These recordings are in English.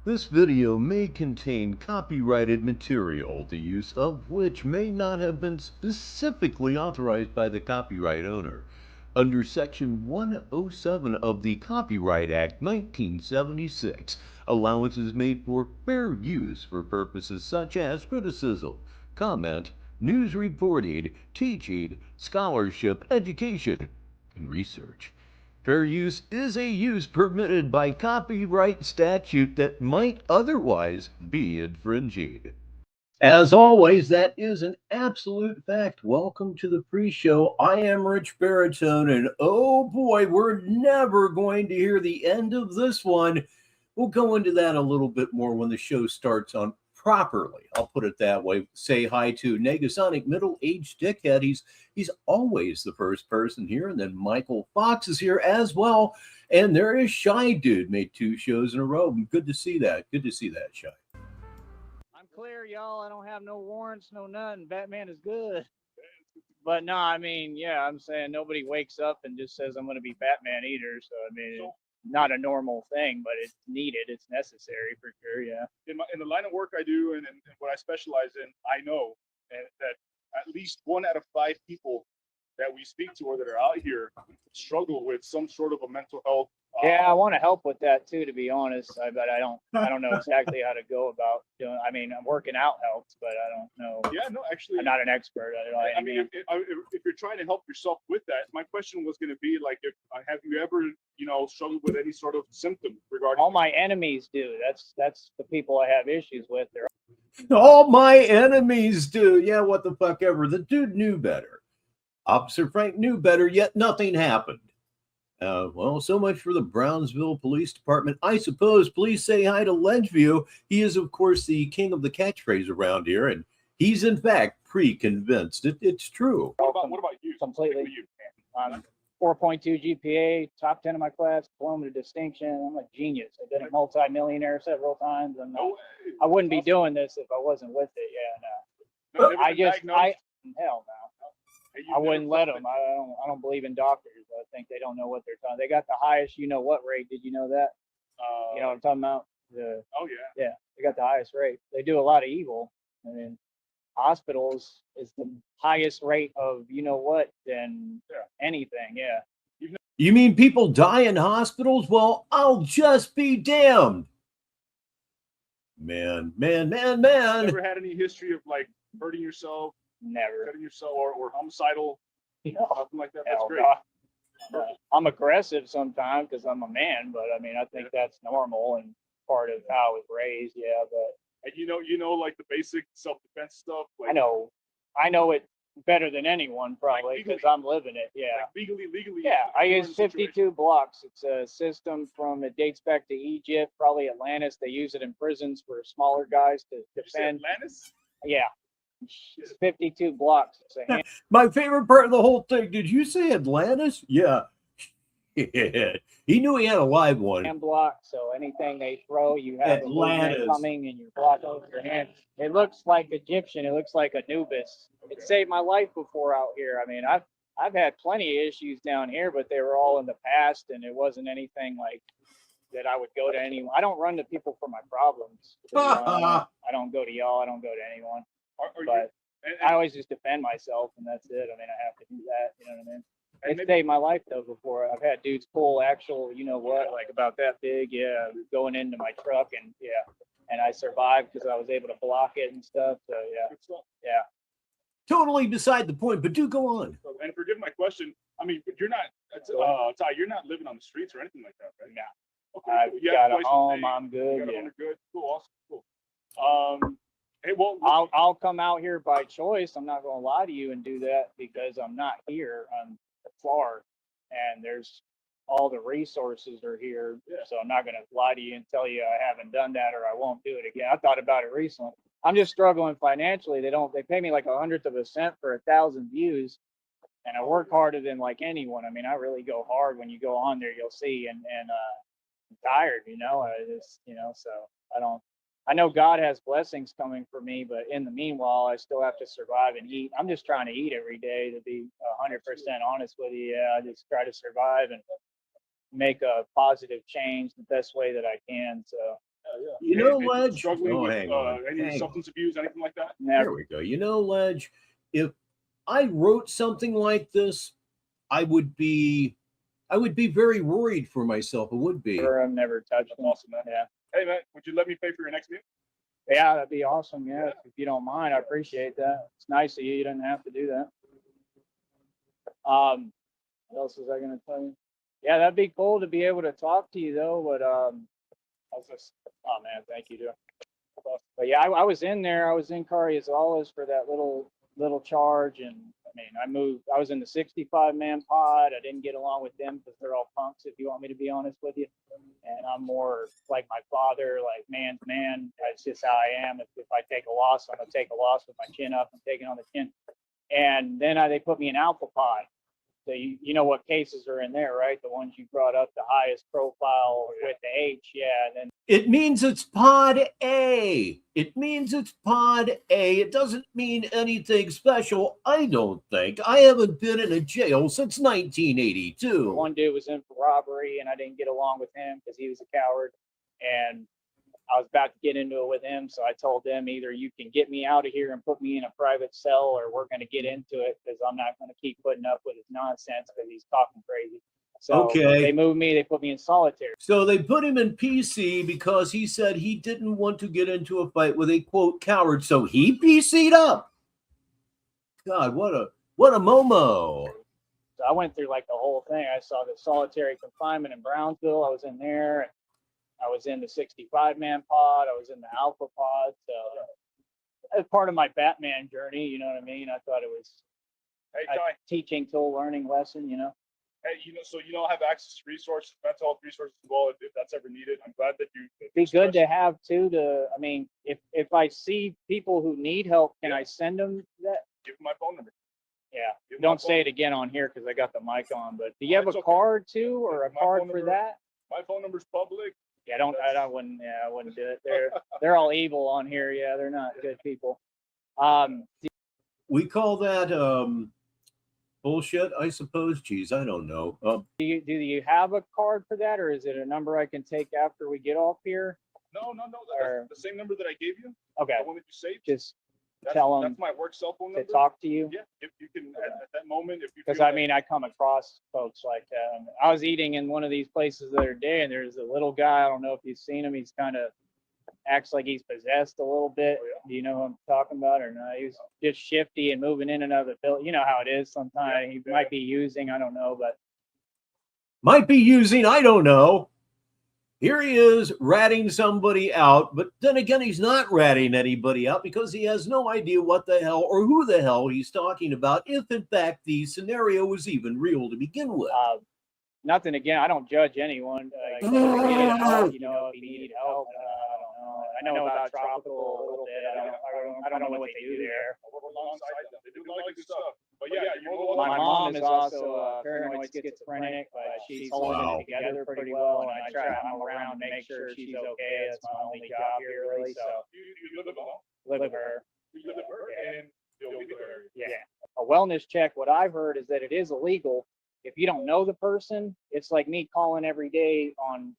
This video may contain copyrighted material, the use of which may not have been specifically authorized by the copyright owner. Under Section 107 of the Copyright Act 1976, allowance is made for fair use for purposes such as criticism, comment, news reporting, teaching, scholarship, education, and research. Fair use is a use permitted by copyright statute that might otherwise be infringing. As always, that is an absolute fact. Welcome to the pre-show. I am Rich Baritone, and oh boy, we're never going to hear the end of this one. We'll go into that a little bit more when the show starts on properly. I'll put it that way. Say hi to Negasonic middle-aged dickhead. He's always the first person here, and then Michael Fox is here as well. And there is Shy Dude, made 2 shows in a row. Good to see that. Good to see that, Shy. I'm clear, y'all. I don't have no warrants, no nothing. Batman is good. But no, I mean, yeah, I'm saying nobody wakes up and just says I'm going to be Batman either. So I mean, it's not a normal thing, but it's needed. It's necessary for sure. Yeah. In the line of work I do and what I specialize in, I know that at least 1 out of 5 people that we speak to or that are out here struggle with some sort of a mental health. Yeah, I want to help with that too, to be honest. But I don't know exactly how to go about doing. I mean, working out helps, but I don't know. Yeah, no, actually, I'm not an expert. I mean, if you're trying to help yourself with that, my question was going to be like, have you ever, struggled with any sort of symptom regarding? All my enemies do. That's the people I have issues with. They're all my enemies do. Yeah, what the fuck ever. The dude knew better. Officer Frank knew better, yet nothing happened. Well, so much for the Brownsville Police Department. I suppose police say hi to Ledgeview. He is, of course, the king of the catchphrase around here, and he's, in fact, pre-convinced. It's true. What about you? Completely. 4.2 GPA, top 10 of my class, diploma to distinction. I'm a genius. I've been a multi-millionaire several times, and I wouldn't be doing this if I wasn't with it. Yeah, no. Hell no. I wouldn't let them. I don't believe in doctors. I think they don't know what they're talking. They got the highest, what rate? Did you know that? You know what I'm talking about? Oh yeah. Yeah, they got the highest rate. They do a lot of evil. I mean, hospitals is the highest rate of than anything. Yeah. You mean people die in hospitals? Well, I'll just be damned. Man. Never had any history of like hurting yourself? Never. Cutting yourself or homicidal? Something like that. That's great. I'm aggressive sometimes because I'm a man, but I mean, I think that's normal and part of how I was raised. Yeah, but. And you know, like the basic self-defense stuff. Like, I know it better than anyone probably because I'm living it. Yeah. Like legally. Yeah, I use 52 blocks. It's a system it dates back to Egypt, probably Atlantis. They use it in prisons for smaller guys to defend. Atlantis? Yeah. It's 52 blocks. My favorite part of the whole thing. Did you say Atlantis? Yeah. He knew he had a live one. Hand block, so anything they throw, you have Atlantis coming and you block over your hand. It looks like Egyptian. It looks like Anubis. It saved my life before out here. I mean, I've had plenty of issues down here, but they were all in the past, and it wasn't anything like that I would go to anyone. I don't run to people for my problems. I don't go to y'all. I don't go to anyone. I always just defend myself, and that's it. I mean, I have to do that. You know what I mean? It's saved my life though before. I've had dudes pull actual, like about that big, going into my truck, and and I survived because I was able to block it and stuff. So yeah. Totally beside the point, but do go on. And forgive my question. I mean, you're not, Ty, you're not living on the streets or anything like that, right? Yeah. Okay. I've got a home. I'm good. Yeah. Good. Cool. Awesome. Cool. Hey, well, I'll come out here by choice. I'm not going to lie to you and do that because I'm not here. I'm far, and there's all the resources are here. Yeah. So I'm not going to lie to you and tell you I haven't done that or I won't do it again. I thought about it recently. I'm just struggling financially. They pay me like 1/100 of a cent for 1,000 views, and I work harder than like anyone. I mean, I really go hard. When you go on there, you'll see, and I'm tired. I just so I don't. I know God has blessings coming for me, but in the meanwhile, I still have to survive and eat. I'm just trying to eat every day, to be 100% honest with you. Yeah, I just try to survive and make a positive change the best way that I can. So You know, And Ledge. struggling with hang on. any substance abuse, anything like that? There we go. You know, Ledge, if I wrote something like this, I would be very worried for myself. It would be. Sure, I've never touched them. Awesome, man. Yeah. Hey, man, would you let me pay for your next meal? Yeah, that'd be awesome. Yeah, if you don't mind, I appreciate that. It's nice of you. You didn't have to do that. What else was I going to tell you? Yeah, that'd be cool to be able to talk to you though. But how's this? Oh man, thank you, dude. But yeah, I was in there. I was in Correspondence for that little charge, and I mean, I moved. I was in the 65-man pod. I didn't get along with them because they're all punks. If you want me to be honest with you, and I'm more like my father, like man's man. That's just how I am. If I take a loss, I'm gonna take a loss with my chin up and take it on the chin. And then they put me in alpha pod. So you know what cases are in there, right? The ones you brought up, the highest profile with the H, yeah. And then it means it's pod A. It means it's pod A. It doesn't mean anything special, I don't think. I haven't been in a jail since 1982. One dude was in for robbery, and I didn't get along with him because he was a coward. And I was about to get into it with him, so I told them either you can get me out of here and put me in a private cell, or we're going to get into it because I'm not going to keep putting up with his nonsense because he's talking crazy. So they moved me. They put me in solitary. So they put him in PC because he said he didn't want to get into a fight with a, quote, coward. So he PC'd up. God, what a Momo. So I went through like the whole thing. I saw the solitary confinement in Brownsville. I was in there. I was in the 65-man pod. I was in the alpha pod. So as part of my Batman journey, you know what I mean? I thought it was a teaching tool, learning lesson, you know? Hey, so have access to resources, mental health resources as well, if that's ever needed. I'm glad that you. It'd be good to have too. I mean, if I see people who need help, can I send them that? Give them my phone number. Yeah. Don't say it again on here because I got the mic on. But do you have a card too, or a card for that? My phone number's public. Yeah, I wouldn't do it. They're all evil on here. Yeah, they're not good people. We call that bullshit, I suppose. Geez, I don't know. Do you have a card for that, or is it a number I can take after we get off here? No. That's the same number that I gave you. Okay. The one that you saved. Just tell them that's my work cell phone number to talk to you. Yeah, if you can at that moment, if you. Because I mean, I come across folks like that. I was eating in one of these places the other day, and there's a little guy. I don't know if you've seen him. He's kind of acts like he's possessed a little bit. Oh, yeah. Do you know who I'm talking about or not? He's just shifty and moving in and out of the building. You know how it is sometimes. Yeah, he might be using, I don't know, but. Might be using, I don't know. Here he is ratting somebody out, but then again, he's not ratting anybody out because he has no idea what the hell or who the hell he's talking about, if in fact the scenario was even real to begin with. Nothing again. I don't judge anyone. If you need help, I don't know. I know about tropical a little bit. I don't know what they do there. They do a lot of good stuff. But yeah, my mom is also paranoid schizophrenic, but she's holding it together pretty well. And I try to hang around to make sure she's okay. That's my only job here, really. So you live alone? Live with her. You live with her, and you'll be there. Yeah. A wellness check. What I've heard is that it is illegal. If you don't know the person, it's like me calling every day on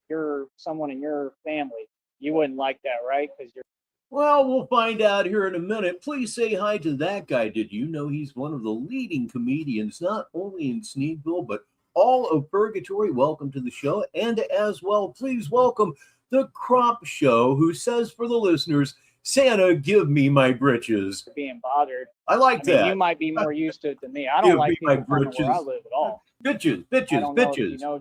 someone in your family. You wouldn't like that, right? Because you're. Well, we'll find out here in a minute. Please say hi to that guy. Did you know he's one of the leading comedians, not only in Sneedville, but all of Purgatory? Welcome to the show. And as well, please welcome the Crop Show, who says for the listeners, Santa, give me my britches. Being bothered. I like that. You might be more used to it than me. I don't like people coming where I live at all. Bitches.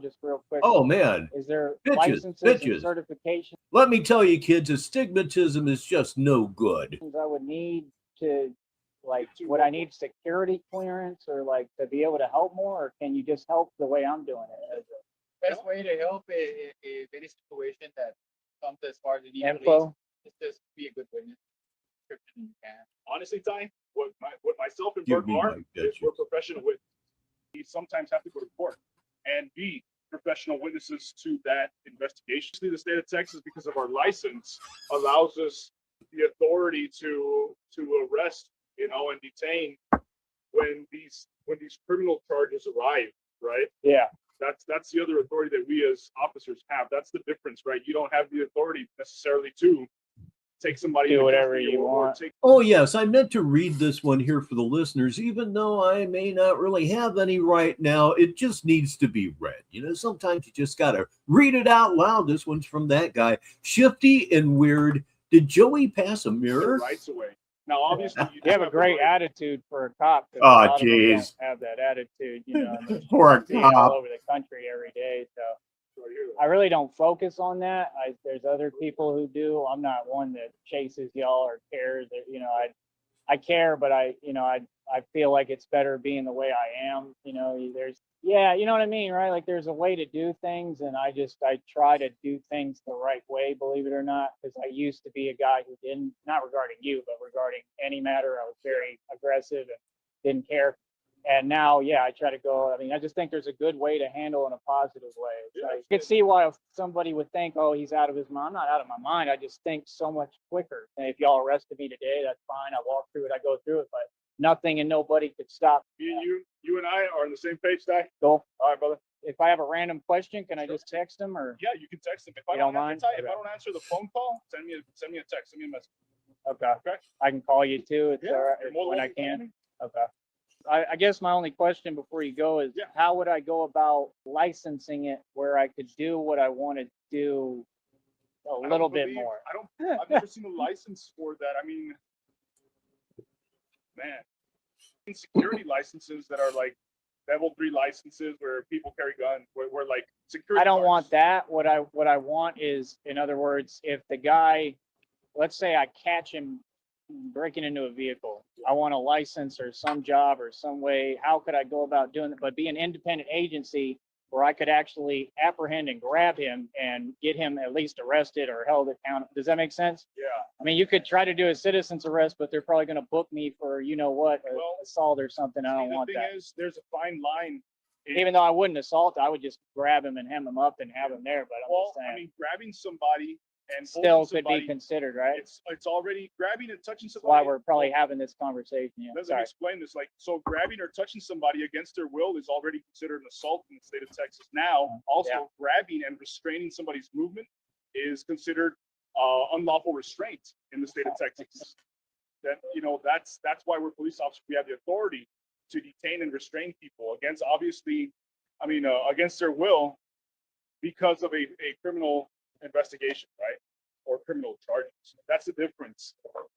Just real quick. Oh, man. Is there licenses and certifications? Let me tell you, kids, astigmatism is just no good. I would need to, would I need security clearance or, to be able to help more? Or can you just help the way I'm doing it? Best way to help if any situation that comes as far as the info is just be a good witness. You can. Honestly, Ty, what myself and Bert are is we're professional witnesses. We sometimes have to go to court and be professional witnesses to that investigation. The state of Texas, because of our license, allows us the authority to arrest, and detain when these criminal charges arrive, right? Yeah. That's the other authority that we as officers have. That's the difference, right? You don't have the authority necessarily to take somebody, do whatever you want. Oh, yes. I meant to read this one here for the listeners, even though I may not really have any right now. It just needs to be read. You know, sometimes you just got to read it out loud. This one's from that guy. Shifty and weird. Did Joey pass a mirror? Rights away. Now, obviously, you have a great attitude for a cop. Oh, jeez. Have that attitude, you know. Poor cop. All over the country every day. So I really don't focus on that. There's other people who do. I'm not one that chases y'all or cares. You know, I care, but I feel like it's better being the way I am. You know, you know what I mean, right? Like there's a way to do things, and I try to do things the right way, believe it or not, because I used to be a guy who didn't, not regarding you, but regarding any matter, I was very aggressive and didn't care. And now, I try to go. I mean, I just think there's a good way to handle in a positive way. I could see why somebody would think, oh, he's out of his mind. I'm not out of my mind. I just think so much quicker. And if y'all arrested me today, that's fine. I walk through it. I go through it. But nothing and nobody could stop. You and I are on the same page, Ty. Cool. All right, brother. If I have a random question, can I just text him or? Yeah, you can text him. If I don't answer the phone call, send me a text. Send me a message. Okay. I can call you too. It's all right when I can. Okay. I guess my only question before you go is how would I go about licensing it where I could do what I want to do a little bit more? I've never seen a license for that. I mean, man, security licenses that are like level 3 licenses where people carry guns, where like security. I don't want that. What I want is, in other words, if the guy, let's say I catch him breaking into a vehicle, I want a license or some job or some way. How could I go about doing it? But be an independent agency where I could actually apprehend and grab him and get him at least arrested or held accountable. Does that make sense? Yeah. I mean, you could try to do a citizen's arrest, but they're probably going to book me for assault or something. I don't want that. The thing is, there's a fine line. Even though I wouldn't assault, I would just grab him and hem him up and have him there. But I'm just saying, I mean, grabbing somebody and still could be considered, right? It's already grabbing and touching somebody. That's why we're probably having this conversation. Let me explain this. Like, so grabbing or touching somebody against their will is already considered an assault in the state of Texas. Now, also grabbing and restraining somebody's movement is considered unlawful restraint in the state of Texas. That's why we're police officers. We have the authority to detain and restrain people against, against their will because of a criminal investigation, right? Or criminal charges. That's the difference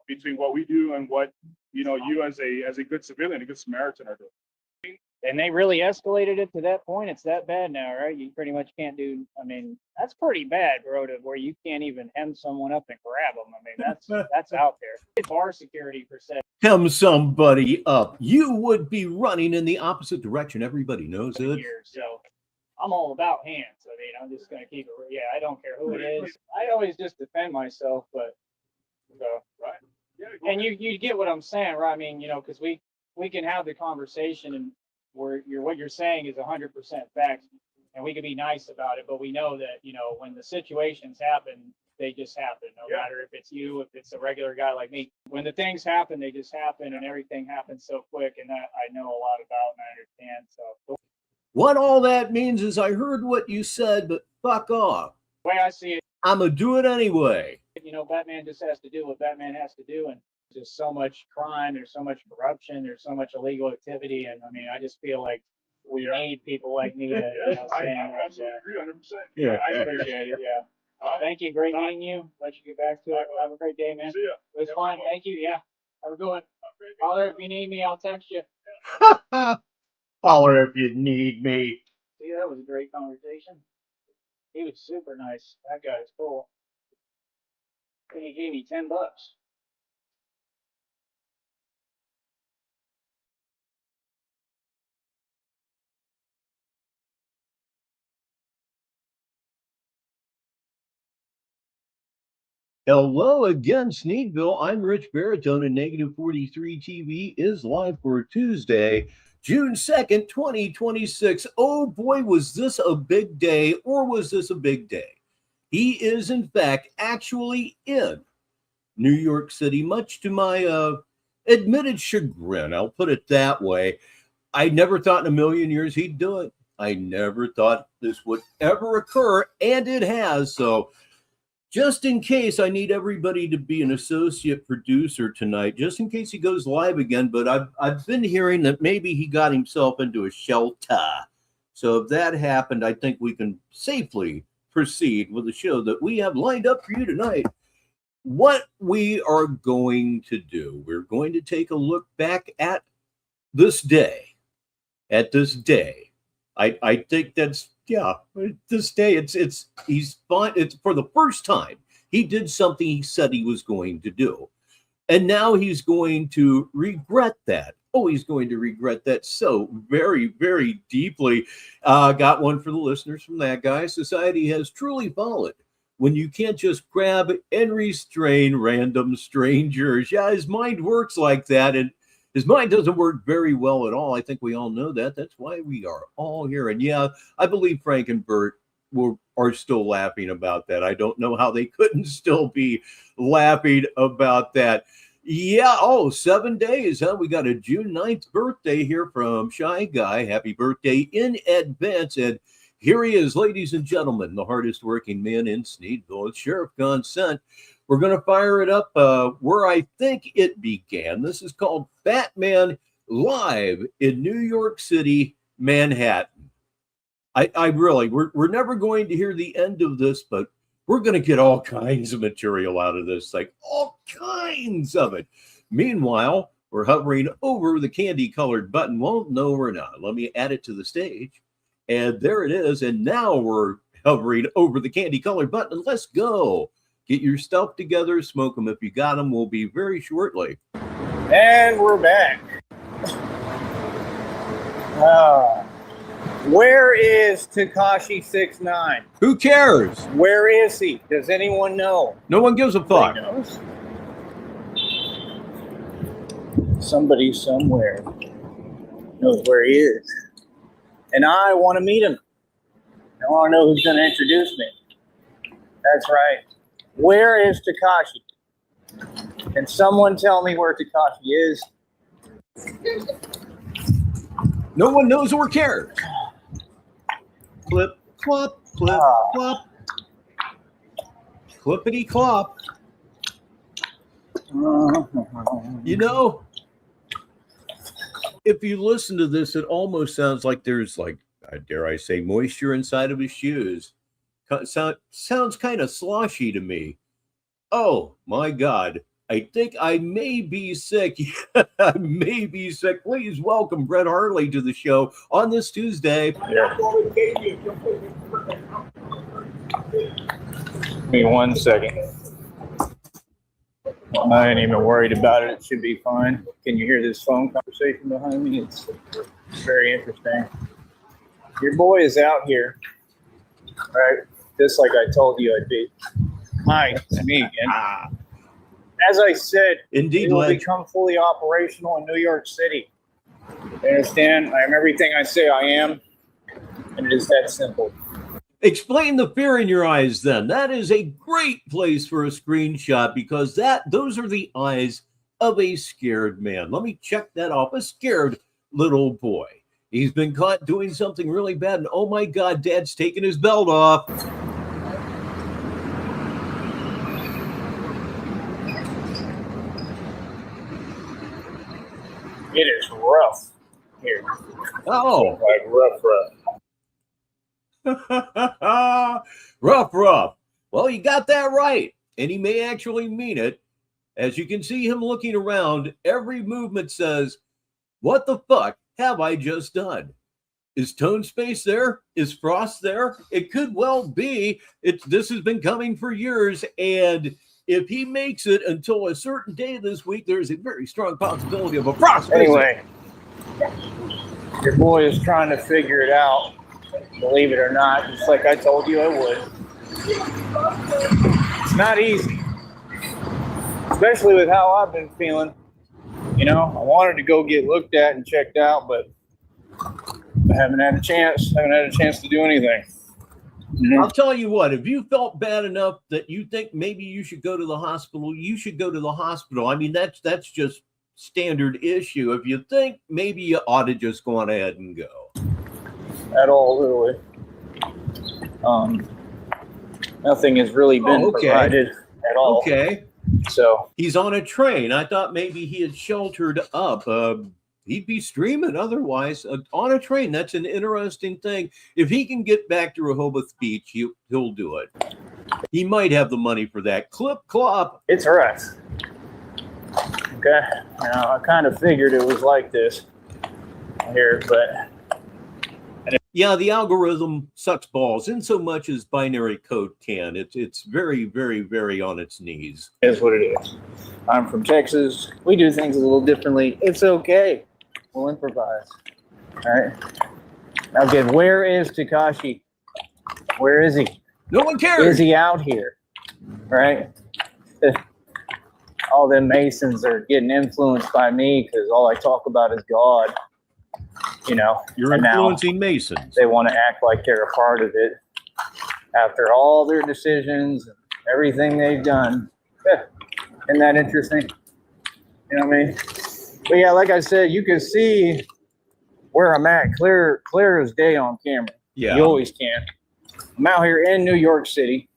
between what we do and what you as a good civilian, a good Samaritan are doing. And they really escalated it to that point. It's that bad now, right? You pretty much can't do. I mean, that's pretty bad, bro. To where you can't even hem someone up and grab them. I mean, that's out there. It's our security per se. Hem somebody up. You would be running in the opposite direction. Everybody knows it. So I'm all about hands. I mean, I'm just going to keep it. I don't care who it is. I always just defend myself, but right. Yeah, and you get what I'm saying, right? I mean, because we can have the conversation and where what you're saying is 100% facts, and we can be nice about it, but we know that when the situations happen, they just happen. No matter if it's you, if it's a regular guy like me. When the things happen, they just happen, and everything happens so quick, and that I know a lot about and I understand. So. What all that means is I heard what you said, but fuck off. The way I see it, I'm going to do it anyway. Batman just has to do what Batman has to do. And there's so much crime. There's so much corruption. There's so much illegal activity. And I mean, I just feel like we need people like me to I absolutely agree 100%. Yeah. I appreciate it. Yeah. Thank you. Great meeting you. Let you get back to it. Have a great day, man. See ya. It was fun. Thank you. Yeah. Have a good one. Holler if you need me. I'll text you. Holler if you need me. See, that was a great conversation. He was super nice. That guy is cool. And he gave me $10. Hello again, Sneedville. I'm Rich Baritone, and Negative 43 TV is live for Tuesday, June 2nd, 2026. Oh boy, was this a big day, or was this a big day? He is, in fact, actually in New York City, much to my admitted chagrin. I'll put it that way. I never thought in a million years he'd do it. I never thought this would ever occur, and it has. So just in case, I need everybody to be an associate producer tonight, just in case he goes live again. But I've been hearing that maybe he got himself into a shelter. So if that happened, I think we can safely proceed with the show that we have lined up for you tonight. What we are going to do, we're going to take a look back at this day. At this day. I think that's, yeah, this day, he's fine. It's for the first time he did something he said he was going to do. And now he's going to regret that. Oh, he's going to regret that so very, very deeply. Got one for the listeners from that guy. Society has truly fallen when you can't just grab and restrain random strangers. Yeah, his mind works like that. And his mind doesn't work very well at all. I think we all know that. That's why we are all here. And yeah, I believe Frank and Bert are still laughing about that. I don't know how they couldn't still be laughing about that. Yeah, 7 days, huh? We got a June 9th birthday here from Shy Guy. Happy birthday in advance. And here he is, ladies and gentlemen, the hardest working man in Sneedville. It's Sheriff Consent. We're going to fire it up where I think it began. This is called Batman Live in New York City, Manhattan. I really, we're never going to hear the end of this, but we're going to get all kinds of material out of this, like all kinds of it. Meanwhile, we're hovering over the candy-colored button. Well, no, we're not. Let me add it to the stage. And there it is. And now we're hovering over the candy-colored button. Let's go. Get your stuff together, smoke them if you got them. We'll be very shortly. And we're back. Where is Tekashi 6ix9ine? Who cares? Where is he? Does anyone know? No one gives a fuck. Knows. Somebody somewhere knows where he is. And I want to meet him. I want to know who's going to introduce me. That's right. Where is Tekashi? Can someone tell me where Tekashi is? No one knows or cares. Clip, clop, clip, clop. Clippity clop. You know, if you listen to this, it almost sounds like there's, like, dare I say, moisture inside of his shoes. Sounds kind of sloshy to me. Oh, my God. I think I may be sick. I may be sick. Please welcome Brett Hartley to the show on this Tuesday. Yeah. Give me 1 second. I ain't even worried about it. It should be fine. Can you hear this phone conversation behind me? It's very interesting. Your boy is out here, right? Just like I told you I'd be. Hi, it's me again. As I said, indeed, it will become fully operational in New York City. You understand? I am everything I say I am, and it is that simple. Explain the fear in your eyes, then. That is a great place for a screenshot, because those are the eyes of a scared man. Let me check that off. A scared little boy. He's been caught doing something really bad, and oh my God, Dad's taking his belt off. It is rough here. Oh. Like rough. Rough. Well, you got that right. And he may actually mean it. As you can see him looking around, every movement says, what the fuck have I just done? Is Tone Space there? Is Frost there? It could well be. This has been coming for years, and if he makes it until a certain day this week, there's a very strong possibility of a Frost. Anyway, your boy is trying to figure it out, believe it or not, just like I told you I would. It's not easy, especially with how I've been feeling. You know, I wanted to go get looked at and checked out, but I haven't had a chance to do anything. Mm-hmm. I'll tell you what, if you felt bad enough that you think maybe you should go to the hospital, you should go to the hospital. I mean, that's just standard issue. If you think maybe you ought to just go on ahead and go. at all, really. Nothing has really been provided at all. Okay. So he's on a train. I thought maybe he had sheltered up. He'd be streaming otherwise on a train. That's an interesting thing. If he can get back to Rehoboth Beach, he'll do it. He might have the money for that. Clip clop. it's rough. Okay. Now I kind of figured it was like this here, but yeah, the algorithm sucks balls in so much as binary code can. It's very, very, very on its knees. Is what it is. I'm from Texas. We do things a little differently. It's okay. We'll improvise. All right. Now, again, where is Tekashi? Where is he? No one cares. Is he out here? Right? All them Masons are getting influenced by me because all I talk about is God. You know, you're influencing Masons. They want to act like they're a part of it after all their decisions and everything they've done. Yeah. Isn't that interesting? You know what I mean? But yeah, like I said, you can see where I'm at clear as day on camera. Yeah. You always can. I'm out here in New York City,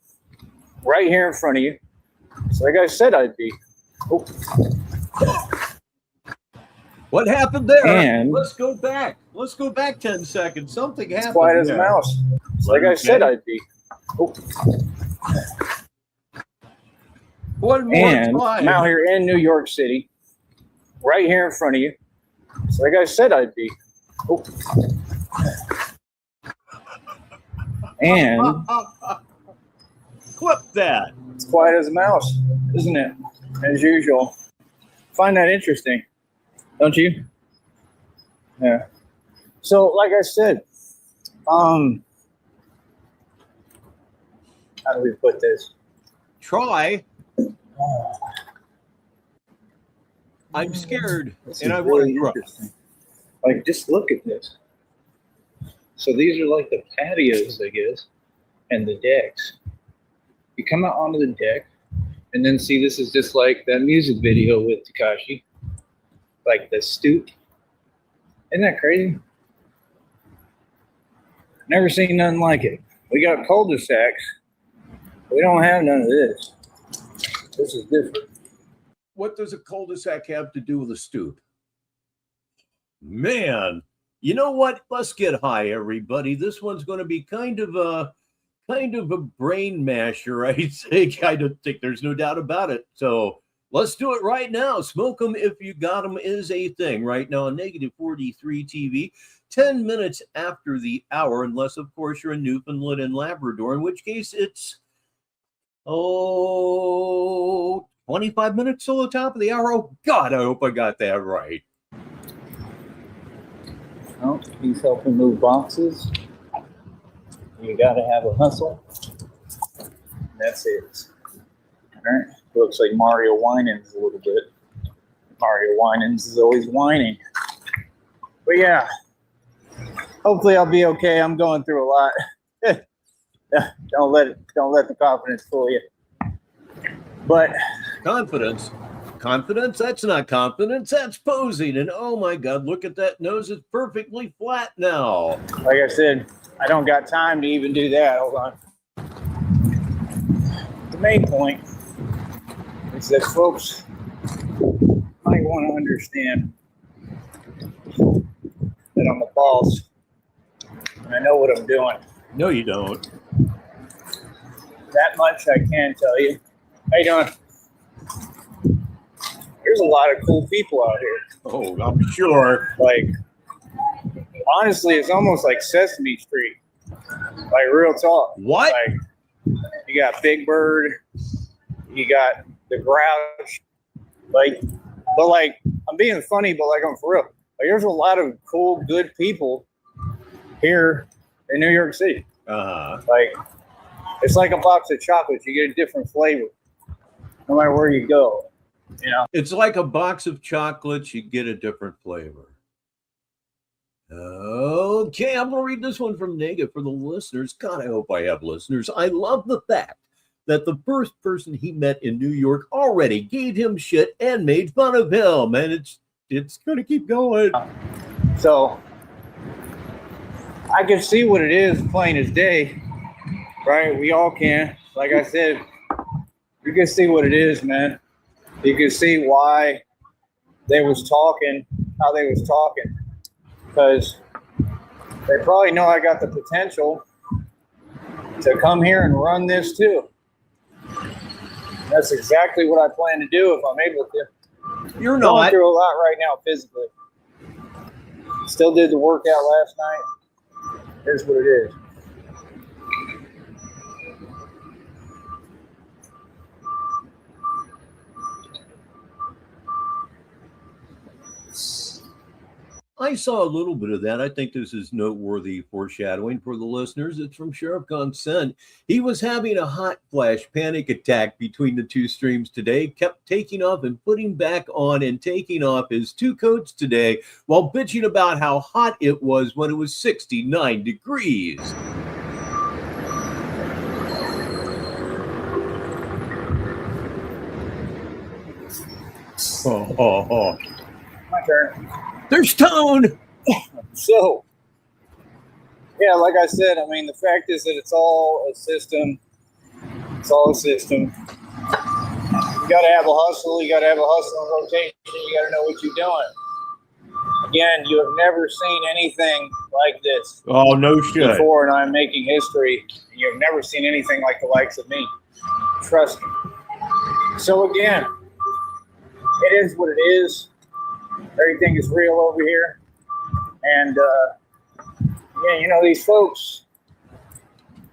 right here in front of you. So like I said I'd be. Oh. What happened there? And let's go back. Let's go back 10 seconds. Something happened. Quiet as a mouse. Like I said I'd be. Oh. One more and time. I'm out here in New York City, right here in front of you. So like I said I'd be. Oh. And clip that. It's quiet as a mouse, isn't it? As usual. Find that interesting, don't you? Yeah. So, like I said, how do we put this? Try. I'm scared, and I want to interesting. Like, just look at this. So these are like the patios, I guess, and the decks. You come out onto the deck, and then see this is just like that music video with Tekashi. Like the stoop. Isn't that crazy? Never seen nothing like it. We got cul-de-sacs. We don't have none of this. This is different. What does a cul-de-sac have to do with a stoop? Man, you know what? Let's get high, everybody. This one's going to be kind of a brain masher, I'd say. I don't think there's no doubt about it. So let's do it right now. Smoke them if you got them is a thing right now on Negative 43 TV. 10 minutes after the hour, unless, of course, you're in Newfoundland and Labrador, in which case it's 25 minutes till the top of the hour. Oh, God, I hope I got that right. Oh, he's helping move boxes. You got to have a hustle. That's it. All right. Looks like Mario Winans a little bit. Mario Winans is always whining. But yeah, hopefully I'll be okay. I'm going through a lot. Don't let the confidence fool you. But confidence, that's not confidence. That's posing. And oh my God, look at that nose. It's perfectly flat now. Like I said, I don't got time to even do that. Hold on. The main point is that folks might want to understand that I'm a boss and I know what I'm doing. No, you don't. That much I can tell you. How you doing? There's a lot of cool people out here. Oh, I'm sure. Like, honestly, it's almost like Sesame Street. Like, real talk. What? Like, you got Big Bird. You got the Grouch. Like, but like, I'm being funny, but like, I'm for real. Like, there's a lot of cool, good people here in New York City. Like, it's like a box of chocolates. You get a different flavor no matter where you go. You know, it's like a box of chocolates. You get a different flavor. Okay, I'm going to read this one from Nega for the listeners. God, I hope I have listeners. I love the fact that the first person he met in New York already gave him shit and made fun of him. And it's going to keep going. So, I can see what it is plain as day, right? We all can. Like I said, you can see what it is, man. You can see why they was talking, how they was talking, because they probably know I got the potential to come here and run this too. That's exactly what I plan to do if I'm able to. You're going not. through a lot right now physically. Still did the workout last night. Here's what it is. I saw a little bit of that. I think this is noteworthy foreshadowing for the listeners. It's from Sheriff Consent. He was having a hot flash panic attack between the two streams today, kept taking off and putting back on and taking off his two coats today while bitching about how hot it was when it was 69 degrees. Oh. My turn. There's Tone. So, yeah, like I said, I mean, the fact is that it's all a system. It's all a system. You got to have a hustle. You got to have a hustle and rotation. You got to know what you're doing. Again, you have never seen anything like this. Oh, no shit. Before, and I'm making history. You've never seen anything like the likes of me. Trust me. So, again, it is what it is. Everything is real over here. And, yeah, you know, these folks,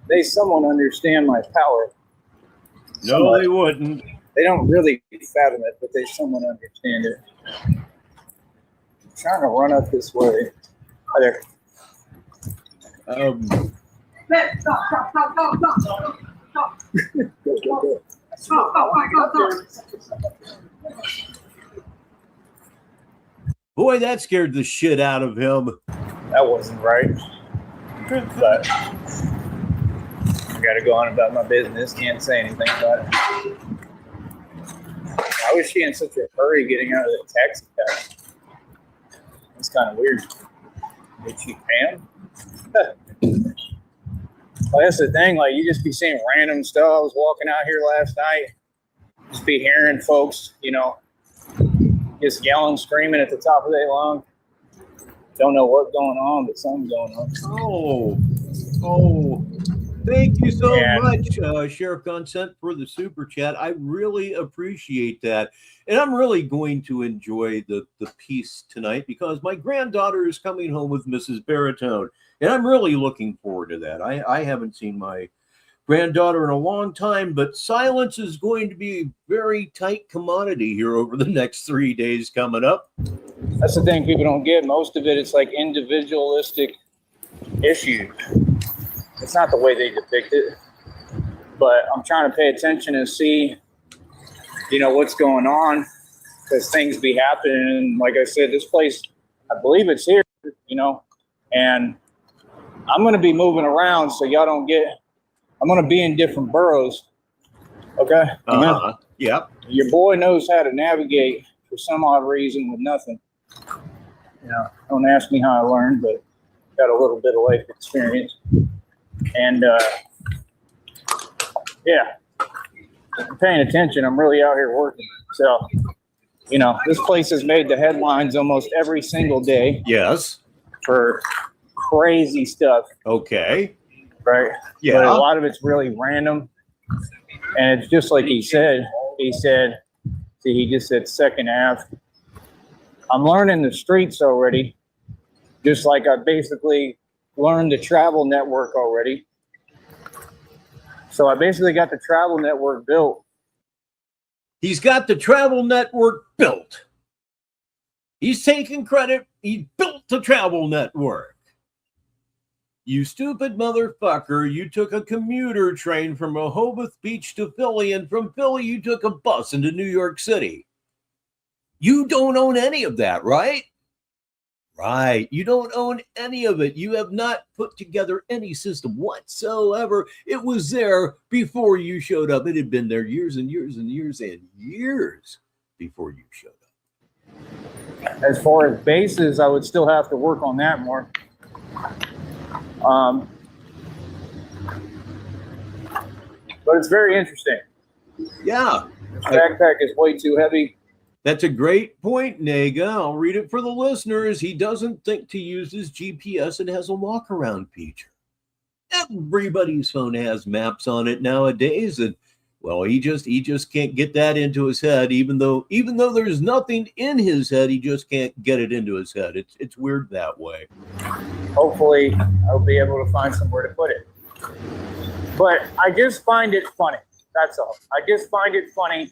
they somewhat understand my power. No, they wouldn't. They don't really fathom it, but they somewhat understand it. I'm trying to run up this way. Hi there. Boy, that scared the shit out of him. That wasn't right. But I got to go on about my business. Can't say anything about it. Why was she in such a hurry getting out of the taxi cab? It's kind of weird. Did she pay him? Well, that's the thing. Like, you just be seeing random stuff. I was walking out here last night. Just be hearing folks, you know, just yelling, screaming at the top of their lungs. Don't know what's going on, but something's going on. Oh. Thank you so much, Sheriff Consent, for the super chat. I really appreciate that. And I'm really going to enjoy the piece tonight because my granddaughter is coming home with Mrs. Baritone. And I'm really looking forward to that. I haven't seen my granddaughter in a long time, but silence is going to be a very tight commodity here over the next 3 days coming up. That's the thing people don't get. Most of it, it's like individualistic issues. It's not the way they depict it, but I'm trying to pay attention and see, you know, what's going on because things be happening. And like I said, this place, I believe it's here, you know, and I'm going to be moving around so y'all don't get, I'm going to be in different boroughs. Okay. Yep. Your boy knows how to navigate for some odd reason with nothing. You know, don't ask me how I learned, but got a little bit of life experience. And, yeah, I'm paying attention. I'm really out here working. So, you know, this place has made the headlines almost every single day. Yes. For crazy stuff. Okay. Right? Yeah. But a lot of it's really random. And it's just like he said, he just said second half. I'm learning the streets already. Just like I basically learned the travel network already. So I basically got the travel network built. He's got the travel network built. He's taking credit. He built the travel network. You stupid motherfucker. You took a commuter train from Rehoboth Beach to Philly, and from Philly you took a bus into New York City. You don't own any of that, right? Right. You don't own any of it. You have not put together any system whatsoever. It was there before you showed up. It had been there years and years and years and years before you showed up. As far as bases, I would still have to work on that more. But it's very interesting. Yeah. The backpack is way too heavy. That's a great point, Nega. I'll read it for the listeners. He doesn't think to use his GPS. It has a walk-around feature. Everybody's phone has maps on it nowadays, and well, he just can't get that into his head. Even though there's nothing in his head, he just can't get it into his head. It's weird that way. Hopefully, I'll be able to find somewhere to put it. But I just find it funny. That's all. I just find it funny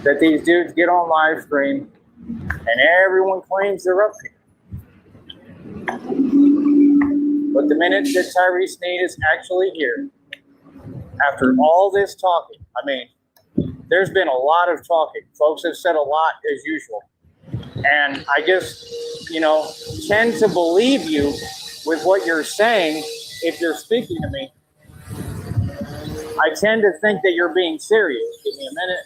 that these dudes get on live stream and everyone claims they're up here. But the minute that Tyree Sneed is actually here, after all this talking, I mean, there's been a lot of talking. Folks have said a lot as usual. And I just, tend to believe you with what you're saying if you're speaking to me. I tend to think that you're being serious. Give me a minute.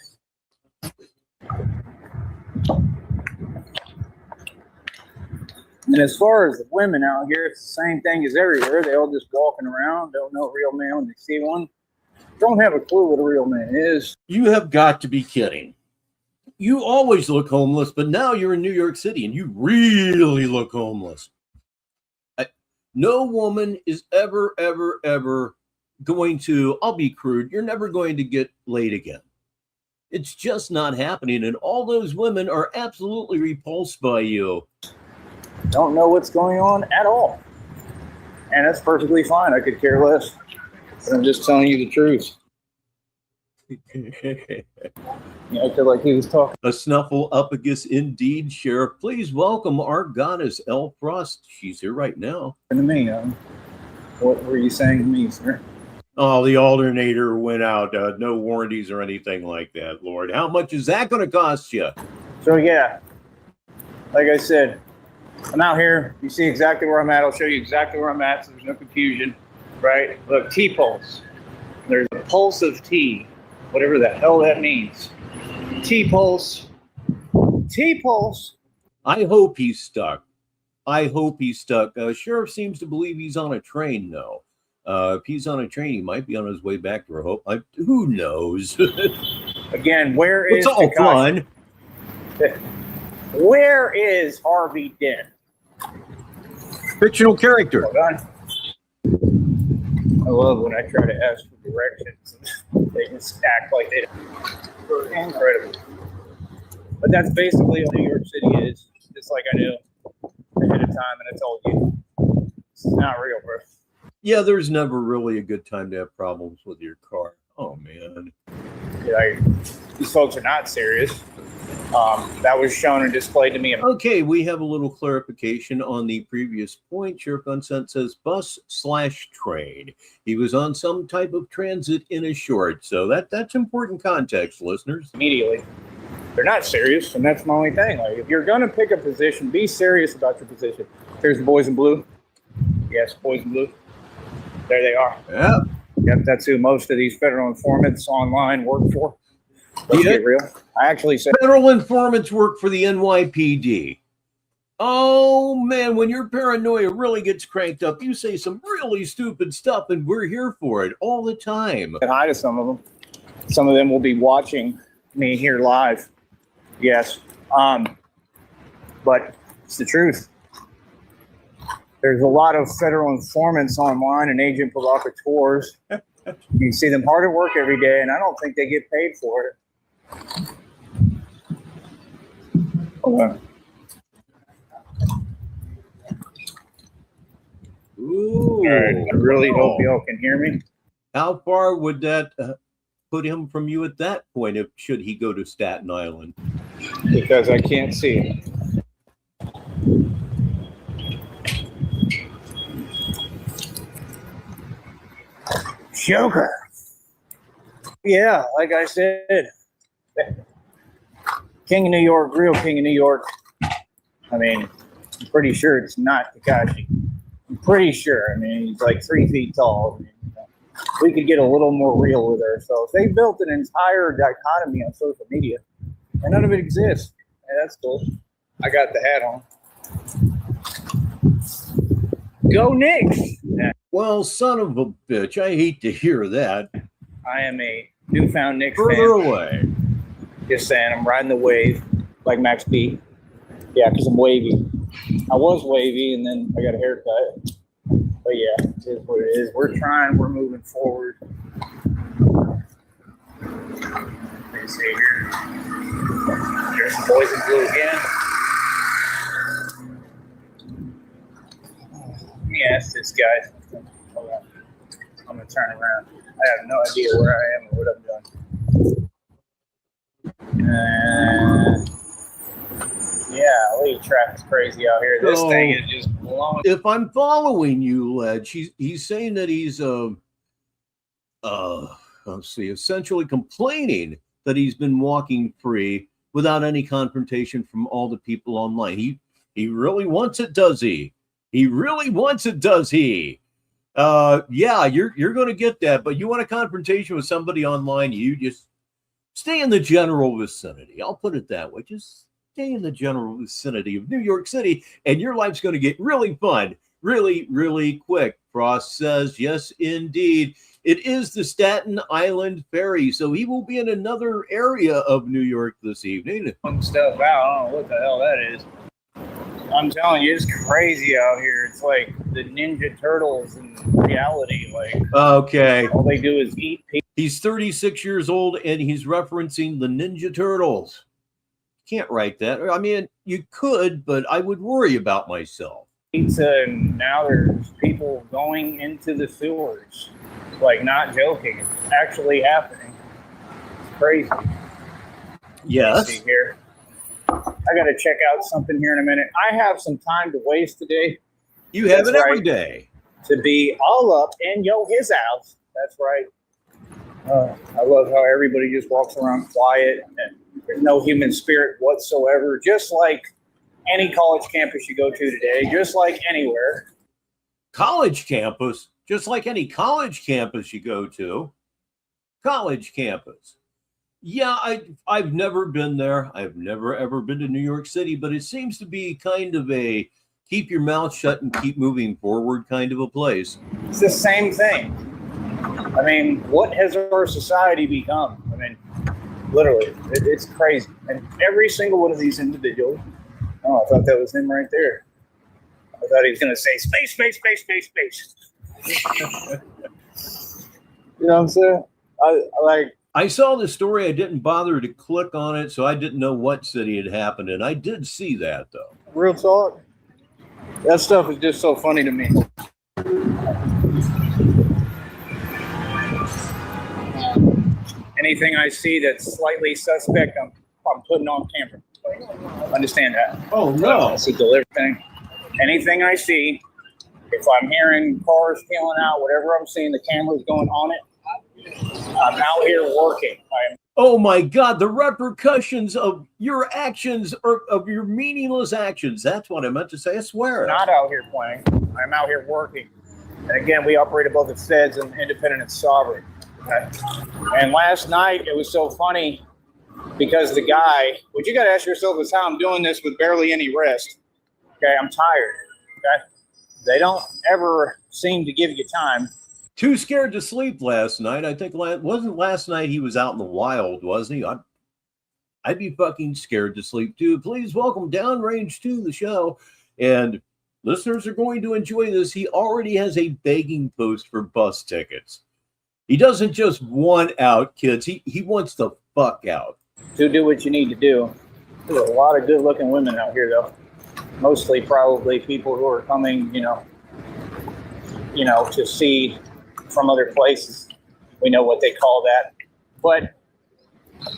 And as far as the women out here, it's the same thing as everywhere. They all just walking around, don't know a real man when they see one. Don't have a clue what a real man is. You have got to be kidding. You always look homeless, but now you're in New York City and you really look homeless. No woman is ever, ever, ever going to, I'll be crude, you're never going to get laid again. It's just not happening. And all those women are absolutely repulsed by you. Don't know what's going on at all. And that's perfectly fine. I could care less. But I'm just telling you the truth. I feel like he was talking. A snuffleupagus indeed, Sheriff. Please welcome our goddess, Elle Frost. She's here right now. To me, what were you saying to me, sir? Oh, the alternator went out. No warranties or anything like that, Lord. How much is that going to cost you? So, yeah, like I said, I'm out here. You see exactly where I'm at. I'll show you exactly where I'm at so there's no confusion, right? Look, T-pulse. There's a pulse of T, whatever the hell that means. T-pulse. T-pulse. I hope he's stuck. Sheriff seems to believe he's on a train, though. If he's on a train, he might be on his way back to Rehoboth. Who knows? Again, where is it's all fun. Where is Harvey Dent? Fictional character. Hold on. I love when I try to ask for directions. They just act like they don't. Incredible. But that's basically what New York City is. Just like I knew ahead of time, and I told you. It's not real, bro. Yeah, there's never really a good time to have problems with your car. Oh, man. Yeah, these folks are not serious. That was shown and displayed to me. Okay, we have a little clarification on the previous point. Sheriff Unsent says bus/train. He was on some type of transit in a short. So that's important context, listeners. Immediately. They're not serious, and that's my only thing. Like, if you're going to pick a position, be serious about your position. Here's the boys in blue. Yes, boys in blue. There they are. Yeah. Yep, that's who most of these federal informants online work for. Let's get real. I actually said federal informants work for the NYPD. Oh, man, when your paranoia really gets cranked up, you say some really stupid stuff, and we're here for it all the time. Say hi to some of them. Some of them will be watching me here live. Yes. But it's the truth. There's a lot of federal informants online and agent provocateurs. You see them hard at work every day, and I don't think they get paid for it. Okay. Ooh. All right. I really hope y'all can hear me. How far would that put him from you at that point should he go to Staten Island? Because I can't see it. Joker. Yeah, like I said, King of New York, real King of New York. I mean, I'm pretty sure it's not Tekashi. I'm pretty sure. I mean, he's like 3 feet tall. I mean, we could get a little more real with ourselves. They built an entire dichotomy on social media, and none of it exists. Hey, that's cool. I got the hat on. Go Knicks! Yeah. Well, son of a bitch, I hate to hear that. I am a newfound Knicks Further fan. away. Just saying, I'm riding the wave like Max B. Yeah, because I'm wavy. I was wavy, and then I got a haircut. But yeah, it is what it is. We're trying. We're moving forward. Let me see here. There's some boys in blue again. Let me ask this guy. Hold on. I'm going to turn around. I have no idea where I am or what I'm doing. Yeah, the traffic's crazy out here. This thing is just blowing. If I'm following you, Ledge, he's saying that he's let's see, essentially complaining that he's been walking free without any confrontation from all the people online. He really wants it, does he? He really wants it, does he? Yeah, you're going to get that, but you want a confrontation with somebody online, you just stay in the general vicinity. I'll put it that way. Just stay in the general vicinity of New York City, and your life's going to get really fun, really, really quick. Frost says, yes, indeed. It is the Staten Island Ferry, so he will be in another area of New York this evening. Stuff out. I don't know what the hell that is. I'm telling you, it's crazy out here. It's like the Ninja Turtles in reality. Like, okay, all they do is eat people. He's 36 years old, and he's referencing the Ninja Turtles. Can't write that. I mean, you could, but I would worry about myself. Pizza, and now there's people going into the sewers. Like, not joking. It's actually happening. It's crazy. Yes. See here. I got to check out something here in a minute. I have some time to waste today. You have it every day. To be all up in his house. That's right. I love how everybody just walks around quiet and there's no human spirit whatsoever. Just like any college campus you go to today, just like anywhere. College campus, just like any college campus you go to. College campus. Yeah, I've never been there. I've never, ever been to New York City, but it seems to be kind of a keep your mouth shut and keep moving forward kind of a place. It's the same thing. I mean, what has our society become? I mean, literally, it's crazy. And every single one of these individuals, oh, I thought that was him right there. I thought he was going to say space, space, space, space, space. You know what I'm saying? I saw the story. I didn't bother to click on it, so I didn't know what city it happened in. I did see that, though. Real talk. That stuff is just so funny to me. Anything I see that's slightly suspect, I'm putting on camera. Understand that? Oh, no. It's a delivery thing. Anything I see, if I'm hearing cars peeling out, whatever I'm seeing, the camera's going on it, I'm out here working. Oh my God, the repercussions of your actions or of your meaningless actions. That's what I meant to say. I swear. I'm not out here playing. I'm out here working. And again, we operate above the feds and independent and sovereign. Okay? And last night, it was so funny because the guy, what you got to ask yourself is how I'm doing this with barely any rest. Okay, I'm tired. Okay, they don't ever seem to give you time. Too scared to sleep last night. I think wasn't last night he was out in the wild, wasn't he? I'd be fucking scared to sleep too. Please welcome Downrange to the show. And listeners are going to enjoy this. He already has a begging post for bus tickets. He doesn't just want out, kids. He wants the fuck out. To do what you need to do. There's a lot of good looking women out here though. Mostly probably people who are coming, you know, to see from other places. We know what they call that. But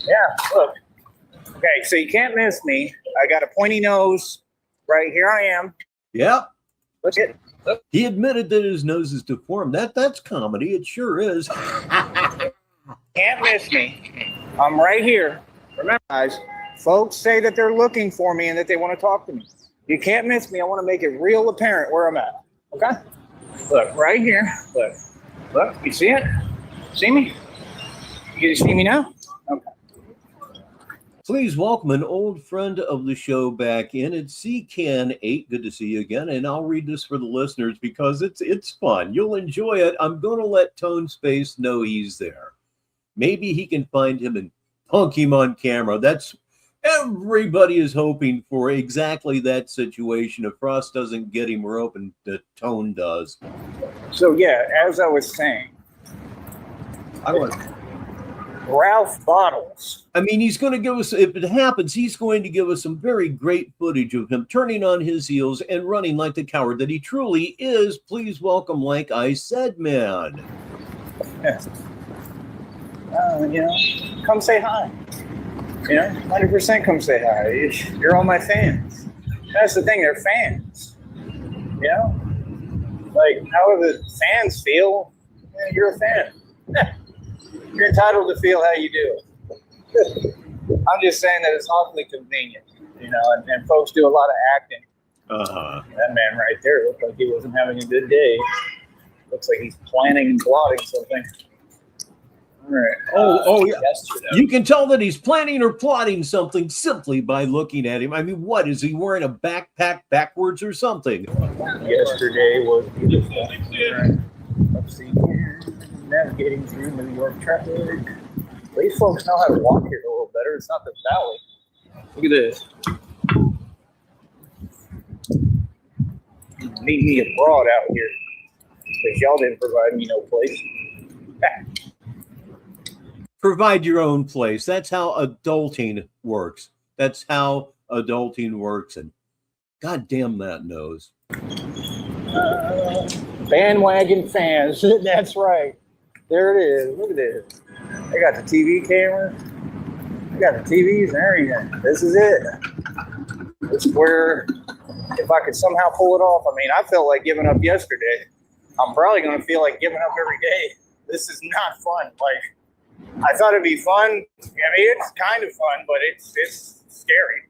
yeah, look. Okay, so you can't miss me. I got a pointy nose. Right here I am. Yeah. Look at look. He admitted that his nose is deformed. That's comedy. It sure is. Can't miss me. I'm right here. Remember, guys, folks say that they're looking for me and that they want to talk to me. You can't miss me. I want to make it real apparent where I'm at. Okay? Look, right here. Look. Look, you see it? See me? You see me now? Okay. Please welcome an old friend of the show back in. It's CCan8. Good to see you again. And I'll read this for the listeners because it's fun. You'll enjoy it. I'm going to let Tone Space know he's there. Maybe he can find him and punk him on camera. That's everybody is hoping for exactly that situation. If Frost doesn't get him, we're hoping that Tone does. So yeah, as I was saying, Ralph Bottles. I mean, he's going to give us, if it happens, he's going to give us some very great footage of him turning on his heels and running like the coward that he truly is. Please welcome, like I said, man. Come say hi. 100% come say hi. You're all my fans. That's the thing, they're fans. Like, however the fans feel, you're a fan. You're entitled to feel how you do. I'm just saying that it's awfully convenient, and folks do a lot of acting. That man right there looked like he wasn't having a good day. Looks like he's planning and plotting something. All right. Yeah. You can tell that he's planning or plotting something simply by looking at him. I mean, what is he wearing, a backpack backwards or something? Yesterday was beautiful. Right. Let's see here. Navigating through New York traffic. These folks know how to walk here a little better. It's not the valley. Look at this. Meet me abroad out here because y'all didn't provide me no place. Provide your own place. That's how adulting works. And goddamn that nose. Bandwagon fans. That's right. There it is. Look at this. They got the TV cameras. They got the TVs and everything. This is it. This is where, if I could somehow pull it off, I felt like giving up yesterday. I'm probably going to feel like giving up every day. This is not fun. Like, I thought it'd be fun. It's kind of fun, but it's scary.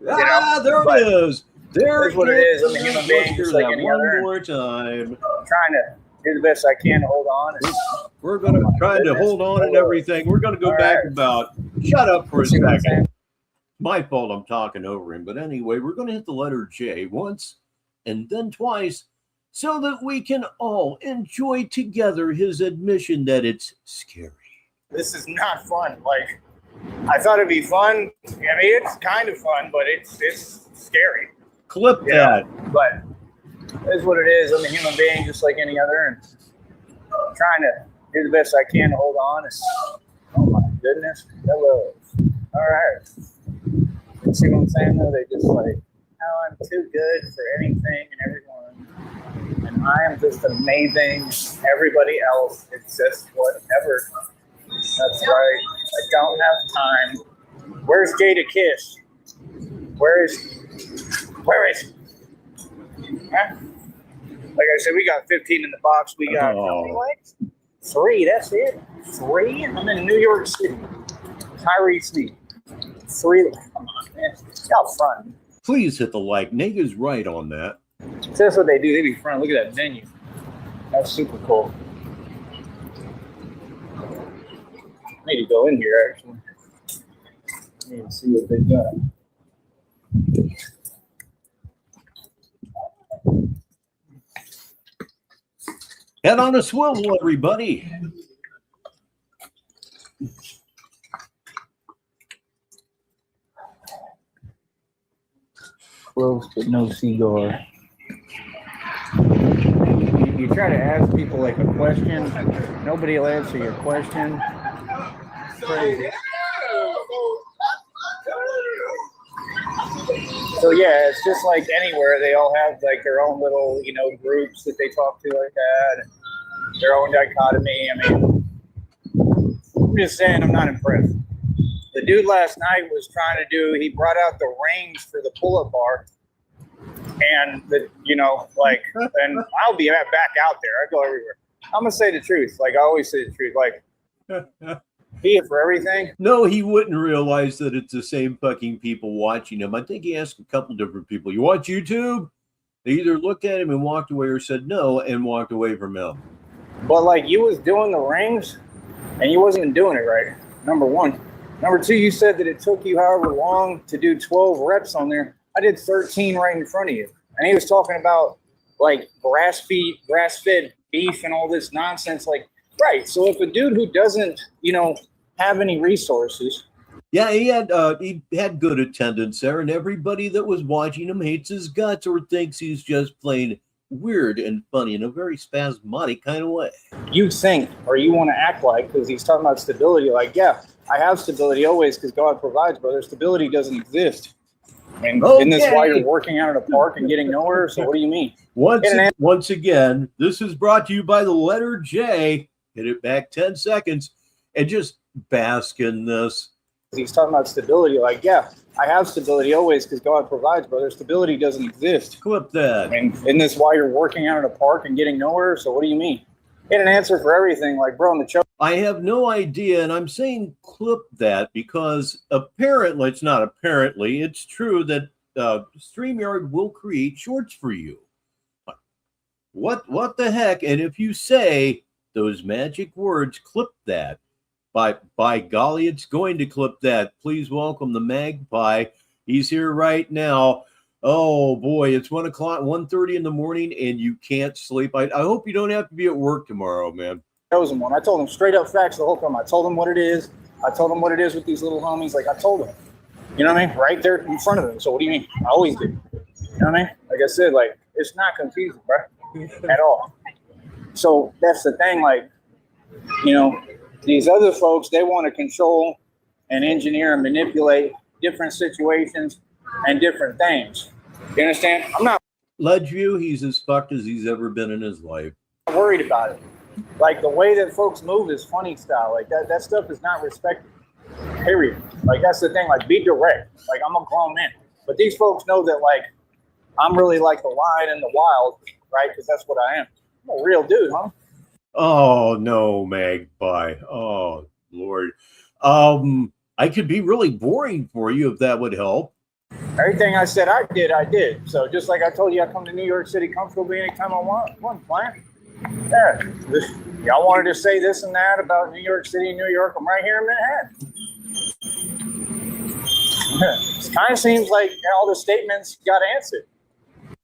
There it is. There's what it is. I'm a human being just like any other. One more time. I'm trying to do the best I can to hold on. We're going to try to hold on and everything. We're going to go back about. Shut up for a second. My fault. I'm talking over him. But anyway, we're going to hit the letter J once and then twice so that we can all enjoy together his admission that it's scary. This is not fun. Like, I thought it'd be fun. It's kind of fun, but it's scary. Clip that. But it's what it is. I'm a human being just like any other, and I'm trying to do the best I can to hold on. Oh my goodness. Hello. All right. You see what I'm saying though? They just like, I'm too good for anything and everyone. And I am just amazing. Everybody else is just whatever. That's right. I don't have time. Where's Jada Kiss? Where is Huh? Like I said, we got 15 in the box. We got how many likes? 3, that's it. 3? I'm in New York City. Tyree Sneed. 3. Come on, man. Y'all front. Please hit the like. Nega's right on that. So that's what they do. They be front. Look at that menu. That's super cool. I need to go in here, actually. I need to see what they got. Head on a swivel, everybody. Close but no cigar. You try to ask people like a question, nobody will answer your question. Crazy. So yeah, it's just like anywhere. They all have like their own little, groups that they talk to like that, and their own dichotomy. I'm just saying, I'm not impressed. The dude last night was trying to he brought out the rings for the pull-up bar, and and I'll be back out there. I go everywhere. I'm gonna say the truth. Like I always say the truth. Like. Be it for everything? No, he wouldn't realize that it's the same fucking people watching him. I think he asked a couple different people, you watch YouTube? They either looked at him and walked away or said no and walked away from him. But like you was doing the rings and you wasn't even doing it right. Number one. Number two, you said that it took you however long to do 12 reps on there. I did 13 right in front of you. And he was talking about like grass-fed beef and all this nonsense. Like, right. So if a dude who doesn't, you know, have any resources. Yeah, he had good attendance there, and everybody that was watching him hates his guts or thinks he's just plain weird and funny in a very spasmodic kind of way. You think, or you want to act like, because he's talking about stability, like, yeah, I have stability always because God provides, brother. Stability doesn't exist. And isn't this why you're working out at a park and getting nowhere? So what do you mean? Once again, this is brought to you by the letter J. Hit it back 10 seconds and just bask in this. He's talking about stability, like, yeah, I have stability always because God provides, brother. Stability doesn't exist. Clip that. And isn't this why you're working out at a park and getting nowhere? So what do you mean? Get an answer for everything, like, bro, in the choke. I have no idea, and I'm saying clip that because apparently, it's not apparently, it's true that StreamYard will create shorts for you. What the heck? And if you say those magic words, clip that. By golly, it's going to clip that. Please welcome the magpie. He's here right now. Oh boy, it's 1:30 in the morning, and you can't sleep. I hope you don't have to be at work tomorrow, man. Chosen one. I told him straight up facts the whole time. I told him what it is. I told him what it is with these little homies. Like, I told him. You know what I mean? Right there in front of them. So what do you mean? I always do. You know what I mean? Like I said, like, it's not confusing, bro, at all. So that's the thing. Like, you know, these other folks, they want to control and engineer and manipulate different situations and different things. You understand? I'm not Ledgeview, he's as fucked as he's ever been in his life. worried about it. Like, the way that folks move is funny style. Like, that stuff is not respected. Period. Like, that's the thing. Like, be direct. Like, I'm a grown man. But these folks know that, like, I'm really like the lion in the wild, right? Because that's what I am. I'm a real dude, huh? Oh, no, magpie. Oh, Lord. I could be really boring for you if that would help. Everything I said I did. So just like I told you, I come to New York City comfortably anytime I want. One plan. Yeah. Y'all wanted to say this and that about New York City and New York. I'm right here in Manhattan. It kind of seems like all the statements got answered.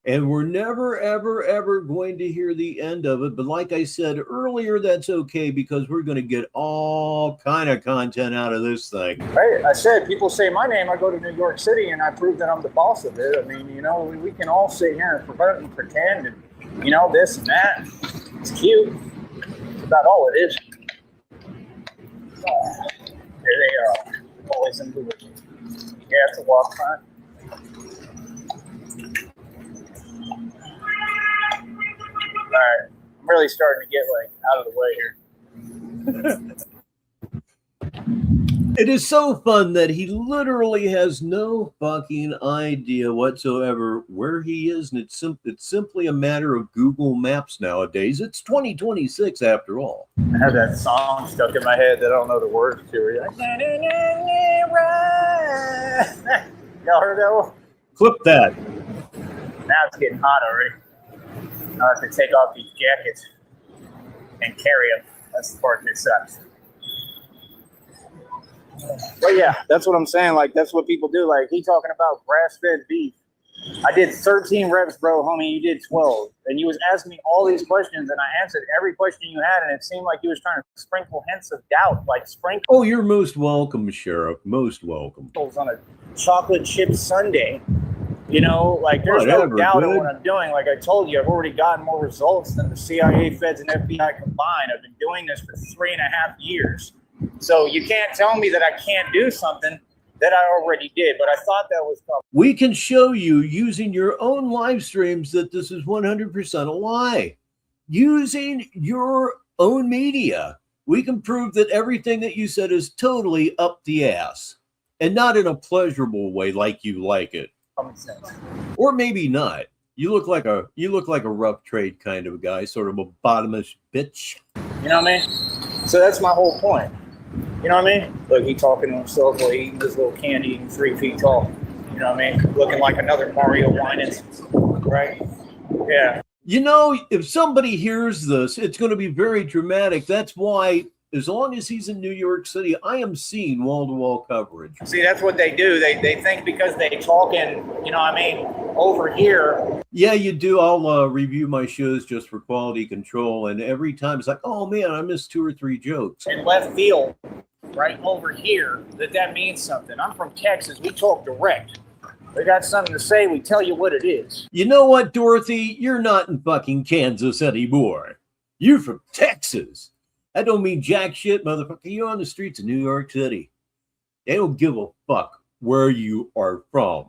And we're never, ever, ever going to hear the end of it. But like I said earlier, that's okay because we're going to get all kind of content out of this thing. Right. I said, people say my name, I go to New York City and I prove that I'm the boss of it. I mean, you know, we can all sit here and pretend and, you know, this and that. It's cute. That's about all it is. Here they are. Always in the woods. You have to walk front. All right, I'm really starting to get like out of the way here. It is so fun that he literally has no fucking idea whatsoever where he is, and it's simply a matter of Google Maps nowadays. It's 2026 after all. I have that song stuck in my head that I don't know the words to. Like, y'all heard that one? Clip that. Now it's getting hot already. I have to take off these jackets and carry them. That's the part that sucks. But yeah, that's what I'm saying. Like, that's what people do. Like, he talking about grass-fed beef. I did 13 reps, bro, homie. You did 12. And you was asking me all these questions, and I answered every question you had, and it seemed like you was trying to sprinkle hints of doubt. Like, sprinkle. Oh, you're most welcome, Sheriff. Most welcome. On a chocolate chip sundae. You know, like, there's no doubt in what I'm doing. Like I told you, I've already gotten more results than the CIA, Feds, and FBI combined. I've been doing this for 3.5 years. So you can't tell me that I can't do something that I already did. But I thought that was tough. We can show you using your own live streams that this is 100% a lie. Using your own media, we can prove that everything that you said is totally up the ass. And not in a pleasurable way like you like it. Or maybe not. You look like a rough trade kind of a guy, sort of a bottomless bitch. You know what I mean? So that's my whole point. You know what I mean? Look, he talking to himself while eating this little candy, eating 3 feet tall. You know what I mean? Looking like another Mario Winans, right? Yeah. You know, if somebody hears this, it's going to be very dramatic. That's why as long as he's in New York City, I am seeing wall-to-wall coverage. See, that's what they do. They think because they talk in, you know what I mean, over here. Yeah, you do. I'll review my shows just for quality control, and every time it's like, oh man, I missed 2 or 3 jokes. In left field, right over here, that means something. I'm from Texas. We talk direct. We got something to say. We tell you what it is. You know what, Dorothy? You're not in fucking Kansas anymore. You're from Texas. That don't mean jack shit, motherfucker. You're on the streets of New York City. They don't give a fuck where you are from.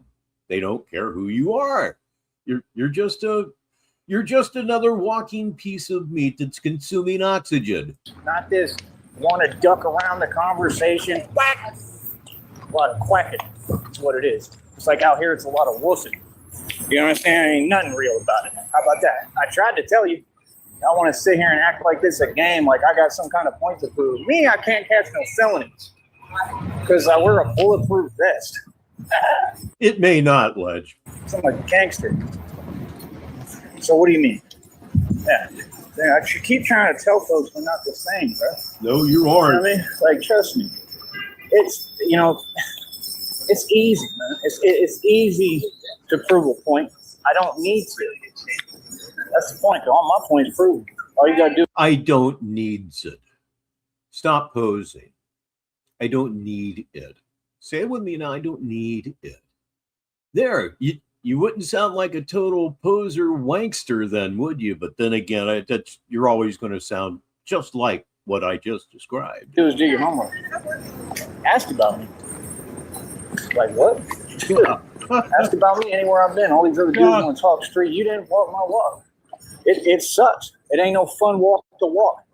They don't care who you are. You're just another walking piece of meat that's consuming oxygen. Not this want to duck around the conversation. Whack! A lot of quacking. That's what it is. It's like out here, it's a lot of wussing. You understand? Ain't nothing real about it. How about that? I tried to tell you. I want to sit here and act like this a game, like I got some kind of point to prove. Me, I can't catch no felonies because I wear a bulletproof vest. It may not, Ledge. I'm a gangster. So what do you mean? Yeah. I should keep trying to tell folks we're not the same, bro. No, you aren't. You know what I mean? Like, trust me. It's, you know, it's easy, man. It's easy to prove a point. I don't need to. That's the point. All my points proved. All you gotta do. I don't need it. Stop posing. I don't need it. Say it with me now. I don't need it. There. You wouldn't sound like a total poser wankster then, would you? But then again, you're always going to sound just like what I just described. Do is do your homework. Ask about me. Like what? Yeah. Ask about me anywhere I've been. All these other dudes want to talk street. You didn't walk my walk. It sucks. It ain't no fun walk to walk.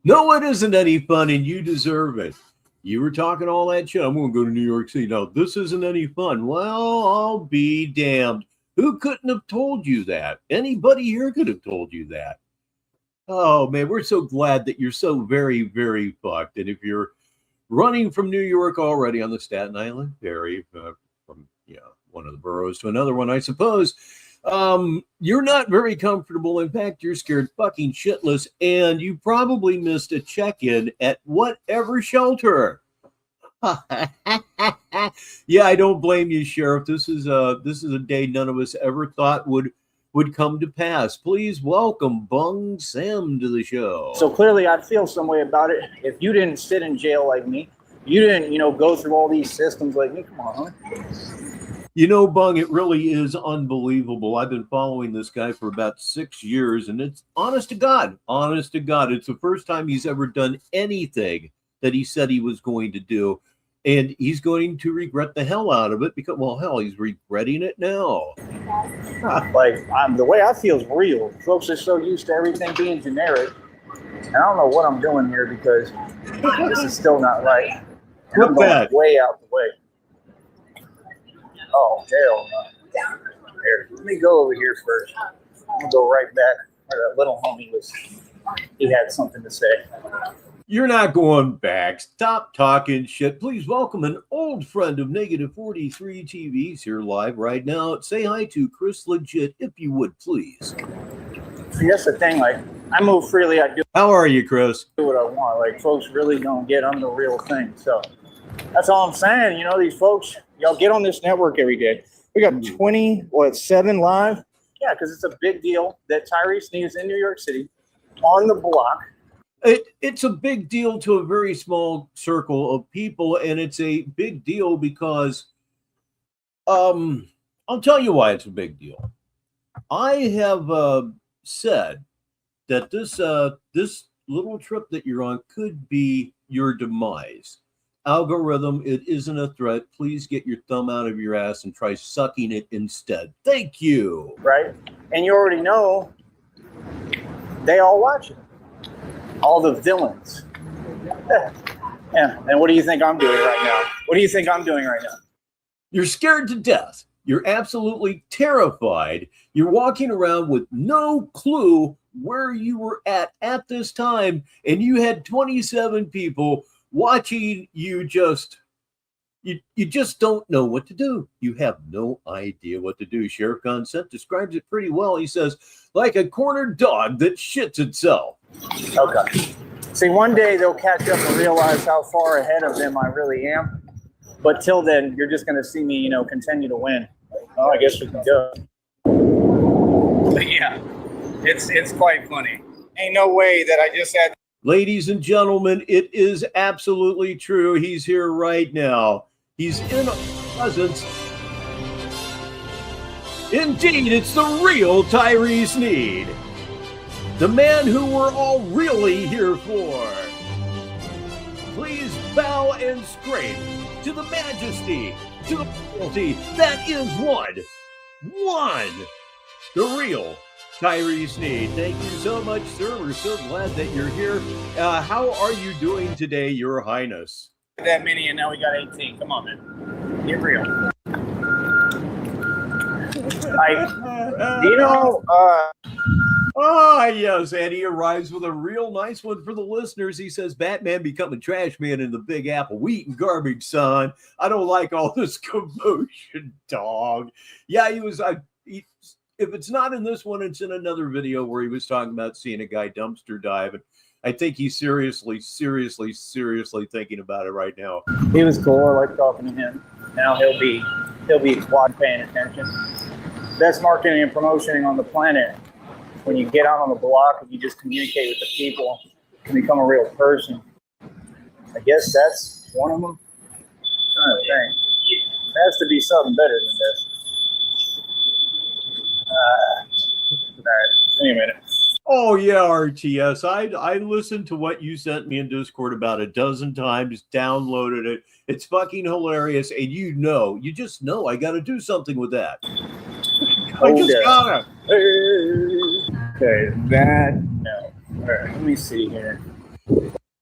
No, it isn't any fun, and you deserve it. You were talking all that shit. I'm going to go to New York City. No, this isn't any fun. Well, I'll be damned. Who couldn't have told you that? Anybody here could have told you that. Oh, man, we're so glad that you're so very, very fucked. And if you're running from New York already on the Staten Island ferry, from one of the boroughs to another one, I suppose, you're not very comfortable. In fact, you're scared fucking shitless, and you probably missed a check-in at whatever shelter. Yeah, I don't blame you, Sheriff. This is a day none of us ever thought would come to pass. Please welcome Bung Sam to the show. So clearly, I'd feel some way about it if you didn't sit in jail like me. You didn't, go through all these systems like me. Come on, huh? Bung, it really is unbelievable. I've been following this guy for about 6 years, and it's honest to God, it's the first time he's ever done anything that he said he was going to do, and he's going to regret the hell out of it because, well, hell, he's regretting it now. The way I feel is real. Folks are so used to everything being generic, and I don't know what I'm doing here because this is still not right. And I'm going way out the way. Oh, hell no. Here, let me go over here first. I'm going to go right back where that little homie was. He had something to say. You're not going back. Stop talking shit. Please welcome an old friend of Negative 43 TV's here live right now. Say hi to Chris Legit, if you would, please. See, that's the thing. Like, I move freely. I do. How are you, Chris? Do what I want. Like, folks really don't get I'm the real thing. So that's all I'm saying. These folks, y'all get on this network every day. We got 7 live. Yeah, because it's a big deal that Tyree Sneed is in New York City on the block. It's a big deal to a very small circle of people, and it's a big deal because I'll tell you why it's a big deal. I have said that this little trip that you're on could be your demise. Algorithm, it isn't a threat. Please get your thumb out of your ass and try sucking it instead. Thank you. Right? And you already know they all watch it. All the villains. Yeah. And what do you think I'm doing right now? What do you think I'm doing right now? You're scared to death. You're absolutely terrified. You're walking around with no clue where you were at this time, and you had 27 people watching you. You just don't know what to do. You have no idea what to do. Sheriff Consent describes it pretty well. He says, like a cornered dog that shits itself. Okay. See, one day they'll catch up and realize how far ahead of them I really am. But till then, you're just going to see me, continue to win. Well, I guess we can go. But yeah, it's quite funny. Ain't no way that I just had. Ladies and gentlemen, it is absolutely true. He's here right now. He's in our presence. Indeed, it's the real Tyree Sneed. The man who we're all really here for. Please bow and scrape to the majesty, to the royalty that is one, the real Tyree Sneed. Thank you so much, sir. We're so glad that you're here. How are you doing today, Your Highness? That many, and now we got 18. Come on, man. Get real. Yes, and he arrives with a real nice one for the listeners. He says, Batman becoming trash man in the Big Apple. We eating garbage, son. I don't like all this commotion, dog. Yeah, he was... if it's not in this one, it's in another video where he was talking about seeing a guy dumpster dive. And I think he's seriously thinking about it right now. He was cool. I like talking to him. Now he'll be quad paying attention. Best marketing and promoting on the planet. When you get out on the block and you just communicate with the people and become a real person. I guess that's one of them. I'm trying to think. There has to be something better than this. All right, give me a minute. Oh yeah, RTS. I listened to what you sent me in Discord about a dozen times, downloaded it. It's fucking hilarious, and you just know I got to do something with that. I just gotta. Okay, that no. All right, let me see here.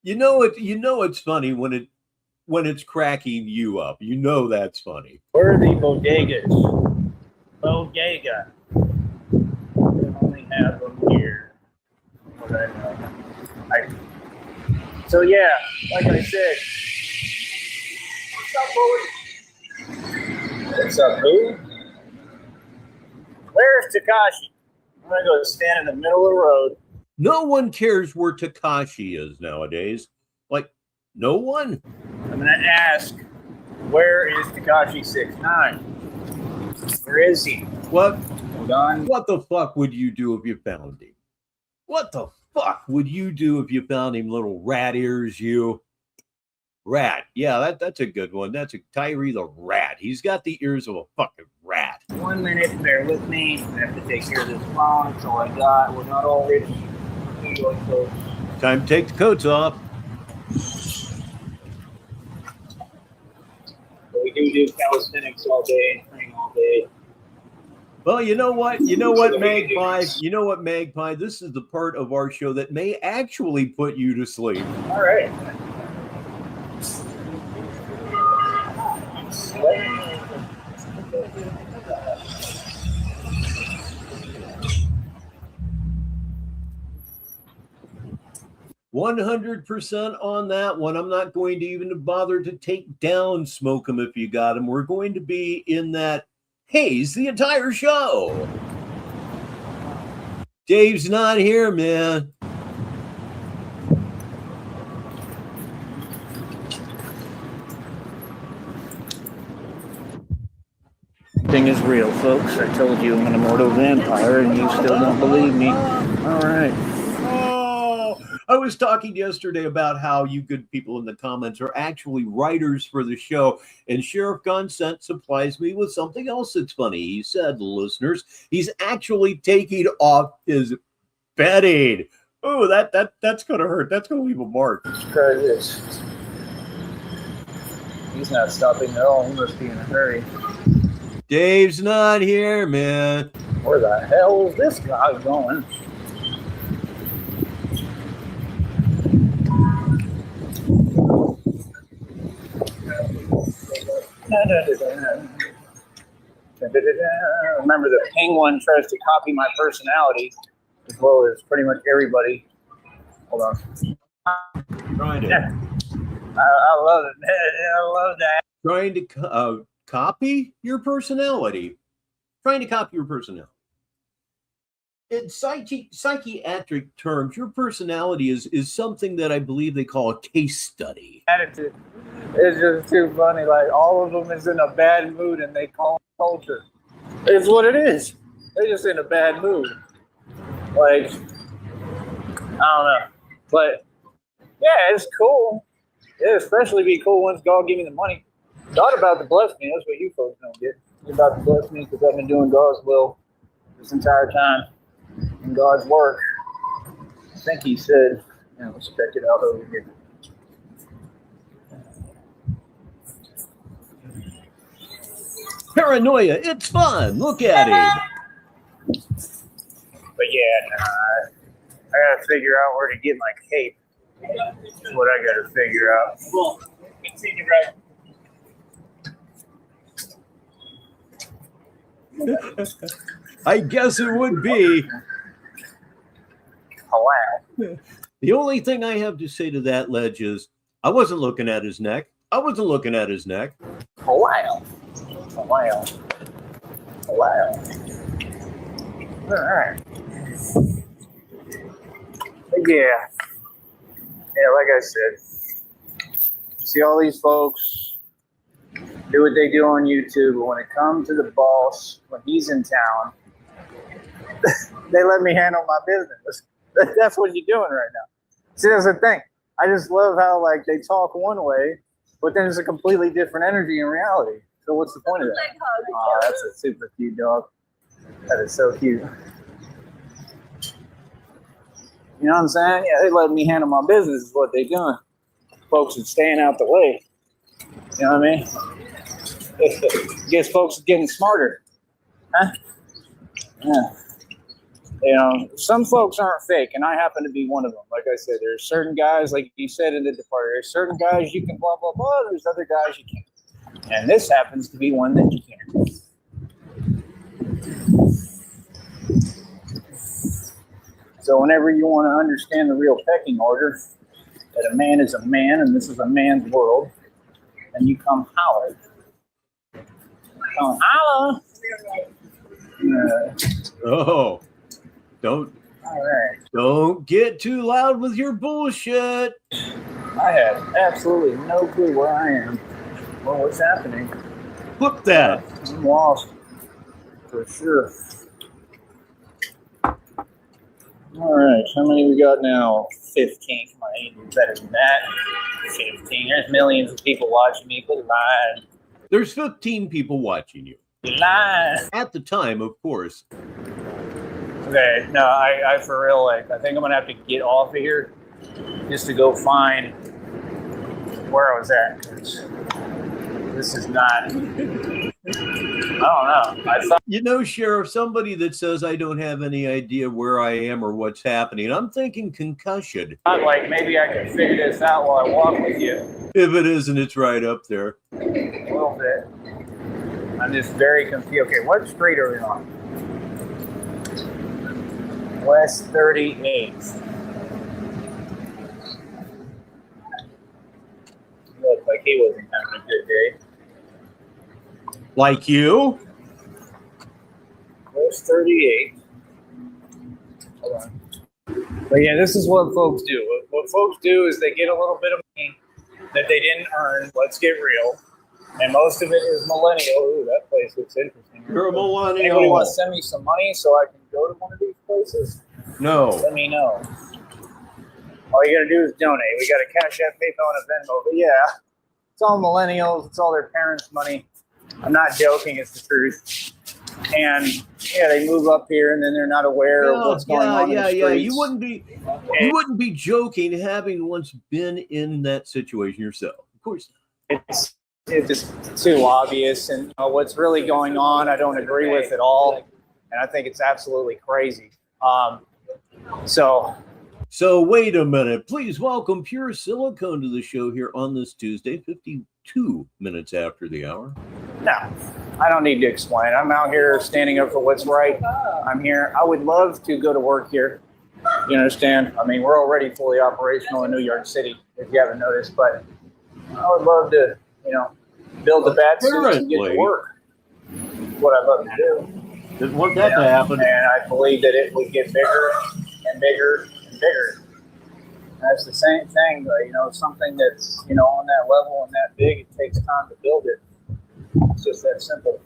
You know it's funny when it's cracking you up. You know that's funny. Where are the bodegas? Bodega. We only have them here. What I know. So yeah, like I said. What's up, boy? What's up, who? Where's Takashi? I'm gonna go stand in the middle of the road. No one cares where Takashi is nowadays. Like, no one. I'm gonna ask, where is Takashi 6ix9ine? Where is he? What? Hold on. What the fuck would you do if you found him? What the fuck would you do if you found him, little rat ears, you? Rat. Yeah, that's a good one. That's a Tyree the Rat. He's got the ears of a fucking rat. 1 minute, bear with me. I have to take care of this phone. That's all I got. We're not all rich. Time to take the coats off. We do calisthenics all day, training all day. Well, you know what? Magpie? You know what, Magpie? This is the part of our show that may actually put you to sleep. All right. 100% on that one. I'm not going to even bother to take down Smoke 'em if you got him. We're going to be in that haze the entire show. Dave's not here, man. Thing is real, folks. I told you I'm an immortal vampire, and you still don't believe me. All right. I was talking yesterday about how you good people in the comments are actually writers for the show, and Sheriff Gunsent supplies me with something else that's funny. He said, listeners, he's actually taking off his bedding. Oh, that's gonna hurt. That's gonna leave a mark. Let's try this. He's not stopping at all. He must be in a hurry. Dave's not here, man. Where the hell is this guy going? Remember, the penguin tries to copy my personality as well as pretty much everybody. Hold on. Trying to. I love it. I love that. Trying to copy your personality. Trying to copy your personality. in psychiatric terms, your personality is something that I believe they call a case study. Attitude. It's just too funny. Like, all of them is in a bad mood and they call it culture. It's what it is. They're just in a bad mood. Like, I don't know. But, yeah, it's cool. It'd especially be cool once God give me the money. God about to bless me. That's what you folks don't get. He's about to bless me because I've been doing God's will this entire time in God's work. I think he said, let's check it out over here. Paranoia, it's fun. Look at him. But yeah, I gotta figure out where to get my cape. That's what I gotta figure out. Well, continue right. I guess it would be. Oh, wow. The only thing I have to say to that, Ledge, is I wasn't looking at his neck. I wasn't looking at his neck. Oh, wow. Oh, wow. Oh, wow. All right. But yeah, like I said, see all these folks do what they do on YouTube, but when it comes to the boss, when he's in town, they let me handle my business. That's what you're doing right now. See, that's the thing. I just love how, like, they talk one way, but then it's a completely different energy in reality. So what's the point of that? Oh, that's a super cute dog. That is so cute. You know what I'm saying? Yeah, they let me handle my business is what they doing. Folks are staying out the way. You know what I mean? Guess folks are getting smarter. Huh? Yeah. You know, some folks aren't fake, and I happen to be one of them. Like I said, there's certain guys, like you said in the department, there's certain guys you can blah, blah, blah. There's other guys you can't. And this happens to be one that you can't. So whenever you want to understand the real pecking order, that a man is a man and this is a man's world, and you come holler. Come holler. Oh, don't get too loud with your bullshit. I have absolutely no clue where I am or what's happening. Look that. I'm lost for sure. All right, how many we got now? 15. Come on, I need to do better than that. 15. There's millions of people watching me. Quit lying. There's 15 people watching you. You're lying. At the time, of course. Okay, no, I for real, like, I think I'm gonna have to get off of here just to go find where I was at. This is not. I don't know. I thought, you know, Sheriff, somebody that says I don't have any idea where I am or what's happening, I'm thinking concussion. like, maybe I can figure this out while I walk with you. If it isn't, it's right up there. A little bit. I'm just very confused. Okay, what street are we on? West 38th. Looked like he wasn't having a good day. Like you? West 38th. Hold on. But yeah, this is what folks do. What folks do is they get a little bit of money that they didn't earn. Let's get real. And most of it is millennial. Ooh, that place looks interesting. You're a millennial. Anybody want to send me some money so I can go to one of these places? No. Let me know. All you got to do is donate. We got a Cash App, PayPal, and a Venmo. But yeah, it's all millennials. It's all their parents' money. I'm not joking. It's the truth. And yeah, they move up here and then they're not aware of what's going on in the streets. Yeah. You wouldn't be joking having once been in that situation yourself. Of course not. It's just too obvious, and what's really going on, I don't agree with at all, and I think it's absolutely crazy. So wait a minute. Please welcome Pure Silicone to the show here on this Tuesday, 52 minutes after the hour. No, I don't need to explain. I'm out here standing up for what's right. I'm here. I would love to go to work here. You understand? I mean, we're already fully operational in New York City, if you haven't noticed, but I would love to build the bat suit and get to work. What I'd love to do. Didn't want that to happen. And I believe that it would get bigger and bigger and bigger. That's the same thing, something that's, on that level and that big, it takes time to build it. It's just that simple.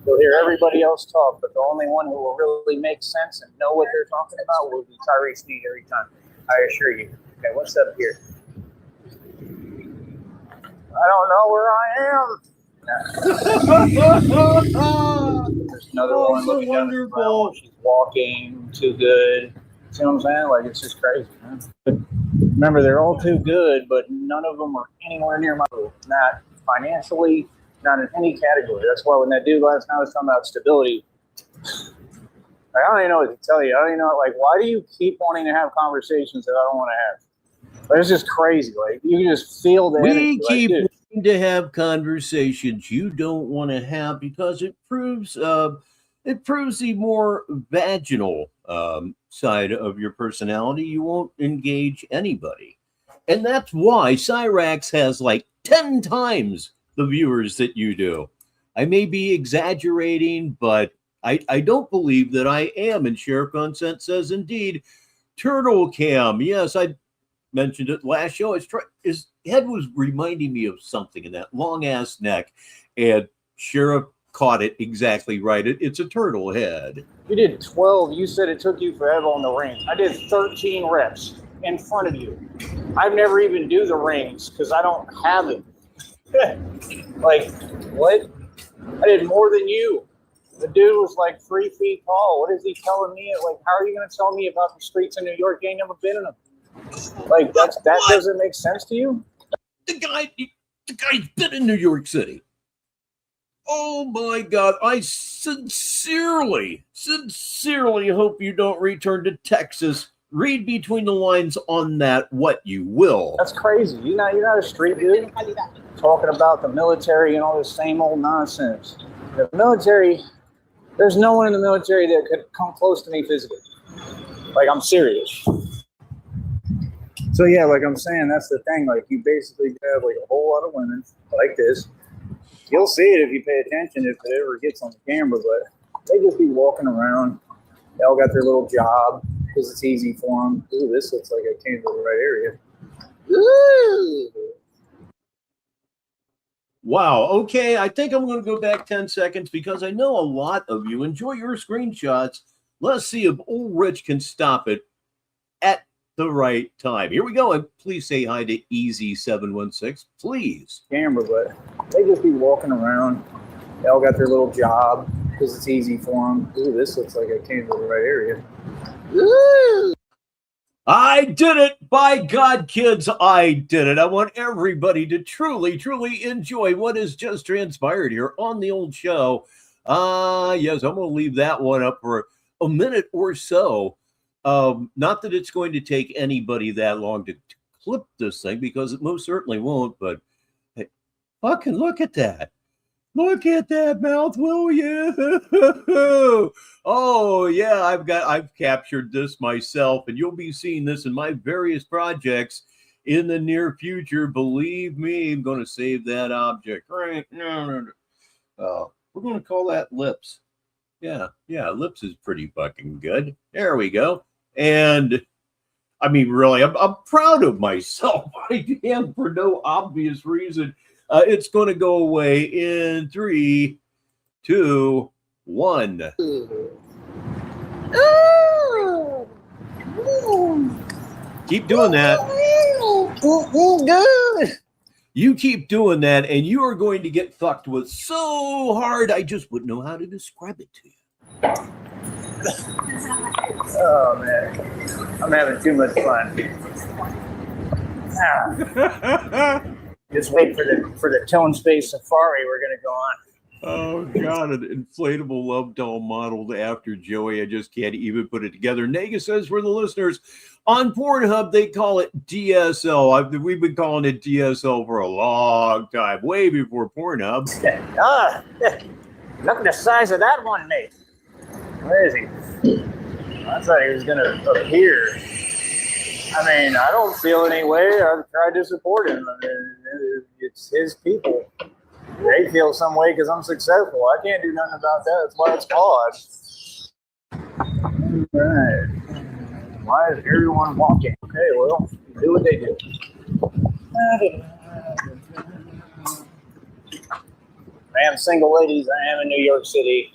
You'll hear everybody else talk, but the only one who will really make sense and know what they're talking about will be Tyree Sneed every time. I assure you. Okay, what's up here? I don't know where I am. There's another one looking down the ground. She's walking too good. See what I'm saying? Like, it's just crazy, man. But remember, they're all too good, but none of them are anywhere near my level. Not financially, not in any category. That's why when that dude last night was talking about stability, I don't even know what to tell you. I don't even know, why do you keep wanting to have conversations that I don't want to have? But it's just crazy. Like, you can just feel the energy. We keep wanting to have conversations you don't want to have because it proves the more vaginal side of your personality. You won't engage anybody. And that's why Cyrax has 10 times the viewers that you do. I may be exaggerating, but I don't believe that I am. And Sheriff Consent says, indeed, Turtle Cam. Yes, I mentioned it last show. His head was reminding me of something in that long-ass neck. And Sheriff caught it exactly right. It's a turtle head. You did 12. You said it took you forever on the rings. I did 13 reps in front of you. I've never even do the rings because I don't have it. What? I did more than you. The dude was 3 feet tall. What is he telling me? How are you going to tell me about the streets of New York? You ain't never been in them. That doesn't make sense to you? The guy's been in New York City. Oh my God. I sincerely hope you don't return to Texas. Read between the lines on that what you will. That's crazy. You're not a street dude talking about the military and all this same old nonsense. The military, there's no one in the military that could come close to me physically. I'm serious. So yeah, I'm saying, that's the thing. You basically have a whole lot of women like this. You'll see it if you pay attention, if it ever gets on the camera, but they just be walking around. They all got their little job because it's easy for them. Ooh, this looks like I came to the right area. Ooh. Wow. Okay. I think I'm going to go back 10 seconds because I know a lot of you enjoy your screenshots. Let's see if old Rich can stop it at the right time. Here we go. And please say hi to Easy716, please. Camera, but they just be walking around. They all got their little job because it's easy for them. Ooh, this looks like I came to the right area. Ooh. I did it. By God, kids, I did it. I want everybody to truly enjoy what has just transpired here on the old show. Yes, I'm going to leave that one up for a minute or so. Not that it's going to take anybody that long to clip this thing, because it most certainly won't, but hey, fucking look at that. Look at that mouth, will you? Oh, yeah, I've captured this myself, and you'll be seeing this in my various projects in the near future. Believe me, I'm going to save that object. Right? No. We're going to call that lips. Yeah, lips is pretty fucking good. There we go. And I mean, really, I'm proud of myself. I am, for no obvious reason. It's going to go away in 3, 2, 1. Keep doing that. You keep doing that, and you are going to get fucked with so hard, I just wouldn't know how to describe it to you. Oh, man. I'm having too much fun. Just wait for the Tone Space Safari we're going to go on. Oh, God, an inflatable love doll modeled after Joey. I just can't even put it together. Nega says, for the listeners, on Pornhub, they call it DSL. We've been calling it DSL for a long time, way before Pornhub. Look at the size of that one, mate. Where is he? I thought he was going to appear. I mean, I don't feel any way. I've tried to support him. I mean, it's his people. they feel some way because I'm successful. I can't do nothing about that. That's why it's called. Right. Why is everyone walking? Okay, well, do what they do. I am single, ladies. I am in New York City.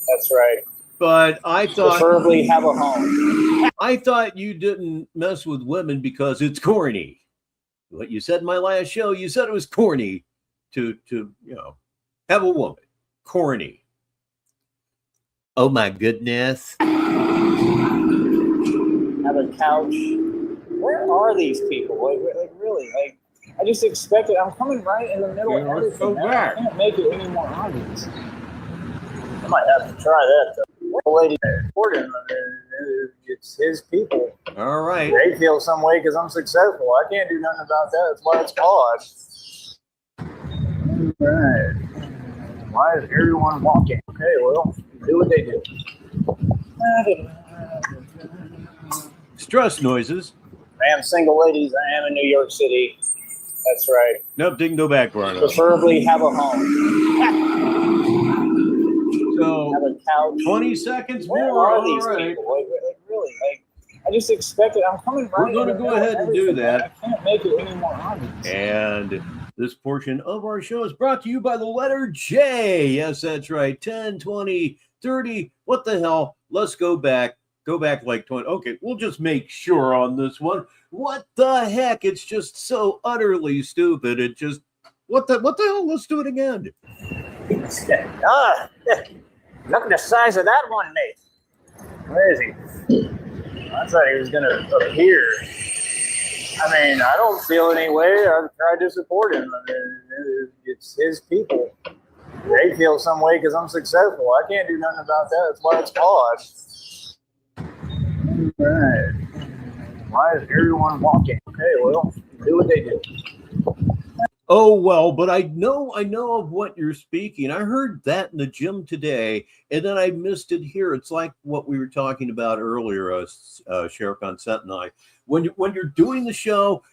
That's right. But I thought preferably have a home. I thought you didn't mess with women because it's corny. What you said in my last show, you said it was corny to have a woman. Corny. Oh my goodness. Have a couch. Where are these people? Like really? Like, I just expected. I'm coming right in the middle of everything. I can't make it any more obvious. I might have to try that though. The lady reported him. It's his people. All right. They feel some way because I'm successful. I can't do nothing about that. That's why it's called. Right. Why is everyone walking? Okay, well, do what they do. Stress noises. I am single, ladies. I am in New York City. That's right. Nope, didn't go back, Barno. Preferably have a home. So, have a couch. 20 seconds Where more. are these people? Like, really? Like, I just expected. I'm coming right. We're going to go ahead and do that. I can't make it any more obvious. And this portion of our show is brought to you by the letter J. Yes, that's right. 10, 20, 30. What the hell? Let's go back. Go back like 20. Okay, we'll just make sure on this one. What the heck? It's just so utterly stupid. It just, what the hell? Let's do it again. Look at the size of that one, mate. Where is he? I thought he was going to appear. I mean, I don't feel any way. I've tried to support him. I mean, it's his people. They feel some way because I'm successful. I can't do nothing about that. That's why it's called. Right. Why is everyone walking? Okay, well, do what they do. Oh, well, but I know of what you're speaking. I heard that in the gym today, and then I missed it here. It's like what we were talking about earlier, Sheriff Consent and I. When you're doing the show,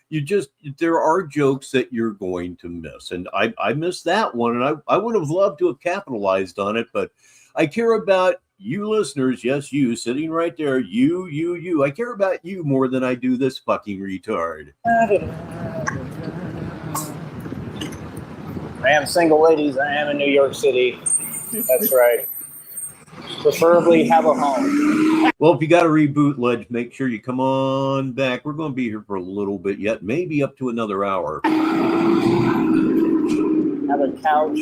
there are jokes that you're going to miss. And I missed that one, and I would have loved to have capitalized on it, but I care about you listeners. Yes, you sitting right there. You. I care about you more than I do this fucking retard. I am single, ladies. I am in New York City. That's right. Preferably have a home. Well, if you got a reboot, Ledge, make sure you come on back. We're going to be here for a little bit yet, maybe up to another hour. Have a couch.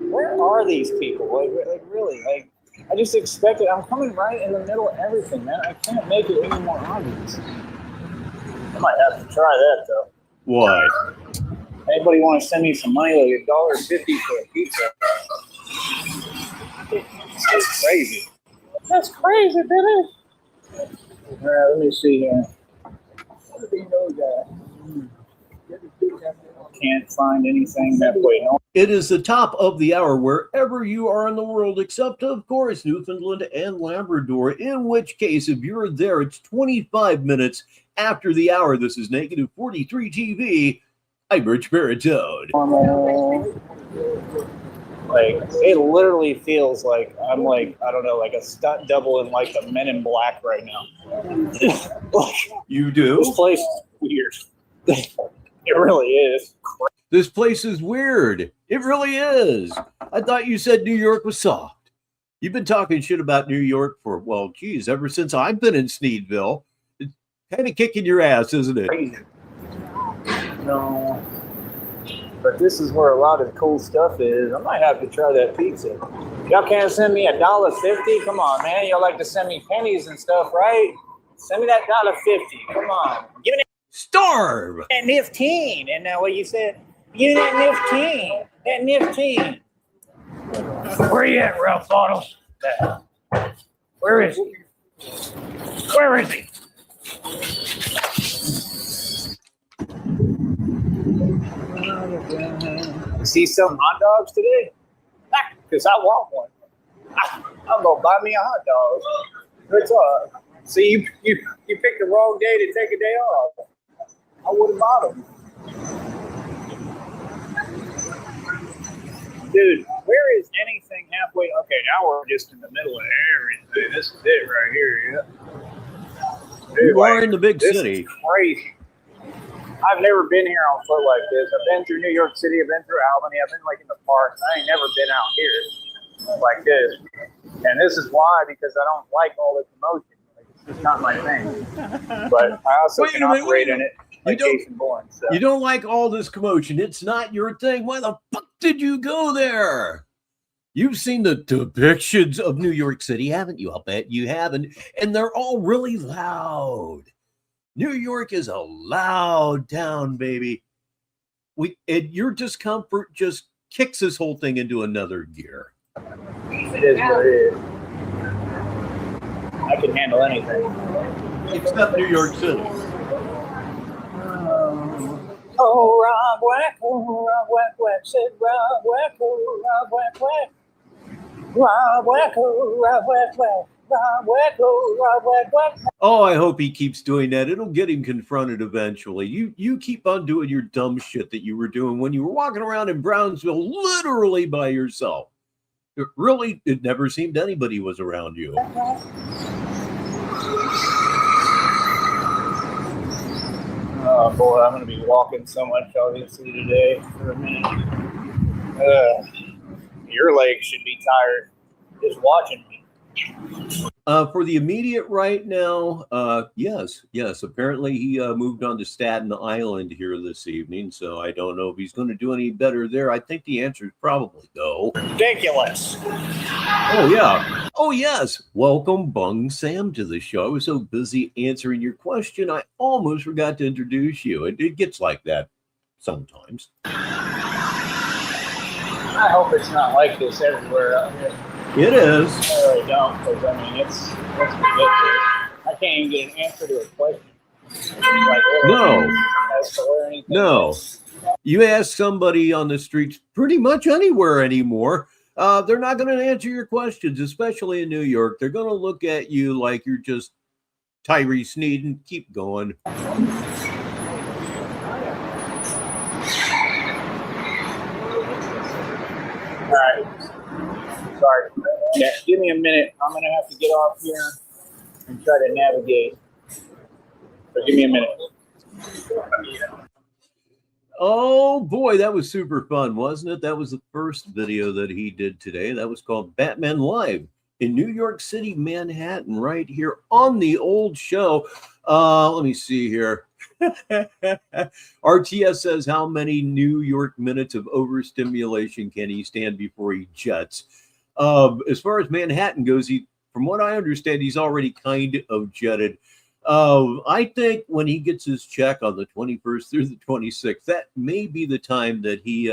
Where are these people? Like really? Like, I just expected. I'm coming right in the middle of everything, man. I can't make it any more obvious. I might have to try that though. What? Anybody want to send me some money, like $1.50 for a pizza? That's crazy. That's crazy, Billy. All right, let me see here. What do you know that? Can't find anything that way. No. It is the top of the hour wherever you are in the world, except, of course, Newfoundland and Labrador, in which case, if you're there, it's 25 minutes after the hour. This is Negative 43 TV. I'm Rich Baritone. Like, it literally feels like I'm like, I don't know, like a stunt double in like the Men in Black right now. Like, you do? This place is weird. It really is. This place is weird. It really is. I thought you said New York was soft. You've been talking shit about New York for, well, geez, ever since I've been in Sneedville. It's kind of kicking your ass, isn't it? Crazy. No. But this is where a lot of the cool stuff is. I might have to try that pizza. Y'all can't send me $1.50? Come on, man. Y'all like to send me pennies and stuff, right? Send me that $1.50. Come on. Give me Starve! that nifteen. And what you said? Give me that nifteen. That nifteen. Where you at, Ralph Bottles? Where is he? Where is he? See some hot dogs today? Because I want one. I'm going to buy me a hot dog. Good talk. See, you picked the wrong day to take a day off. I would have bought them. Dude, where is anything halfway? Okay, now we're just in the middle of everything. This is it right here. Yeah. Dude, You are in the big city. This is crazy. I've never been here on foot like this. I've been through New York City. I've been through Albany. I've been like in the parks. I ain't never been out here like this. And this is why, because I don't like all the commotion. Like, it's just not my thing. But I also can operate in it like Jason Bourne. So. You don't like all this commotion. It's not your thing. Why the fuck did you go there? You've seen the depictions of New York City, haven't you? I'll bet you haven't. And they're all really loud. New York is a loud town, baby. Your discomfort just kicks this whole thing into another gear. It is what it is. I can handle anything. Except New York City. Oh, Rob Whack, whack, said Rob Whack, Rob Whack, whack. Rob Whack, Rob Whack, whack. Rob Whack, Rob Whack, whack. Oh, I hope he keeps doing that. It'll get him confronted eventually. You keep on doing your dumb shit that you were doing when you were walking around in Brownsville literally by yourself. It never seemed anybody was around you. Oh boy, I'm going to be walking so much obviously today for a minute. Your legs should be tired just watching me. For the immediate right now, yes. Apparently he moved on to Staten Island here this evening, so I don't know if he's going to do any better there. I think the answer is probably no. Ridiculous. Oh, yeah. Oh, yes. Welcome, Bung Sam, to the show. I was so busy answering your question, I almost forgot to introduce you. It gets like that sometimes. I hope it's not like this everywhere out here. It is. I really don't, because I mean, it's ridiculous. I can't even get an answer to a question. Like, No. You ask somebody on the streets pretty much anywhere anymore, they're not going to answer your questions, especially in New York. They're going to look at you like you're just Tyree Sneed and keep going. All right. Sorry. Yeah, give me a minute. I'm going to have to get off here and try to navigate. So give me a minute. Oh, boy, that was super fun, wasn't it? That was the first video that he did today. That was called Batman Live in New York City, Manhattan, right here on the old show. Let me see here. RTS says, how many New York minutes of overstimulation can he stand before he jets? As far as Manhattan goes, from what I understand, he's already kind of jetted. I think when he gets his check on the 21st through the 26th, that may be the time that he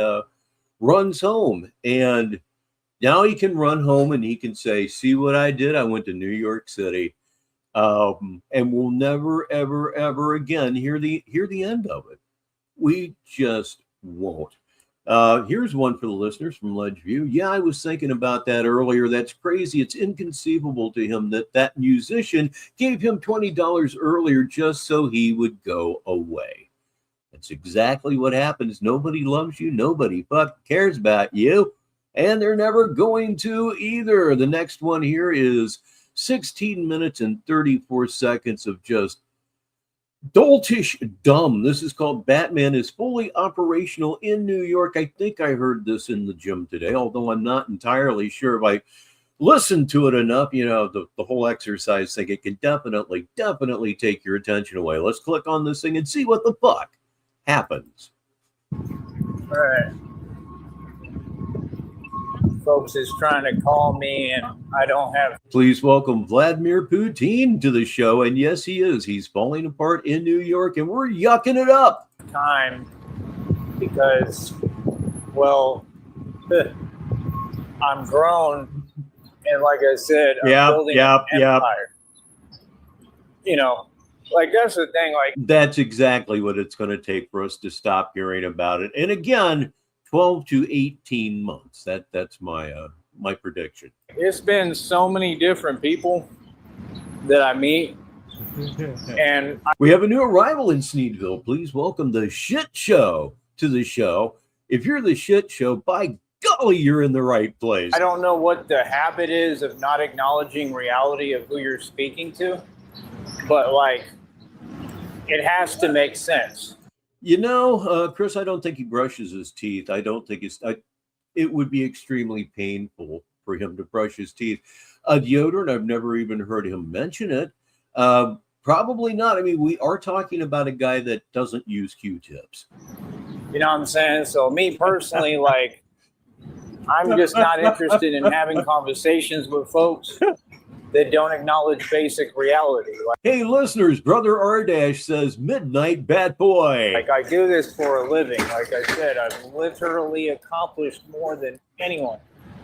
runs home. And now he can run home and he can say, see what I did? I went to New York City. And we'll never, ever, ever again hear the end of it. We just won't. Here's one for the listeners from Ledgeview. Yeah, I was thinking about that earlier. That's crazy. It's inconceivable to him that musician gave him $20 earlier just so he would go away. That's exactly what happens. Nobody loves you. Nobody fucking cares about you. And they're never going to either. The next one here is 16 minutes and 34 seconds of just doltish dumb. This is called Batman is fully operational in New York. I think I heard this in the gym today, although I'm not entirely sure if I listened to it enough. You know, the whole exercise thing, it can definitely take your attention away. Let's click on this thing and see what the fuck happens. All right. Folks is trying to call me and I don't have. Please welcome Vladimir Putin to the show. And yes, he is. He's falling apart in New York and we're yucking it up. Time because, well, I'm grown and like I said, I'm building an empire. You know, like that's the thing. Like that's exactly what it's going to take for us to stop hearing about it. And again, 12 to 18 months. That's my prediction. It's been so many different people that I meet. And we have a new arrival in Sneedville. Please welcome the Shit Show to the show. If you're the Shit Show, by golly, you're in the right place. I don't know what the habit is of not acknowledging reality of who you're speaking to, but like, it has to make sense. You know, Chris, I don't think he brushes his teeth. I don't think it would be extremely painful for him to brush his teeth. Deodorant, I've never even heard him mention it. Probably not. I mean, we are talking about a guy that doesn't use Q-tips. You know what I'm saying? So me personally, like, I'm just not interested in having conversations with folks that don't acknowledge basic reality. Like, hey, listeners, Brother R-Dash says, midnight bad boy. Like, I do this for a living. Like I said, I've literally accomplished more than anyone,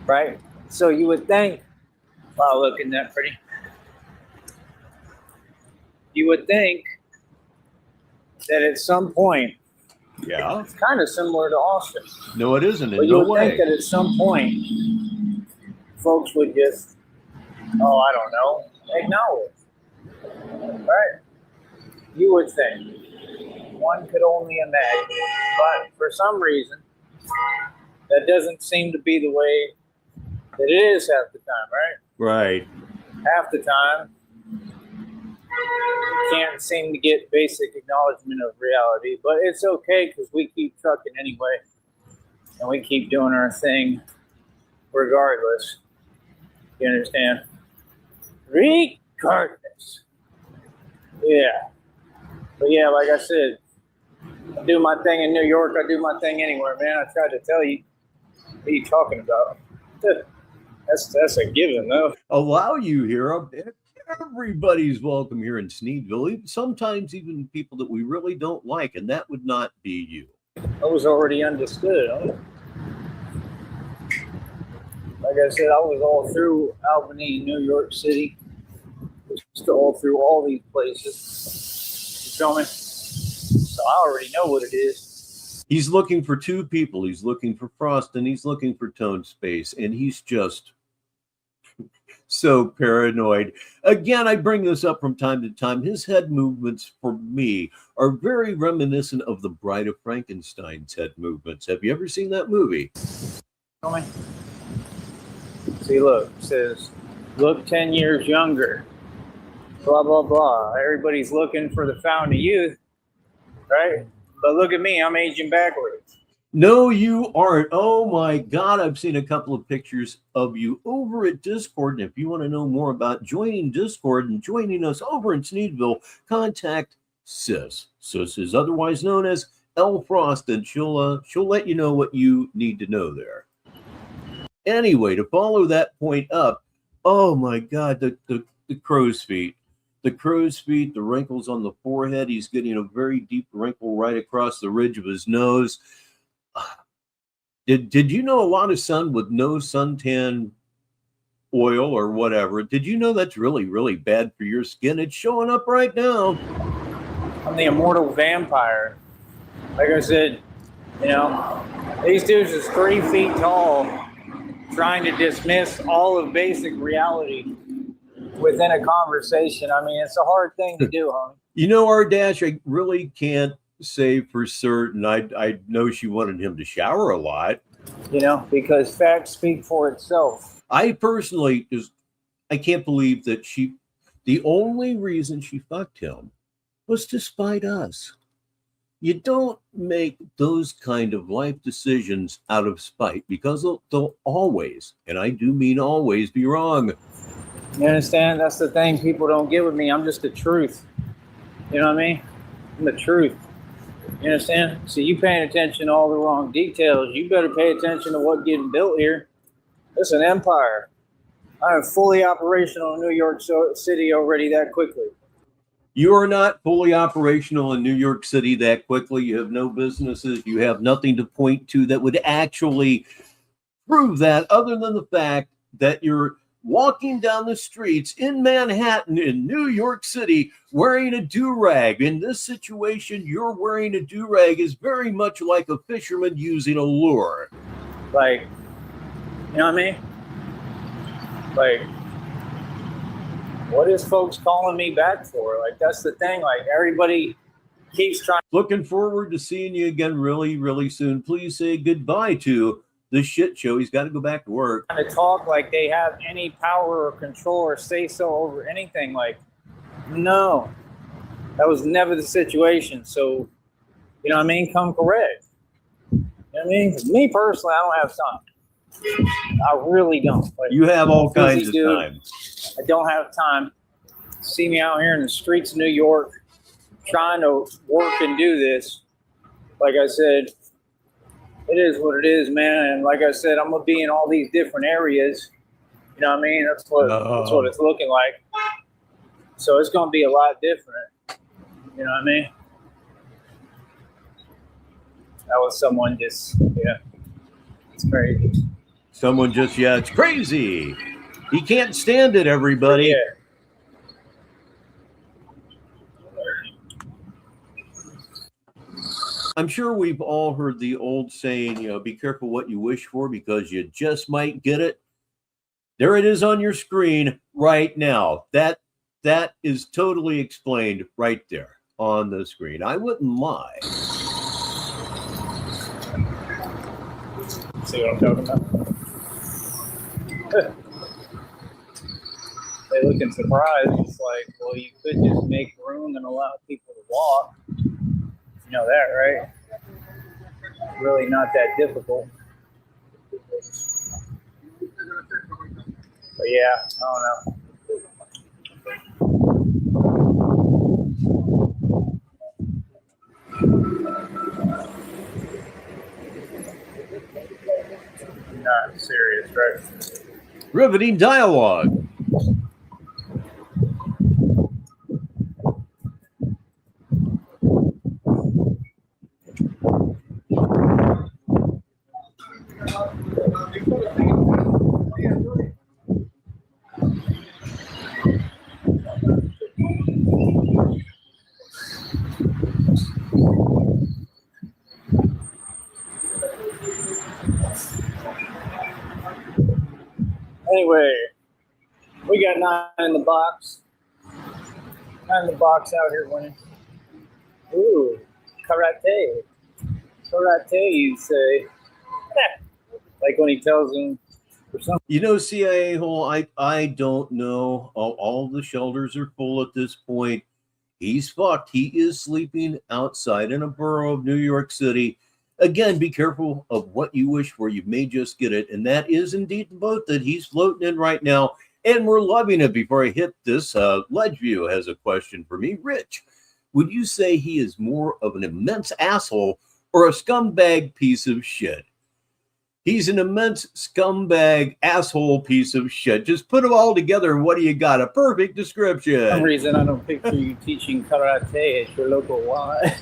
right? So you would think, wow, look, isn't that pretty? You would think that at some point, yeah, it's kind of similar to Austin. No, it isn't. But you would think that at some point, folks would just, oh, I don't know, acknowledge. Right? You would think. One could only imagine. But for some reason, that doesn't seem to be the way that it is half the time, right? Right. Half the time, you can't seem to get basic acknowledgement of reality, but it's okay because we keep trucking anyway, and we keep doing our thing regardless. You understand? Regardless. Yeah. But yeah, like I said, I do my thing in New York. I do my thing anywhere, man. I tried to tell you. What are you talking about? That's a given, though. Allow you here. Everybody's welcome here in Sneedville. Sometimes even people that we really don't like, and that would not be you. That was already understood. Huh? Like I said, I was all through Albany, New York City. Just all through all these places. You feel me? So I already know what it is. He's looking for two people. He's looking for Frost and he's looking for Tone Space, and he's just so paranoid. Again, I bring this up from time to time. His head movements for me are very reminiscent of the Bride of Frankenstein's head movements. Have you ever seen that movie? Tell me. See, look, it says, look 10 years younger. Blah, blah, blah. Everybody's looking for the fountain of youth, right? But look at me, I'm aging backwards. No, you aren't. Oh my God, I've seen a couple of pictures of you over at Discord. And if you want to know more about joining Discord and joining us over in Sneedville, contact Sis. Sis is otherwise known as L Frost, and she'll let you know what you need to know there. Anyway, to follow that point up, oh my God, the crow's feet. The crow's feet, the wrinkles on the forehead. He's getting a very deep wrinkle right across the ridge of his nose. Did you know a lot of sun with no suntan oil or whatever? Did you know that's really, really bad for your skin? It's showing up right now. I'm the immortal vampire. Like I said, you know, these dudes is 3 feet tall, trying to dismiss all of basic reality within a conversation. I mean, it's a hard thing to do, homie. You know, R-Dash, I really can't say for certain. I know she wanted him to shower a lot. You know, because facts speak for itself. I personally I can't believe that the only reason she fucked him was to spite us. You don't make those kind of life decisions out of spite, because they'll always, and I do mean always, be wrong. You understand? That's the thing people don't get with me. I'm just the truth. You know what I mean? I'm the truth. You understand? So you paying attention to all the wrong details. You better pay attention to what's getting built here. It's an empire. I am fully operational in New York City already that quickly. You are not fully operational in New York City that quickly. You have no businesses. You have nothing to point to that would actually prove that, other than the fact that you're walking down the streets in Manhattan, in New York City, wearing a do-rag. In this situation, you're wearing a do-rag is very much like a fisherman using a lure. Like, you know what I mean? Like, what is folks calling me back for? Like, that's the thing. Like, everybody keeps trying. Looking forward to seeing you again really, really soon. Please say goodbye to this shit show. He's got to go back to work. To talk like they have any power or control or say so over anything. Like, no, that was never the situation. So, you know what I mean? Come correct. You know what I mean? Me personally, I don't have time. I really don't. Like, you have all kinds of time. I don't have time. See me out here in the streets of New York trying to work and do this. Like I said, it is what it is, man. And like I said, I'm gonna be in all these different areas. You know what I mean? That's what it's looking like. So it's gonna be a lot different. You know what I mean? That was someone just, yeah. It's crazy. Someone just, yeah, it's crazy. He can't stand it, everybody. Yeah. I'm sure we've all heard the old saying, you know, be careful what you wish for because you just might get it. There it is on your screen right now. That is totally explained right there on the screen. I wouldn't lie. See what I'm talking about? They looking surprised. It's like, well, you could just make room and allow people to walk. You know that, right? Really not that difficult. But yeah, I don't know. Not serious, right? Riveting dialogue. Anyway, we got 9 in the box. 9 in the box out here winning. Ooh, karate. Karate, you say. Like when he tells him or something. You know, CIA hole, I don't know. All the shelters are full at this point. He's fucked. He is sleeping outside in a borough of New York City. Again, be careful of what you wish for. You may just get it. And that is indeed the boat that he's floating in right now. And we're loving it. Before I hit this, Ledgeview has a question for me. Rich, would you say he is more of an immense asshole or a scumbag piece of shit? He's an immense scumbag, asshole piece of shit. Just put them all together. What do you got? A perfect description. For some reason, I don't picture you teaching karate at your local Y.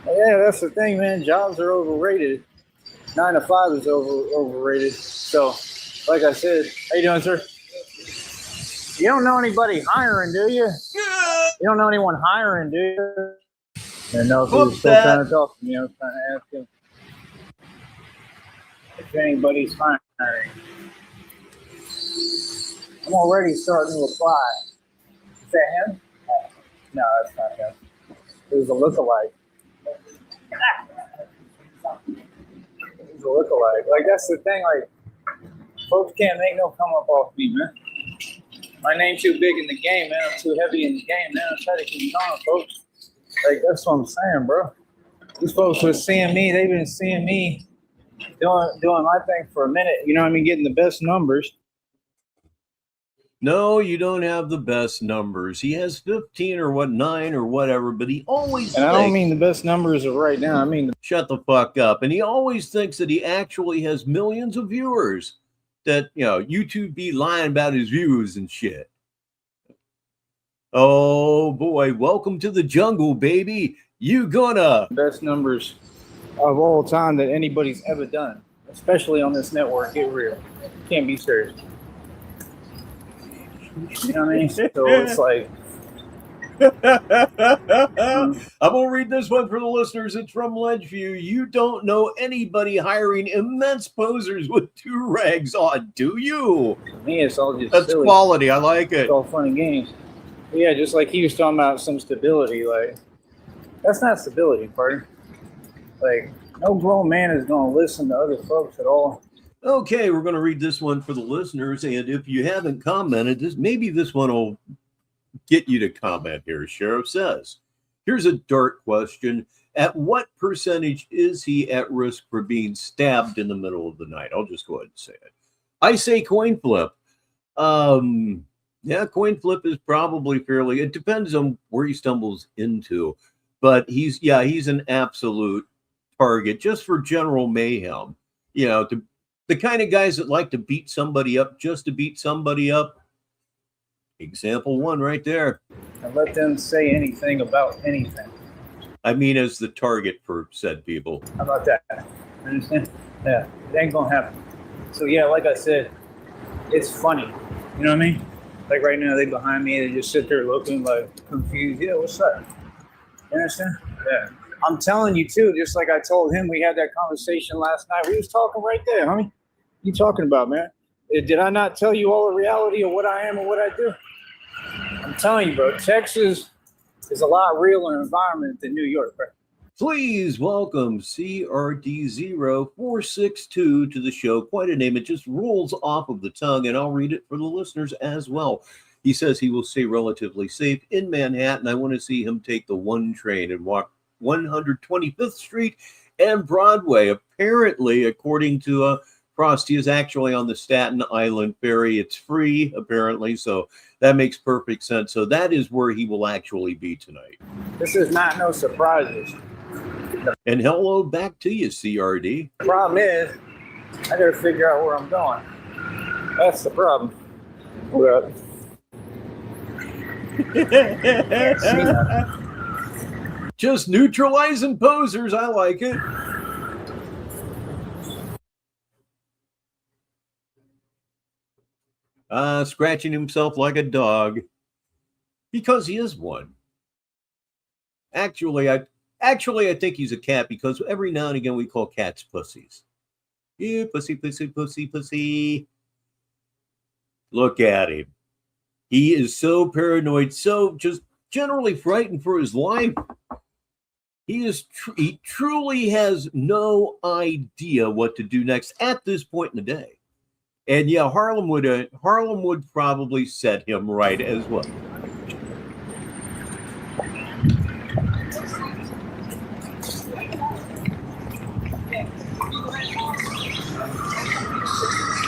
Yeah, that's the thing, man. Jobs are overrated. 9 to 5 is overrated. So, like I said, how you doing, sir? You don't know anybody hiring, do you? You don't know anyone hiring, do you? And no, if he was still trying to talk to me, I was trying to ask him if anybody's hiring. I'm already starting to apply. Is that him? No, that's not him. It was a lookalike. He's a lookalike. Like, that's the thing. Like, folks can't make no come up off me, man. My name's too big in the game, man. I'm too heavy in the game, man. I'm trying to keep going, folks. Like, that's what I'm saying, bro. These folks were seeing me. They've been seeing me doing my thing for a minute. You know what I mean? Getting the best numbers. No, you don't have the best numbers. He has 15 or 9 or whatever, but he always And I don't mean the best numbers of right now. I mean shut the fuck up. And he always thinks that he actually has millions of viewers. That, you know, YouTube be lying about his views and shit. Oh boy, welcome to the jungle, baby. You gonna best numbers of all time that anybody's ever done, especially on this network. Get real. Can't be serious. You know what I mean? So it's like I'm gonna read this one for the listeners. It's from Ledgeview. You don't know anybody hiring immense posers with 2 rags on, do you? To me, it's all just that's silly. Quality. I like it. It's all fun and games. But yeah, just like he was talking about some stability. Like, that's not stability, partner. Like, No grown man is going to listen to other folks at all. Okay, we're going to read this one for the listeners. And if you haven't commented, maybe this one will get you to comment here. Sheriff says, here's a dart question. At what percentage is he at risk for being stabbed in the middle of the night? I'll just go ahead and say it. I say coin flip. Yeah, coin flip is probably fairly, it depends on where he stumbles into, but he's an absolute target just for general mayhem. You know, the kind of guys that like to beat somebody up just to beat somebody up. Example one right there. And let them say anything about anything. I mean, as the target for said people. How about that? Understand? Yeah, it ain't gonna happen. So yeah, like I said, it's funny. You know what I mean? Like right now, they behind me. They just sit there looking like confused. Yeah, what's up? You understand? Yeah. I'm telling you too. Just like I told him, we had that conversation last night. We was talking right there, homie. You talking about, man? Did I not tell you all the reality of what I am and what I do? I'm telling you, bro. Texas is a lot realer environment than New York, bro. Please welcome CRD0462 to the show. Quite a name. It just rolls off of the tongue, and I'll read it for the listeners as well. He says he will stay relatively safe in Manhattan. I want to see him take the 1 train and walk 125th Street and Broadway. Apparently, according to Frosty, is actually on the Staten Island ferry. It's free, apparently, so that makes perfect sense. So that is where he will actually be tonight. This is not no surprises. And hello back to you, CRD. The problem is, I gotta figure out where I'm going. That's the problem. What up? Just neutralizing posers. I like it. Scratching himself like a dog because he is one. Actually, I think he's a cat because every now and again we call cats pussies. Yeah, pussy, pussy, pussy, pussy. Look at him. He is so paranoid, so just generally frightened for his life. He truly has no idea what to do next at this point in the day. And yeah, Harlem would probably set him right as well.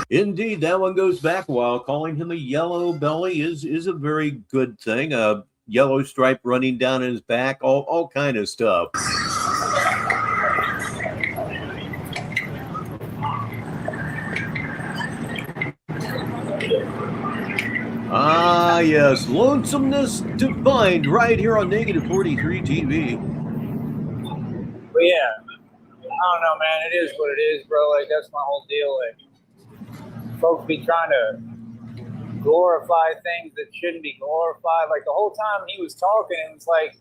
Indeed, that one goes back a while. Calling him a yellow belly is a very good thing. A yellow stripe running down his back, all kind of stuff. Ah, yes, lonesomeness defined right here on Negative 43 TV. But yeah, I don't know, man. It is what it is, bro. Like, that's my whole deal. Like, folks be trying to glorify things that shouldn't be glorified. Like, the whole time he was talking, it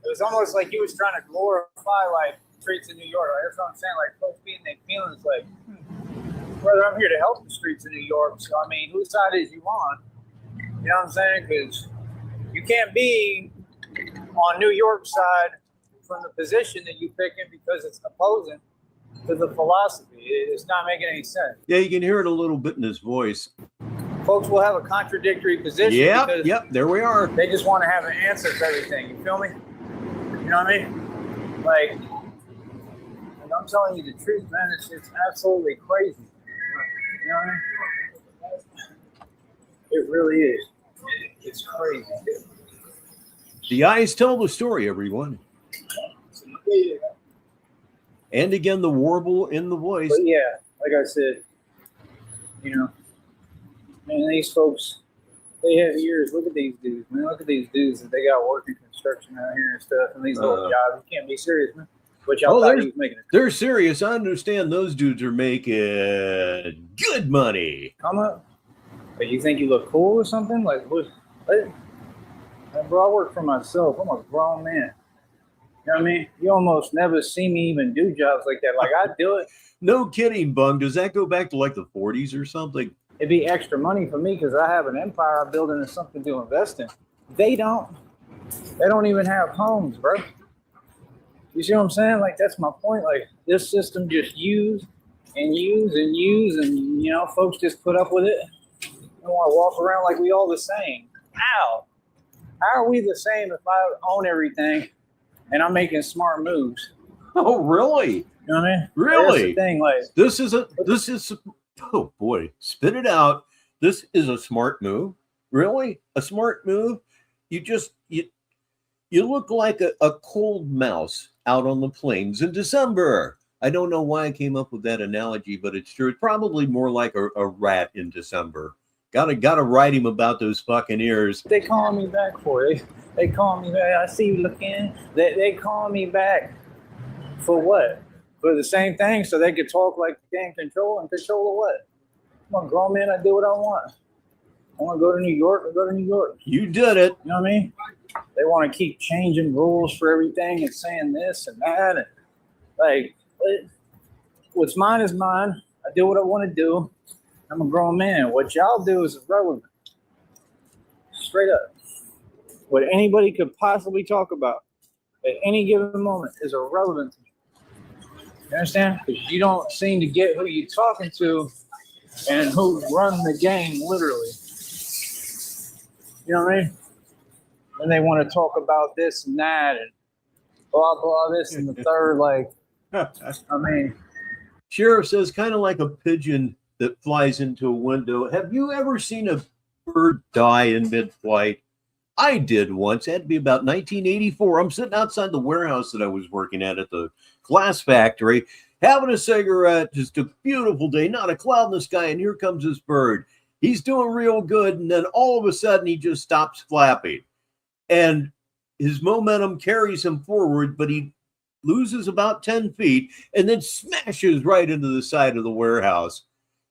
was almost like he was trying to glorify, like, streets of New York. Like, that's what I'm saying. Like, folks being their feelings, like, brother, I'm here to help the streets of New York. So, I mean, whose side is you on? You know what I'm saying? Because you can't be on New York's side from the position that you're picking because it's opposing to the philosophy. It's not making any sense. Yeah, you can hear it a little bit in his voice. Folks will have a contradictory position. Yep, there we are. They just want to have an answer for everything. You feel me? You know what I mean? Like, and I'm telling you the truth, man. It's absolutely crazy. You know what I mean? It really is. It's crazy. The eyes tell the story, everyone. And again, the warble in the voice. But yeah, like I said, you know, man, these folks, they have ears. Look at these dudes, man. Look at these dudes that they got working construction out here and stuff, and these little jobs. You can't be serious, man. But y'all thought he was making it. They're serious. I understand those dudes are making good money. Come up. But you think you look cool or something? Like, what? Bro, I work for myself. I'm a grown man. You know what I mean? You almost never see me even do jobs like that. Like, I do it. No kidding, Bung. Does that go back to like the 40s or something? It'd be extra money for me because I have an empire I'm building and something to invest in. They don't. They don't even have homes, bro. You see what I'm saying? Like, that's my point. Like, this system just use and use and use, and, you know, folks just put up with it. I want to walk around like we all the same. How? How are we the same if I own everything and I'm making smart moves? Oh, really? You know what I mean? Really? That's the thing. Like, this is, oh boy, spit it out. This is a smart move. Really? A smart move? You look like a cold mouse out on the plains in December. I don't know why I came up with that analogy, but it's true. It's probably more like a rat in December. Gotta write him about those fucking ears. They call me back for it. They call me back. I see you looking. They call me back for what? For the same thing, so they could talk like they in control. And control of what? I'm a grown man. I do what I want. I want to go to New York. I go to New York. You did it. You know what I mean? They want to keep changing rules for everything and saying this and that. And like, what's mine is mine. I do what I want to do. I'm a grown man. What y'all do is irrelevant. Straight up. What anybody could possibly talk about at any given moment is irrelevant. You understand? Because you don't seem to get who you're talking to and who run the game, literally. You know what I mean? And they want to talk about this and that and blah, blah, this and the third. Like, I mean. Sheriff says, kind of like a pigeon that flies into a window. Have you ever seen a bird die in mid-flight? I did once. It had to be about 1984. I'm sitting outside the warehouse that I was working at the glass factory, having a cigarette, just a beautiful day, not a cloud in the sky, and here comes this bird. He's doing real good, and then all of a sudden he just stops flapping. And his momentum carries him forward, but he loses about 10 feet and then smashes right into the side of the warehouse.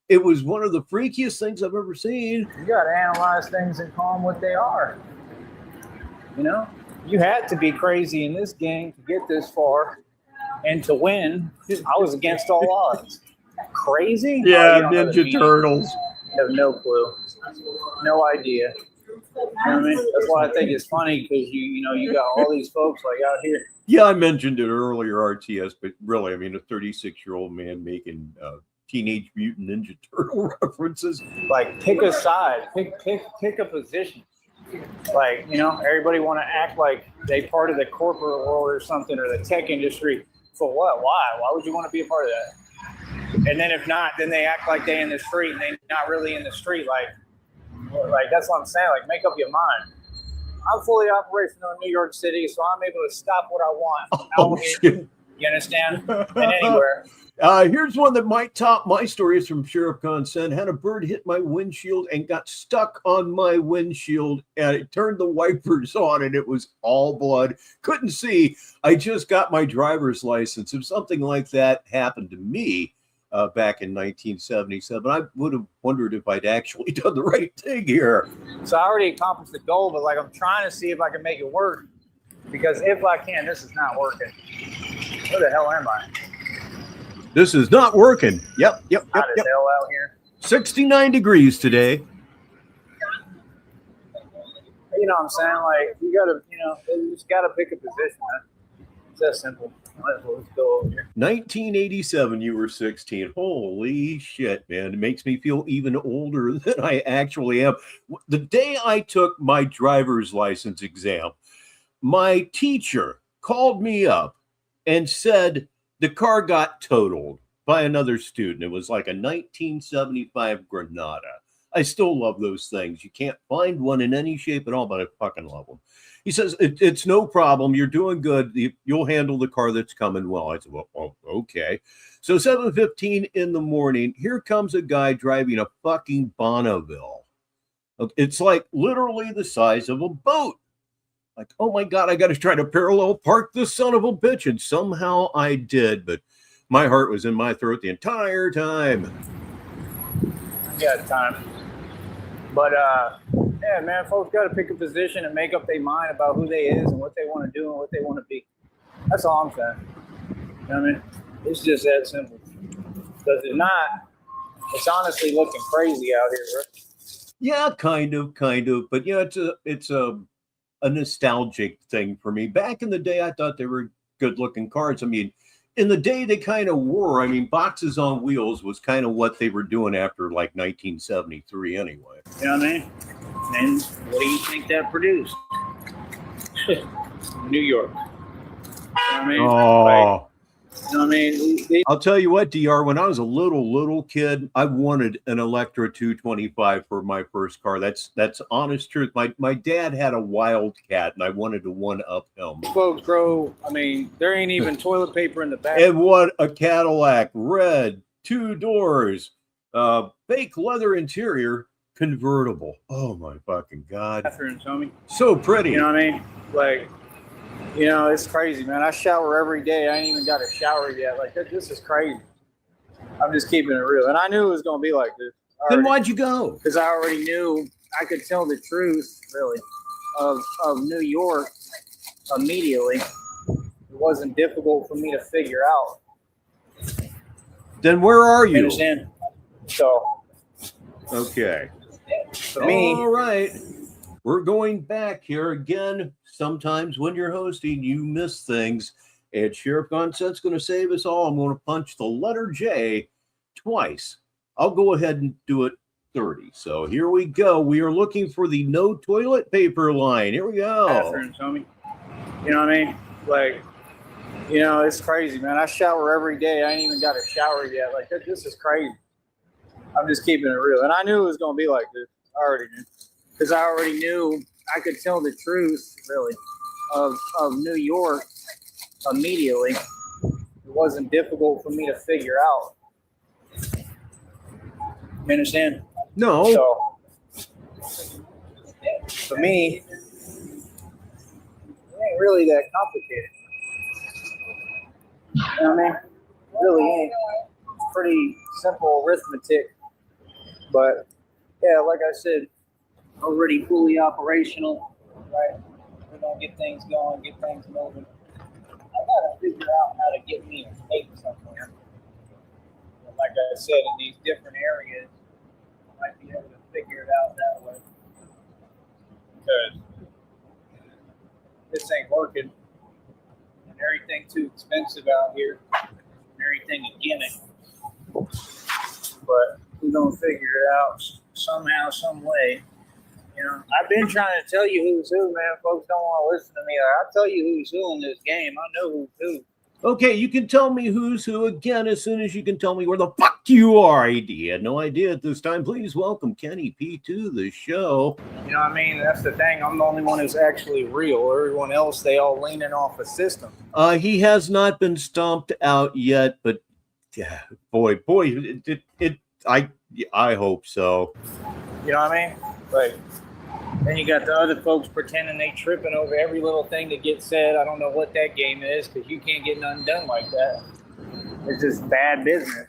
It was one of the freakiest things I've ever seen. You got to analyze things and call them what they are. You know, you had to be crazy in this game to get this far and to win. I was against all odds. Crazy? Yeah, Ninja Turtles. I have no clue. No idea. You know what I mean? That's why I think it's funny because you got all these folks like out here. Yeah, I mentioned it earlier, RTS, but really, I mean, a 36-year-old man making Teenage Mutant Ninja Turtle references. Like, pick a side, pick a position. Like, everybody want to act like they part of the corporate world or something, or the tech industry. For what? Why would you want to be a part of that? And then if not, then they act like they in the street and they're not really in the street. Like that's what I'm saying. Like, make up your mind. I'm fully operational in New York City, so I'm able to stop what I want. Oh, shit. You understand? And anywhere. Here's one that might top my story. It's from Sheriff Consent. Had a bird hit my windshield and got stuck on my windshield, and it turned the wipers on, and it was all blood. Couldn't see. I just got my driver's license. If something like that happened to me back in 1977, I would have wondered if I'd actually done the right thing here. So I already accomplished the goal, but I'm trying to see if I can make it work. Because if I can, this is not working. Where the hell am I? This is not working. Yep. Hot as hell out here. 69 degrees today. You know what I'm saying? Like, you gotta, you just gotta pick a position, man. It's that simple. Might as well just go over here. 1987, you were 16. Holy shit, man. It makes me feel even older than I actually am. The day I took my driver's license exam, my teacher called me up and said the car got totaled by another student. It was like a 1975 Granada. I still love those things. You can't find one in any shape at all, but I fucking love them. He says, it's no problem. You're doing good. You'll handle the car that's coming well. I said, well, okay. So 7:15 in the morning, here comes a guy driving a fucking Bonneville. It's like literally the size of a boat. Like, oh my God, I got to try to parallel park this son of a bitch. And somehow I did, but my heart was in my throat the entire time. Yeah, time. But, yeah, man, folks got to pick a position and make up their mind about who they is and what they want to do and what they want to be. That's all I'm saying. You know what I mean? It's just that simple. Because if not, it's honestly looking crazy out here, bro. Yeah, kind of. But yeah, it's a nostalgic thing for me. Back in the day, I thought they were good-looking cars. I mean, in the day they kind of were. I mean, boxes on wheels was kind of what they were doing after like 1973 anyway. You know what I mean? And what do you think that produced? New York. You know what I mean? Oh. Like, you know what I mean? I'll tell you what, DR, when I was a little kid, I wanted an Electra 225 for my first car. That's honest truth. My dad had a Wildcat, and I wanted to one-up him. Folks grow, I mean, there ain't even toilet paper in the back. And what a Cadillac, red, 2 doors, fake leather interior, convertible. Oh, my fucking God. Bathrooms, homie. So pretty. You know what I mean? Like, you know, it's crazy, man. I shower every day. I ain't even got a shower yet. Like, this is crazy. I'm just keeping it real. And I knew it was going to be like this. Then why'd you go? Because I already knew I could tell the truth, really, of New York immediately. It wasn't difficult for me to figure out. Then where are you? Understand? So. Okay. For me. All right. We're going back here again. Sometimes when you're hosting, you miss things. And Sheriff Gonset's going to save us all. I'm going to punch the letter J twice. I'll go ahead and do it 30. So here we go. We are looking for the no toilet paper line. Here we go. Bathrooms, homie. You know what I mean? Like, you know, it's crazy, man. I shower every day. I ain't even got a shower yet. Like, this is crazy. I'm just keeping it real. And I knew it was going to be like this. I already knew. Because I already knew I could tell the truth, really, of New York immediately. It wasn't difficult for me to figure out. You understand? No. So, for me, it ain't really that complicated. You know what I mean? It really ain't. It's pretty simple arithmetic. But, yeah, like I said, already fully operational, right? We're going to get things going, get things moving. I got to figure out how to get me a tape somewhere. And like I said, in these different areas, I might be able to figure it out that way. Because this ain't working. And everything's too expensive out here. And everything a gimmick. But we're going to figure it out somehow, some way. You know, I've been trying to tell you who's who, man. Folks don't want to listen to me. I'll tell you who's who in this game. I know who's who. Okay, you can tell me who's who again as soon as you can tell me where the fuck you are. I had no idea at this time. Please welcome Kenny P to the show. You know what I mean? That's the thing. I'm the only one who's actually real. Everyone else, they all leaning off a system. He has not been stomped out yet, but yeah, boy, I hope so. You know what I mean? Like, then you got the other folks pretending they tripping over every little thing that gets said. I don't know what that game is because you can't get nothing done like that. It's just bad business.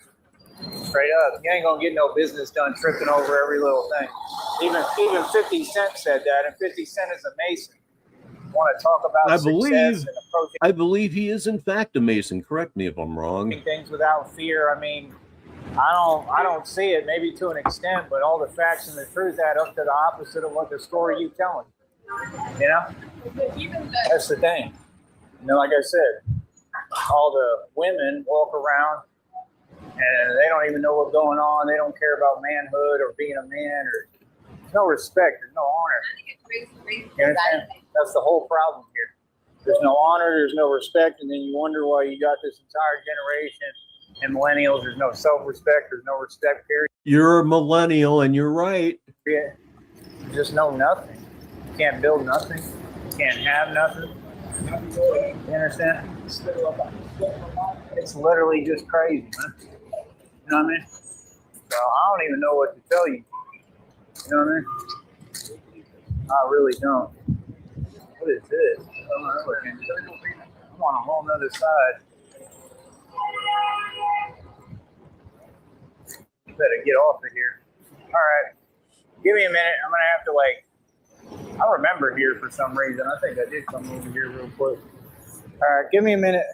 Straight up. You ain't going to get no business done tripping over every little thing. Even 50 Cent said that, and 50 Cent is a Mason. Want to talk about success and approaching. I believe he is in fact a Mason. Correct me if I'm wrong. Things without fear. I mean, I don't see it, maybe to an extent, but all the facts and the truth add up to the opposite of what the story you telling. You know? That's the thing. You know, like I said, all the women walk around and they don't even know what's going on. They don't care about manhood or being a man, or there's no respect, there's no honor. You understand? That's the whole problem here. There's no honor, there's no respect, and then you wonder why you got this entire generation and millennials, there's no self-respect, there's no respect here. You're a millennial, and you're right. Yeah. You just know nothing. You can't build nothing. You can't have nothing. You understand? It's literally just crazy, man. You know what I mean? So I don't even know what to tell you. You know what I mean? I really don't. What is this? I'm on a whole nother side. Better get off of here. All right. Give me a minute. I'm going to have to, I remember here for some reason. I think I did come over here real quick. All right. Give me a minute.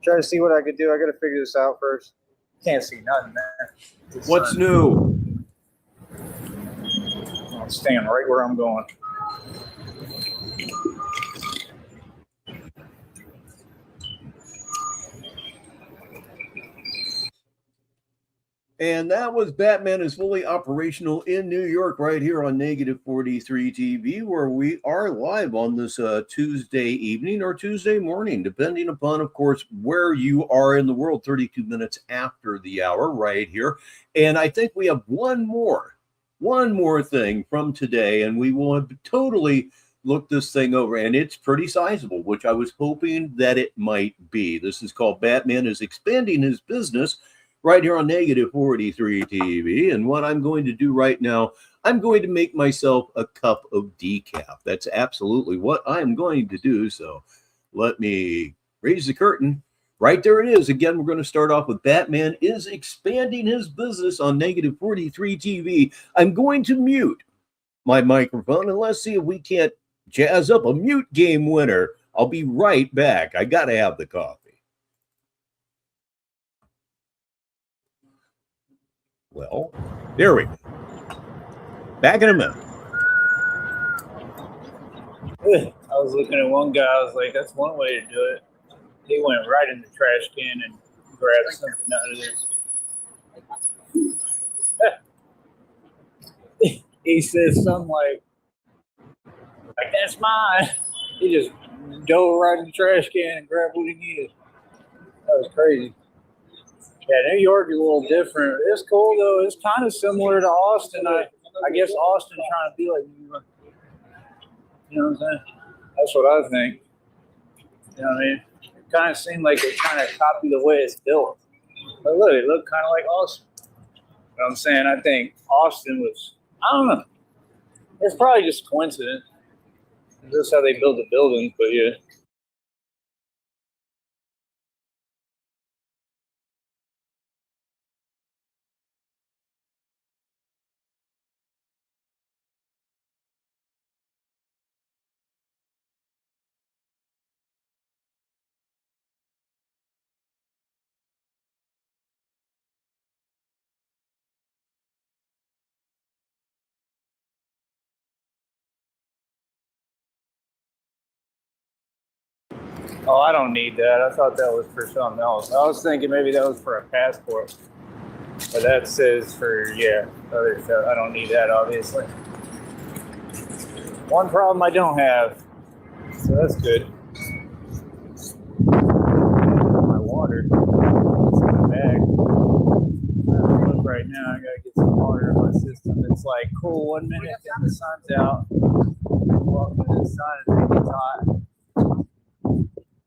Try to see what I could do. I got to figure this out first. Can't see nothing, man. What's new? I'm staying right where I'm going. And that was Batman is Fully Operational in New York, right here on Negative 43 TV, where we are live on this Tuesday evening or Tuesday morning, depending upon, of course, where you are in the world, 32 minutes after the hour right here. And I think we have one more thing from today, and we will have totally look this thing over, and it's pretty sizable, which I was hoping that it might be. This is called Batman is Expanding His Business, right here on Negative 43 TV. And what I'm going to do right now, I'm going to make myself a cup of decaf. That's absolutely what I'm going to do. So let me raise the curtain. Right there it is. Again, we're going to start off with Batman is Expanding His Business on Negative 43 TV. I'm going to mute my microphone and let's see if we can't jazz up a mute game winner. I'll be right back. I got to have the coffee. Well, there we go. Back in a minute. I was looking at one guy. I was like, that's one way to do it. He went right in the trash can and grabbed something out of this. He says something like, that's mine. He just dove right in the trash can and grabbed what he needed. That was crazy. Yeah, New York is a little different. It's cool though. It's kind of similar to Austin. I guess Austin's trying to be like New York. You know what I'm saying? That's what I think. You know what I mean? It kind of seemed like they kind of copied the way it's built. But look, it looked kind of like Austin. But I'm saying I think Austin was, I don't know. It's probably just coincidence. That's how they build the buildings, but yeah. Oh, I don't need that. I thought that was for something else. I was thinking maybe that was for a passport. But that says for, other stuff. I don't need that, obviously. One problem I don't have. So that's good. My water. It's in the bag. Look right now, I gotta get some water in my system. It's like cool 1 minute, then the sun's out. Walking in the sun and it gets hot.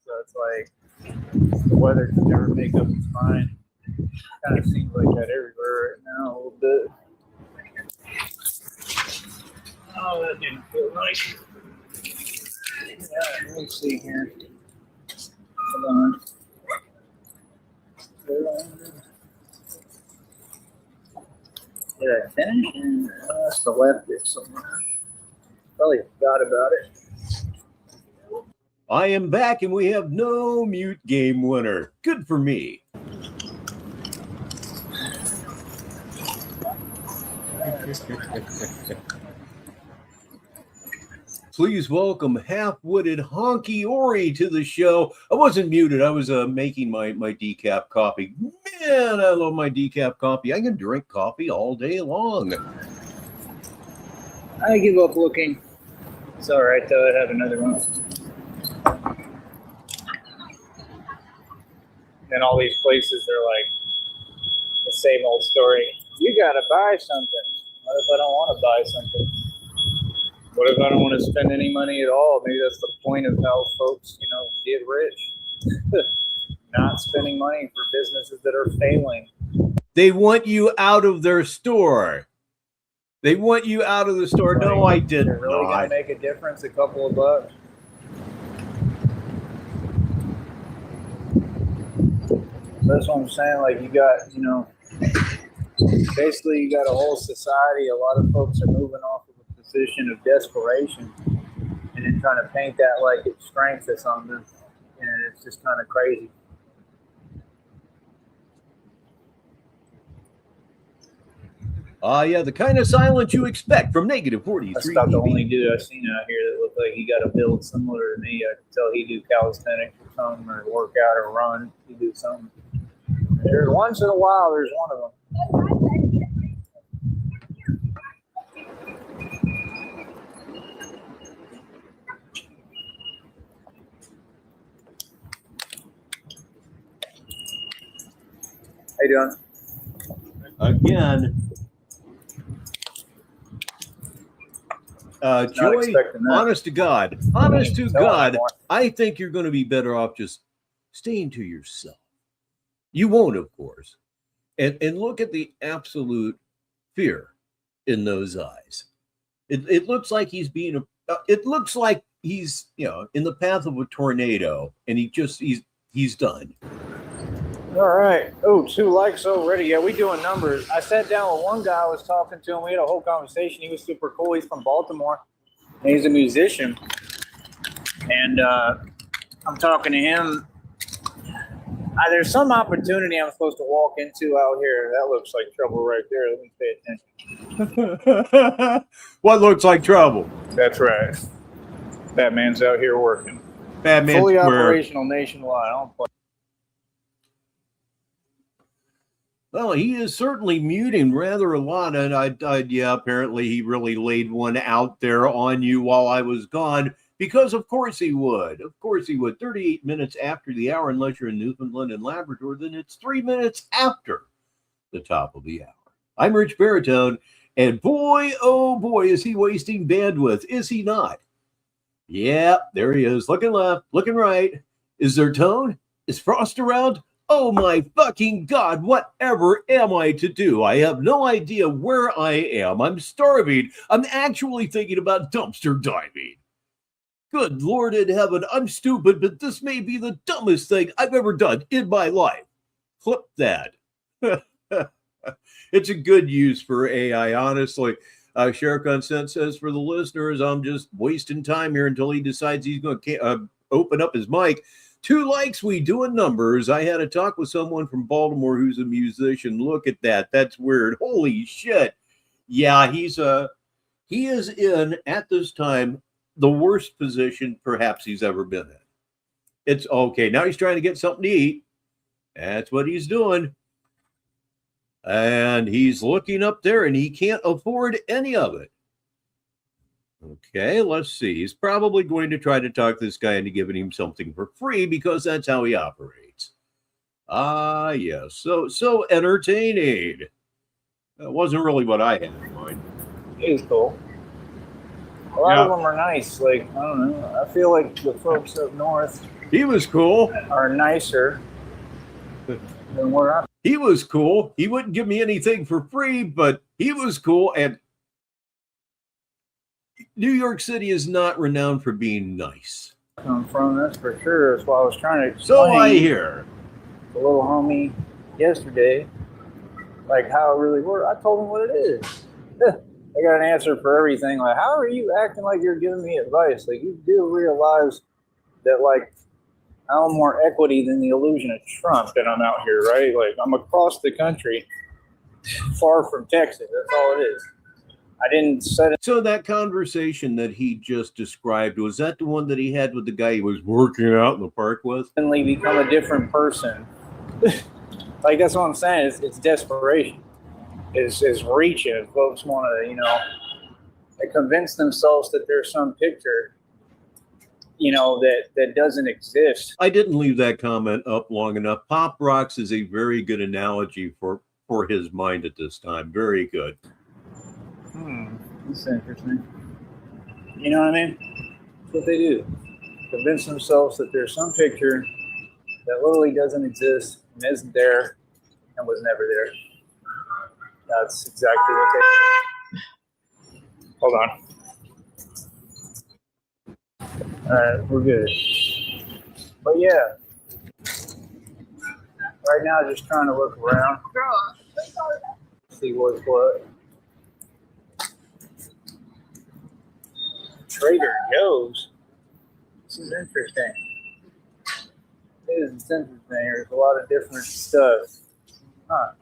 So it's like the weather can never make up its mind. Kind of seems like that everywhere right now a little bit. Oh, that didn't feel nice. Yeah, let me see here. Hold on. Did I finish? That's the left there somewhere. Probably forgot about it. I am back and we have no mute game winner. Good for me. Please welcome half-witted Honky Ori to the show. I wasn't muted. I was making my decaf coffee. Man, I love my decaf coffee. I can drink coffee all day long. I give up looking. It's all right, though. I have another one. And all these places are like the same old story. You got to buy something. What if I don't want to buy something? What if I don't want to spend any money at all? Maybe that's the point of how folks, get rich. Not spending money for businesses that are failing. They want you out of their store. They want you out of the store. Like, no, I didn't. They're really going to make a difference, a couple of bucks. That's what I'm saying. Like, you got, basically you got a whole society. A lot of folks are moving off of a position of desperation and then trying to paint that like it's strength or something. And it's just kind of crazy. Yeah, the kind of silence you expect from Negative 43. That's about the only dude I've seen out here that looked like he got a build similar to me. I could tell he do calisthenics or something, or work out or run. He do something. There's once in a while, there's one of them. How you doing? Again, Joy, honest to God, I think you're going to be better off just staying to yourself. You won't, of course. And look at the absolute fear in those eyes. It looks like he's being it looks like he's, you know, in the path of a tornado, and he's done. All right. Oh, 2 likes already. Yeah, we doing numbers. I sat down with one guy. I was talking to him. We had a whole conversation. He was super cool. He's from Baltimore, and he's a musician. And I'm talking to him. There's some opportunity I'm supposed to walk into out here. That looks like trouble right there. Let me pay attention. What looks like trouble? That's right. Batman's out here working. Batman's fully operational nationwide. I don't play. Well, he is certainly muting rather a lot, and yeah, apparently he really laid one out there on you while I was gone, because of course he would. Of course he would. 38 minutes after the hour, unless you're in Newfoundland and Labrador, then it's 3 minutes after the top of the hour. I'm Rich Baritone, and boy, oh boy, is he wasting bandwidth, is he not? Yeah, there he is, looking left, looking right. Is there tone? Is Frost around? Oh my fucking God, whatever am I to do? I have no idea where I am. I'm starving. I'm actually thinking about dumpster diving. Good Lord in heaven, I'm stupid, but this may be the dumbest thing I've ever done in my life. Flip that. It's a good use for AI, honestly. Sheriff Consent says, for the listeners, I'm just wasting time here until he decides he's going to open up his mic. 2 likes, we doing numbers. I had a talk with someone from Baltimore who's a musician. Look at that. That's weird. Holy shit. Yeah, he is in, at this time, the worst position perhaps he's ever been in. It's okay. Now he's trying to get something to eat. That's what he's doing. And he's looking up there and he can't afford any of it. Okay, let's see. He's probably going to try to talk this guy into giving him something for free because that's how he operates. Yes. So entertaining. That wasn't really what I had in mind. It is cool. A lot of them are nice. Like, I don't know. I feel like the folks up north. He was cool. Are nicer than where I'm. He was cool. He wouldn't give me anything for free, but he was cool. And New York City is not renowned for being nice. I'm from, that's for sure. That's why I was trying to explain. So I hear. The little homie yesterday, like how it really works. I told him what it is. I got an answer for everything. Like, how are you acting like you're giving me advice? Like, you do realize that, like, I own more equity than the illusion of Trump, and I'm out here, right? Like, I'm across the country, far from Texas. That's all it is. I didn't set it. So that conversation that he just described, was that the one that he had with the guy he was working out in the park with? Suddenly become a different person. Like, that's what I'm saying. It's desperation. Is reaching. If folks want to, you know, they convince themselves that there's some picture, you know, that doesn't exist. I didn't leave that comment up long enough. Pop rocks is a very good analogy for his mind at this time. Very good. That's interesting. You know what I mean? That's what they do. Convince themselves that there's some picture that literally doesn't exist and isn't there and was never there. That's exactly what they do. Hold on. All right, we're good. But yeah, right now just trying to look around, see what's what. Trader Joe's. This is interesting. It is interesting. There's a lot of different stuff. Huh.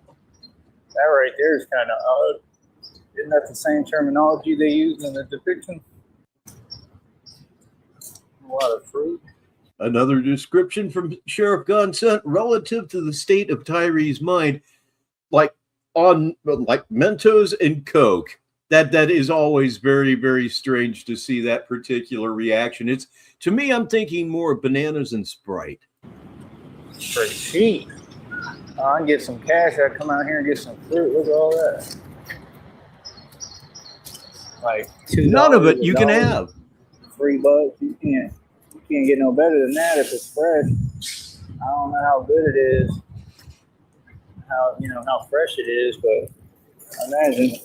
That right there is kind of odd. Isn't that the same terminology they use in the depiction? A lot of fruit. Another description from Sheriff Consent relative to the state of Tyree's mind, like Mentos and Coke. That is always very, very strange to see that particular reaction. It's, to me, I'm thinking more of bananas and Sprite. It's pretty cheap. I can get some cash. I come out here and get some fruit. Look at all that. Like $2. None of it you can have. $3. You can't get no better than that if it's fresh. I don't know how good it is, how fresh it is, but I imagine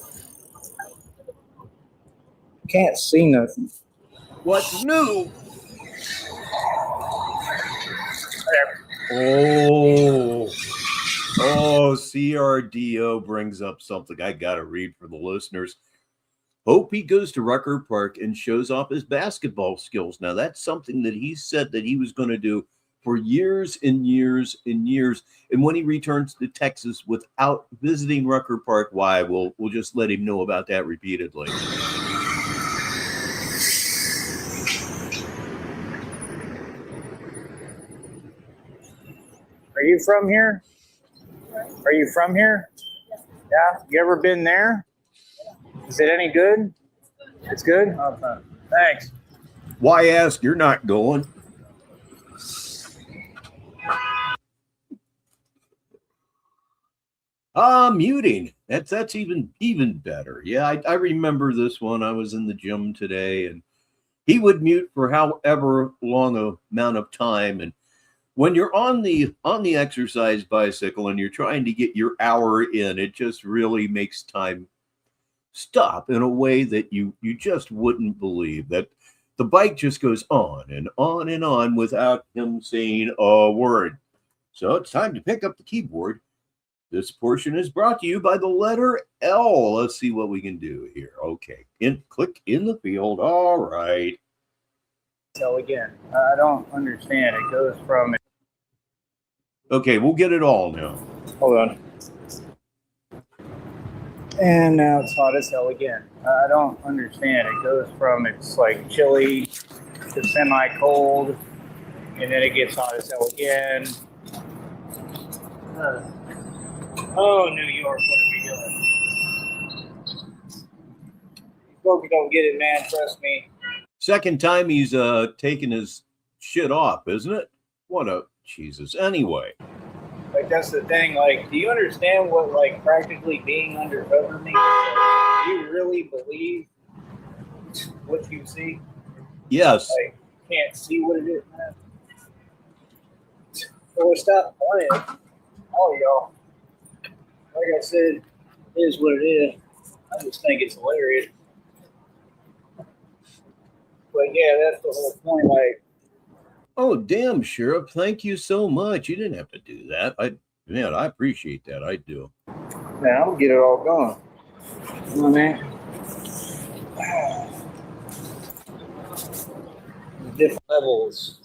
can't see nothing. What's new? Oh, CRDO brings up something I got to read for the listeners. Hope he goes to Rucker Park and shows off his basketball skills. Now, that's something that he said that he was going to do for years and years and years. And when he returns to Texas without visiting Rucker Park, why? We'll just let him know about that repeatedly. Are you from here? Are you from here? Yeah. You ever been there? Is it any good? It's good? Okay. Thanks. Why ask? You're not going. Muting. That's even better. Yeah, I remember this one. I was in the gym today, and he would mute for however long a amount of time. And when you're on the exercise bicycle and you're trying to get your hour in, it just really makes time stop in a way that you just wouldn't believe. That the bike just goes on and on and on without him saying a word. So it's time to pick up the keyboard. This portion is brought to you by the letter L. Let's see what we can do here. Okay, click in the field. All right. So again, I don't understand. It goes from. Okay, we'll get it all now. Hold on. And now it's hot as hell again. I don't understand. It goes from it's like chilly to semi-cold, and then it gets hot as hell again. Oh, New York, what are we doing? Folks don't get it, man. Trust me. Second time he's taking his shit off, isn't it? What a Jesus. Anyway. Like, that's the thing. Like, do you understand what, like, practically being undercover means? Like, do you really believe what you see? Yes. Like, can't see what it is, man. So stop playing. All y'all. Like I said, it is what it is. I just think it's hilarious. But yeah, that's the whole point. Like, oh, damn, Sheriff. Thank you so much. You didn't have to do that. I appreciate that. I do. man, I'll get it all going. You know what I mean? Different levels.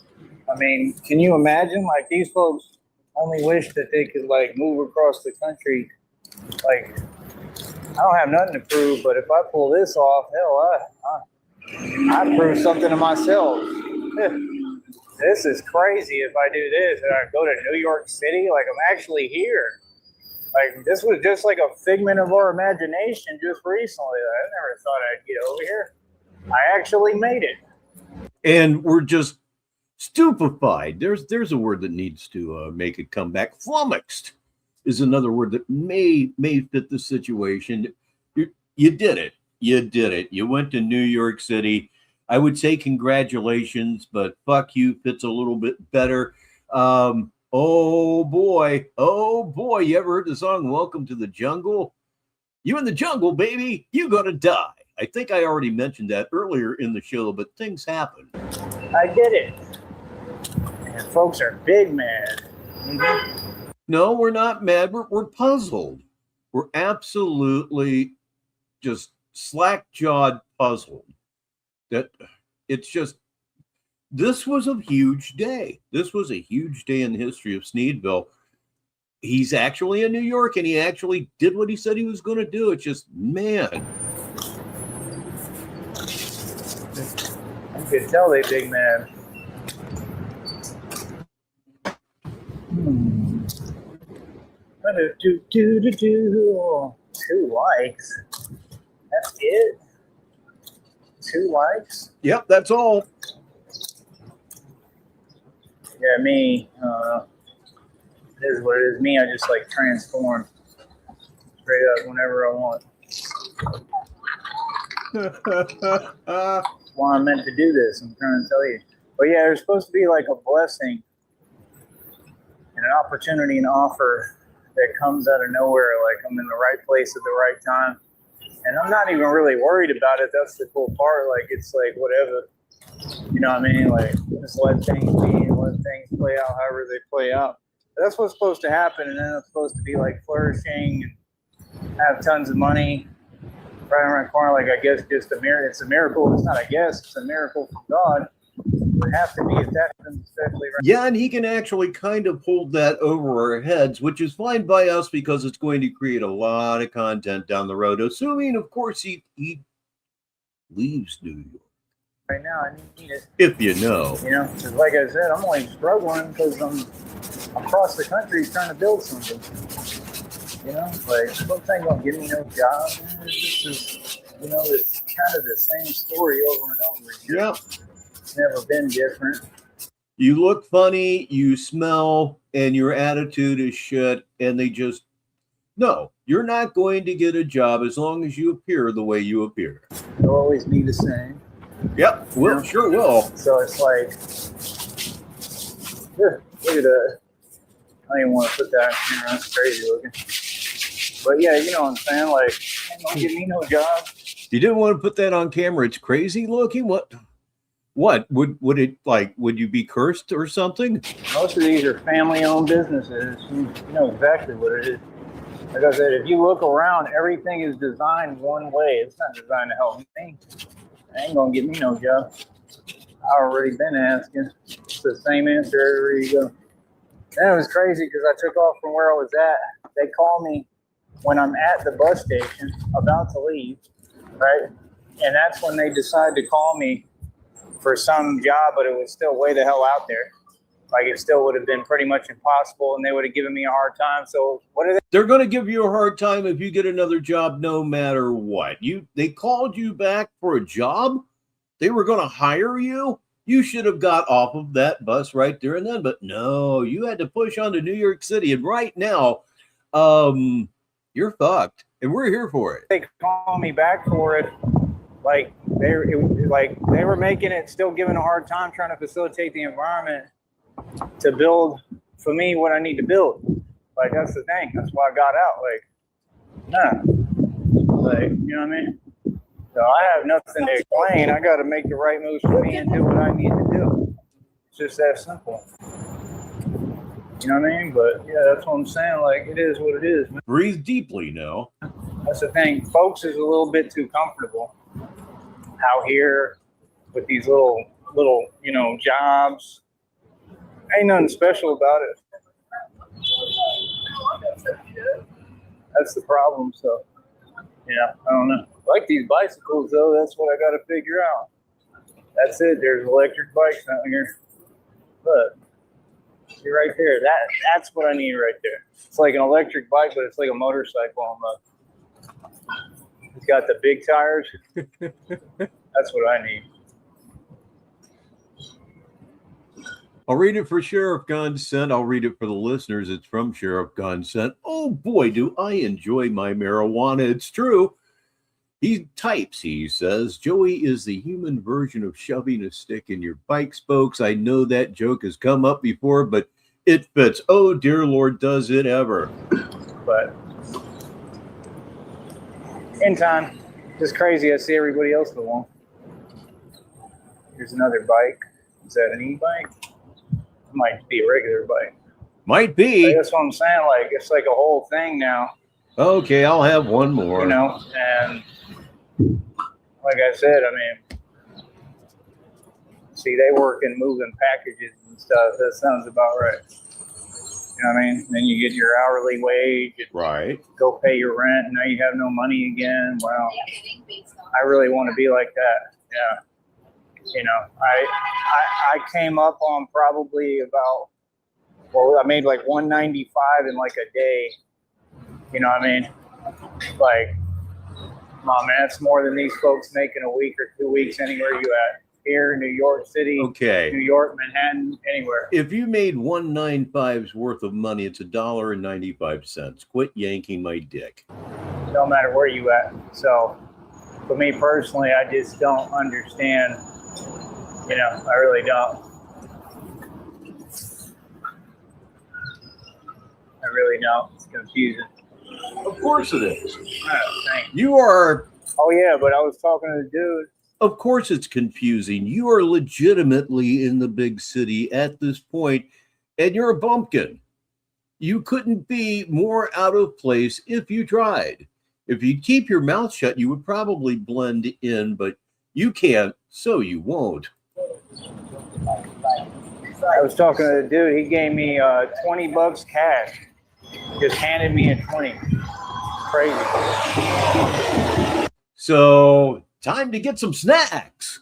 I mean, can you imagine? Like, these folks only wish that they could, like, move across the country. Like, I don't have nothing to prove, but if I pull this off, hell, I prove something to myself. This is crazy if I do this and I go to New York City. Like, I'm actually here. Like, this was just like a figment of our imagination just recently. I never thought I'd get over here. I actually made it. And we're just stupefied. There's a word that needs to make a comeback. Flummoxed is another word that may fit the situation. You did it. You did it. You went to New York City. I would say congratulations, but fuck you fits a little bit better. Oh boy. You ever heard the song Welcome to the Jungle? You in the jungle, baby. You gonna die. I think I already mentioned that earlier in the show, but things happen. I did it. And folks are big mad. Mm-hmm. No, we're not mad. We're puzzled. We're absolutely just slack-jawed puzzled. That it's just, this was a huge day. This was a huge day in the history of Sneedville. He's actually in New York, and he actually did what he said he was going to do. It's just, man. You could tell they big man. Two likes. That's it? 2 likes? Yep, that's all. Yeah, me. It is what it is. Me, I just like transform straight up whenever I want. That's why I'm meant to do this. I'm trying to tell you. But yeah, there's supposed to be like a blessing and an opportunity and offer that comes out of nowhere. Like I'm in the right place at the right time. And I'm not even really worried about it. That's the cool part. Like, it's like whatever. You know what I mean? Like, just let things be and let things play out however they play out. But that's what's supposed to happen. And then it's supposed to be like flourishing and have tons of money right around the corner. Like, I guess just a miracle. It's a miracle. It's not a guess. It's a miracle from God. It would have to be if that happens, especially right. Yeah, and he can actually kind of hold that over our heads, which is fine by us because it's going to create a lot of content down the road, assuming, of course, he leaves New York. Right now, I need it. If you know. You know, because like I said, I'm only struggling because I'm across the country trying to build something. You know, like, folks ain't going to give me no job. This is, you know, it's kind of the same story over and over again. Yep. It's never been different. You look funny, you smell, and your attitude is shit, and they just, no, you're not going to get a job as long as you appear the way you appear. It'll always be the same. Yep, well, Yeah. Sure will. So it's like, look at that. I don't even want to put that in here. That's crazy looking. But yeah, you know what I'm saying? Like, don't give me no job. You didn't want to put that on camera. It's crazy looking. What would it like? Would you be cursed or something? Most of these are family-owned businesses. You know exactly what it is. Like I said, if you look around, everything is designed one way. It's not designed to help me. I ain't gonna get me no job. I already been asking. It's the same answer everywhere you go. And it was crazy because I took off from where I was at. They call me when I'm at the bus station about to leave, right? And that's when they decide to call me for some job, but it was still way the hell out there. Like, it still would have been pretty much impossible, and they would have given me a hard time. So what are they? They're going to give you a hard time if you get another job no matter what. They called you back for a job? They were going to hire you? You should have got off of that bus right there and then. But no, you had to push on to New York City. And right now, you're fucked. And we're here for it. They call me back for it. Like, they were making it, still giving a hard time trying to facilitate the environment to build for me what I need to build. Like, that's the thing. That's why I got out. Like, nah. Like, you know what I mean? So I have nothing to explain. I got to make the right moves for me and do what I need to do. It's just that simple. You know what I mean? But yeah, that's what I'm saying. Like, it is what it is, man. Breathe deeply now. That's the thing. Folks is a little bit too comfortable out here with these little, you know, jobs. Ain't nothing special about it. That's the problem. So, yeah, I don't know. I like these bicycles, though. That's what I got to figure out. That's it. There's electric bikes out here. Look, you're right there. That's what I need right there. It's like an electric bike, but it's like a motorcycle almost. It's got the big tires. That's what I need. I'll read it for Sheriff Consent. I'll read it for the listeners. It's from Sheriff Consent. Oh boy, do I enjoy my marijuana. It's true. He types, he says, Joey is the human version of shoving a stick in your bike spokes. I know that joke has come up before, but it fits. Oh, dear Lord, does it ever. But in time, just crazy. I see everybody else with one. Here's another bike. Is that an e-bike? It might be a regular bike. Might be. Like, that's what I'm saying. Like, it's like a whole thing now. Okay, I'll have one more. You know, and like I said, I mean, see, they work in moving packages and stuff. That sounds about right. You know what I mean? Then you get your hourly wage. And right. Go pay your rent. And now you have no money again. Well, I really want to be like that. Yeah. You know, I came up on probably about, well, I made like 195 in like a day. You know what I mean? Like, come on, man, it's more than these folks make in a week or 2 weeks anywhere you at. here in New York City, Okay. New York, Manhattan, anywhere. If you made 195's worth of money, it's $1.95. Quit yanking my dick. No matter where you at. So for me personally, I just don't understand. You know, I really don't. I really don't. It's confusing. Of course it is. Oh, thanks. You are. Oh yeah, but I was talking to the dude. Of course it's confusing. You are legitimately in the big city at this point, and you're a bumpkin. You couldn't be more out of place if you tried. If you keep your mouth shut, you would probably blend in, but you can't, so you won't. I was talking to the dude. He gave me $20 cash. Just handed me a 20. Crazy. So, time to get some snacks.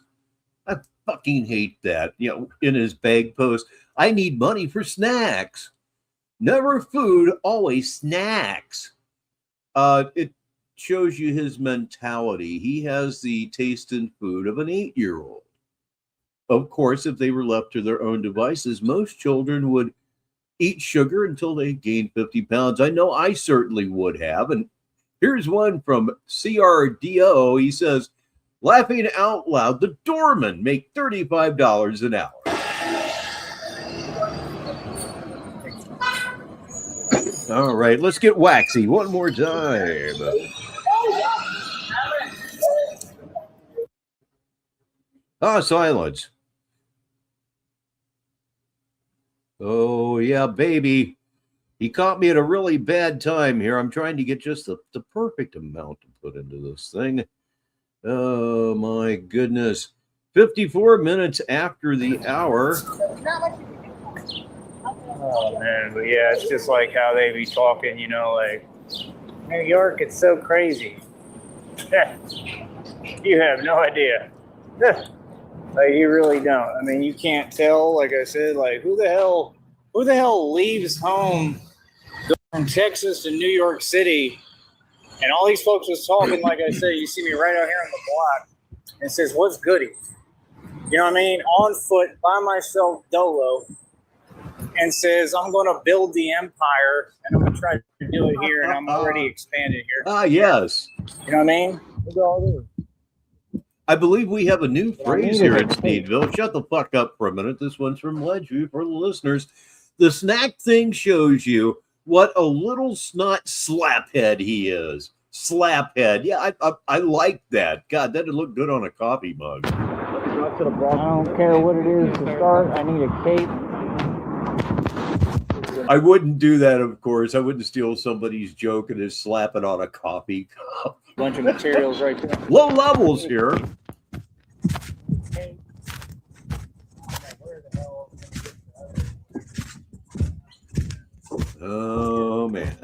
I fucking hate that. You know, in his bag post, I need money for snacks. Never food, always snacks. It shows you his mentality. He has the taste in food of an 8-year-old. Of course, if they were left to their own devices, most children would eat sugar until they gained 50 pounds. I know I certainly would have. And here's one from CRDO. He says, laughing out loud, the doormen make $35 an hour. All right, let's get waxy one more time. Silence. Oh, yeah, baby. He caught me at a really bad time here. I'm trying to get just the perfect amount to put into this thing. Oh, my goodness. 54 minutes after the hour. Oh, man. But yeah, it's just like how they be talking, you know, like, New York, it's so crazy. You have no idea. Like, you really don't. I mean, you can't tell, like I said, like, who the hell leaves home from Texas to New York City? And all these folks was talking, like I said, you see me right out here on the block, and says, what's goody? You know what I mean? On foot, by myself, dolo, and says, I'm going to build the empire, and I'm going to try to do it here, and I'm already expanded here. Yes. You know what I mean? Look at all this. I believe we have a new phrase here at Sneedville. Shut the fuck up for a minute. This one's from Ledgeview for the listeners. The snack thing shows you what a little snot slaphead he is. Slaphead. Yeah, I like that. God, that'd look good on a coffee mug. I don't care what it is to start. I need a cape. I wouldn't do that, of course. I wouldn't steal somebody's joke and just slap it on a coffee cup. Bunch of materials right there. Low levels here. Oh, man.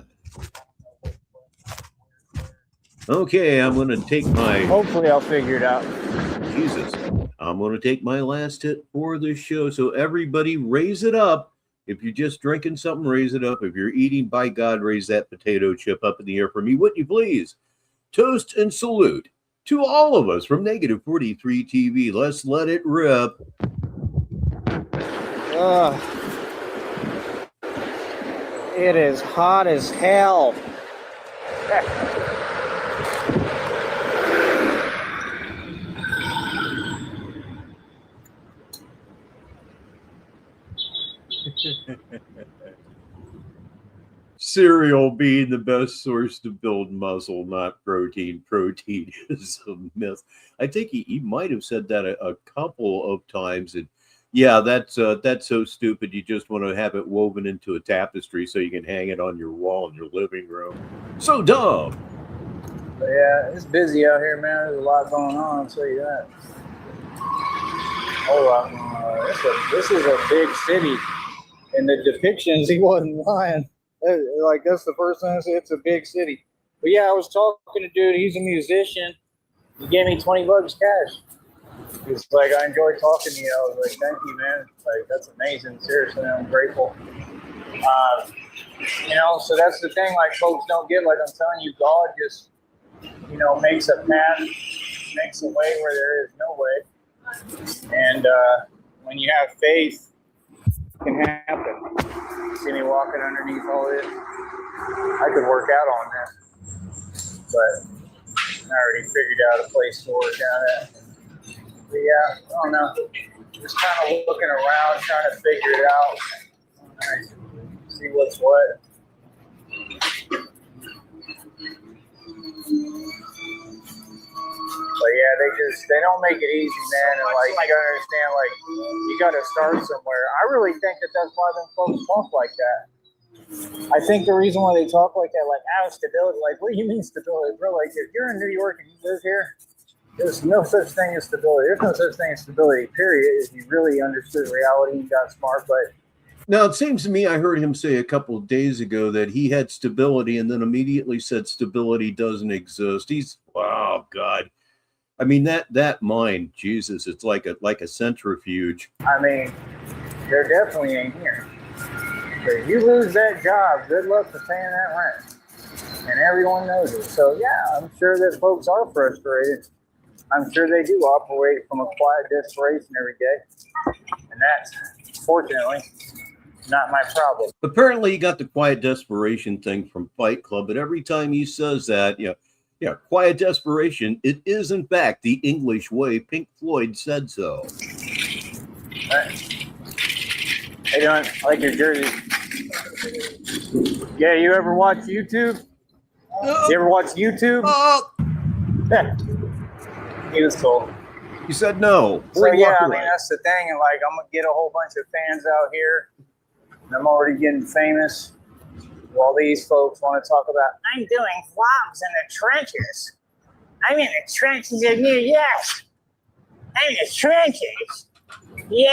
Okay, I'm going to take my... Hopefully I'll figure it out. Jesus. I'm going to take my last hit for the show. So everybody raise it up. If you're just drinking something, raise it up. If you're eating, by God, raise that potato chip up in the air for me. Would you please? Toast and salute to all of us from Negative 43 TV. Let's let it rip. It is hot as hell. Cereal being the best source to build muscle, not protein. Protein is a myth. I think he might have said that a couple of times. And yeah, that's so stupid. You just want to have it woven into a tapestry so you can hang it on your wall in your living room. So dumb. But yeah, it's busy out here, man. There's a lot going on, I'll tell you that. A lot going on. This is a big city. And the depictions, he wasn't lying. Like, that's the first thing I say, it's a big city. But yeah, I was talking to dude, he's a musician. He gave me $20 cash. It's like, I enjoyed talking to you. I was like, thank you, man. Like, that's amazing. Seriously, I'm grateful. You know, so that's the thing, like, folks don't get. Like, I'm telling you, God just, you know, makes a path, makes a way where there is no way. And when you have faith, it can happen. See me walking underneath all this? I could work out on this, but I already figured out a place to work out at. But yeah, I don't know. Just kind of looking around, trying to figure it out. See what's what. But yeah, they don't make it easy, man. And like, you gotta understand, like, you gotta start somewhere. I really think that's why them folks talk like that. I think the reason why they talk like that, like, stability, like, what do you mean stability, bro? Like, if you're in New York and you live here, there's no such thing as stability. There's no such thing as stability, period, if you really understood reality and got smart. But now, it seems to me I heard him say a couple of days ago that he had stability and then immediately said stability doesn't exist. Oh, God. I mean, that mind, Jesus, it's like a centrifuge. I mean, there definitely ain't here. But if you lose that job, good luck to paying that rent. And everyone knows it. So, yeah, I'm sure that folks are frustrated. I'm sure they do operate from a quiet desperation every day. And that's, fortunately, not my problem. Apparently, he got the quiet desperation thing from Fight Club, but every time he says that, quiet desperation, it is, in fact, the English way. Pink Floyd said so. Hey, doing? I like your jersey. Yeah, you ever watch YouTube? You ever watch YouTube? Yeah. He was cool. He said no. So yeah, I mean, that's the thing. And like, I'm going to get a whole bunch of fans out here. And I'm already getting famous. While these folks want to talk about, I'm doing vlogs in the trenches. I'm in the trenches of New York. I'm in the trenches. Yeah,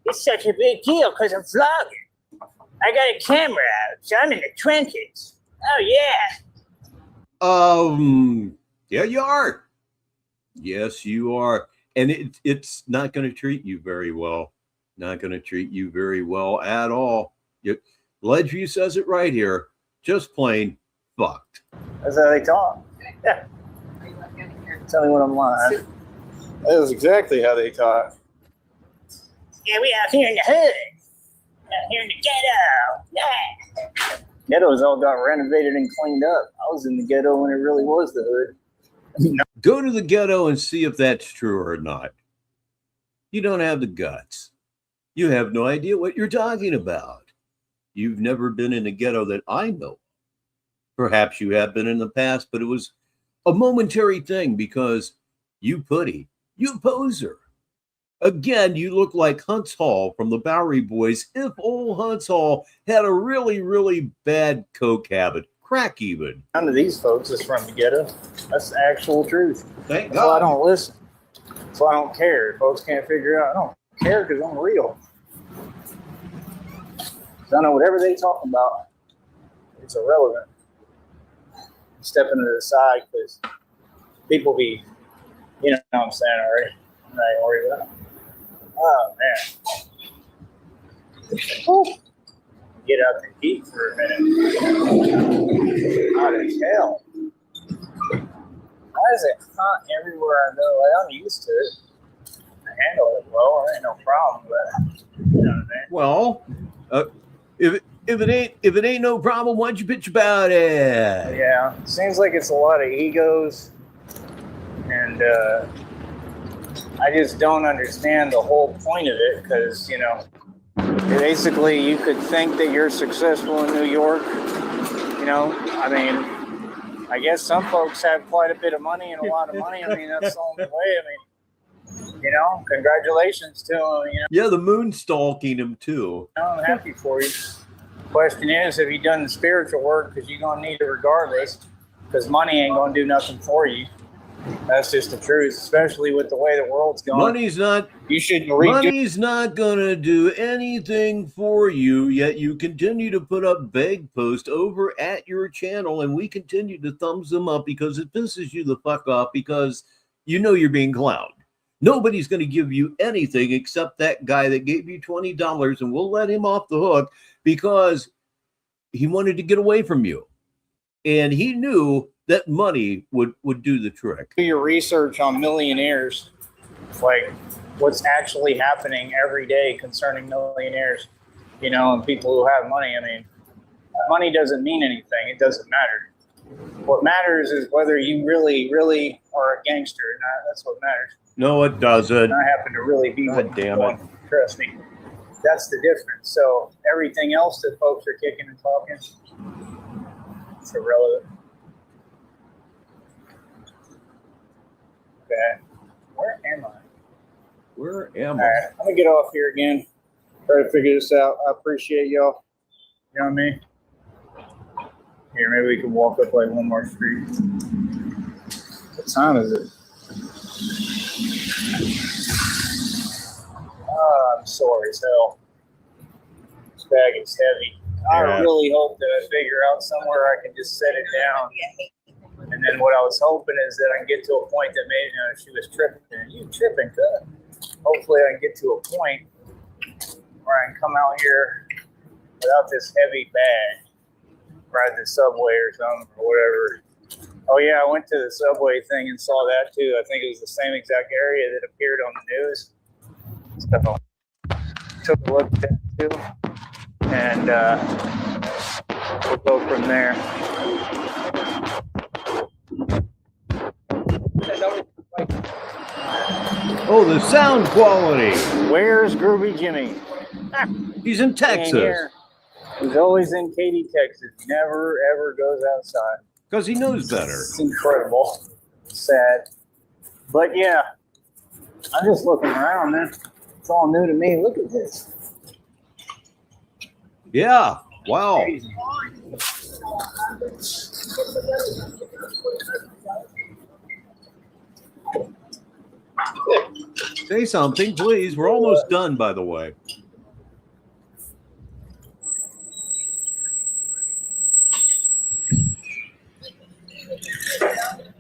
it's such a big deal because I'm vlogging. I got a camera out, so I'm in the trenches. Oh, yeah. Yeah, you are. Yes, you are. And it's not going to treat you very well. Not going to treat you very well at all. Ledgeview says it right here. Just plain fucked. That's how they talk. Yeah. Tell me when I'm lying. That is exactly how they talk. Yeah, we out here in the hood. Out here in the ghetto. Yeah. Ghettos all got renovated and cleaned up. I was in the ghetto when it really was the hood. Go to the ghetto and see if that's true or not. You don't have the guts. You have no idea what you're talking about. You've never been in a ghetto that I know. Perhaps you have been in the past, but it was a momentary thing because you putty, you poser. Again, you look like Hunts Hall from the Bowery Boys if old Hunts Hall had a really, really bad coke habit. Crack even. None of these folks is from the ghetto. That's the actual truth. Thank God. That's why I don't listen. That's why I don't care. Folks can't figure it out. I don't care because I'm real. I know whatever they talk about, it's irrelevant. I'm stepping to the side because people be, you know what I'm saying already. I'm not even worried about it. Oh, man. Get out the heat for a minute. Hot as hell. Why is it hot everywhere I go? Like, I'm used to it. I handle it well. There ain't no problem, but you know what I mean? Well, if it ain't no problem, why'd you bitch about it? Yeah, seems like it's a lot of egos, and I just don't understand the whole point of it because basically you could think that you're successful in New York. I mean, I guess some folks have quite a bit of money and a lot of money. I mean, that's the only way. I mean, congratulations to them. Yeah, the moon's stalking him too. I'm happy for you. Question is, have you done the spiritual work? Because you're going to need it regardless. Because money ain't going to do nothing for you. That's just the truth, especially with the way the world's going. Money's not going to do anything for you, yet you continue to put up beg posts over at your channel, and we continue to thumbs them up because it pisses you the fuck off because you're being clowned. Nobody's going to give you anything except that guy that gave you $20, and we'll let him off the hook because he wanted to get away from you. And he knew that money would do the trick. Do your research on millionaires. Like, what's actually happening every day concerning millionaires, you know, and people who have money. I mean, money doesn't mean anything. It doesn't matter. What matters is whether you really, really are a gangster or not. That's what matters. No, it doesn't. And I happen to really be one. Damn it. Trust me. That's the difference. So everything else that folks are kicking and talking, it's irrelevant. Okay. Where am I? Where am I? All right. I'm going to get off here again. Try to figure this out. I appreciate y'all. You know what I mean? Here, maybe we can walk up like one more street. What time is it? I'm sore as hell. This bag is heavy. I really hope that I figure out somewhere I can just set it down. And then what I was hoping is that I can get to a point that maybe she was tripping. You tripping, cut. Hopefully I can get to a point where I can come out here without this heavy bag. Ride the subway or something or whatever. Oh yeah, I went to the subway thing and saw that too. I think it was the same exact area that appeared on the news. So took a look at that too. And we'll go from there. Oh, the sound quality. Where's Groovy Jimmy? He's in Texas. He's always in Katy, Texas. Never, ever goes outside. Because he knows better. It's incredible. Sad. But yeah, I'm just looking around, man. It's all new to me. Look at this. Yeah. Wow. Crazy. Say something, please. We're almost done, by the way.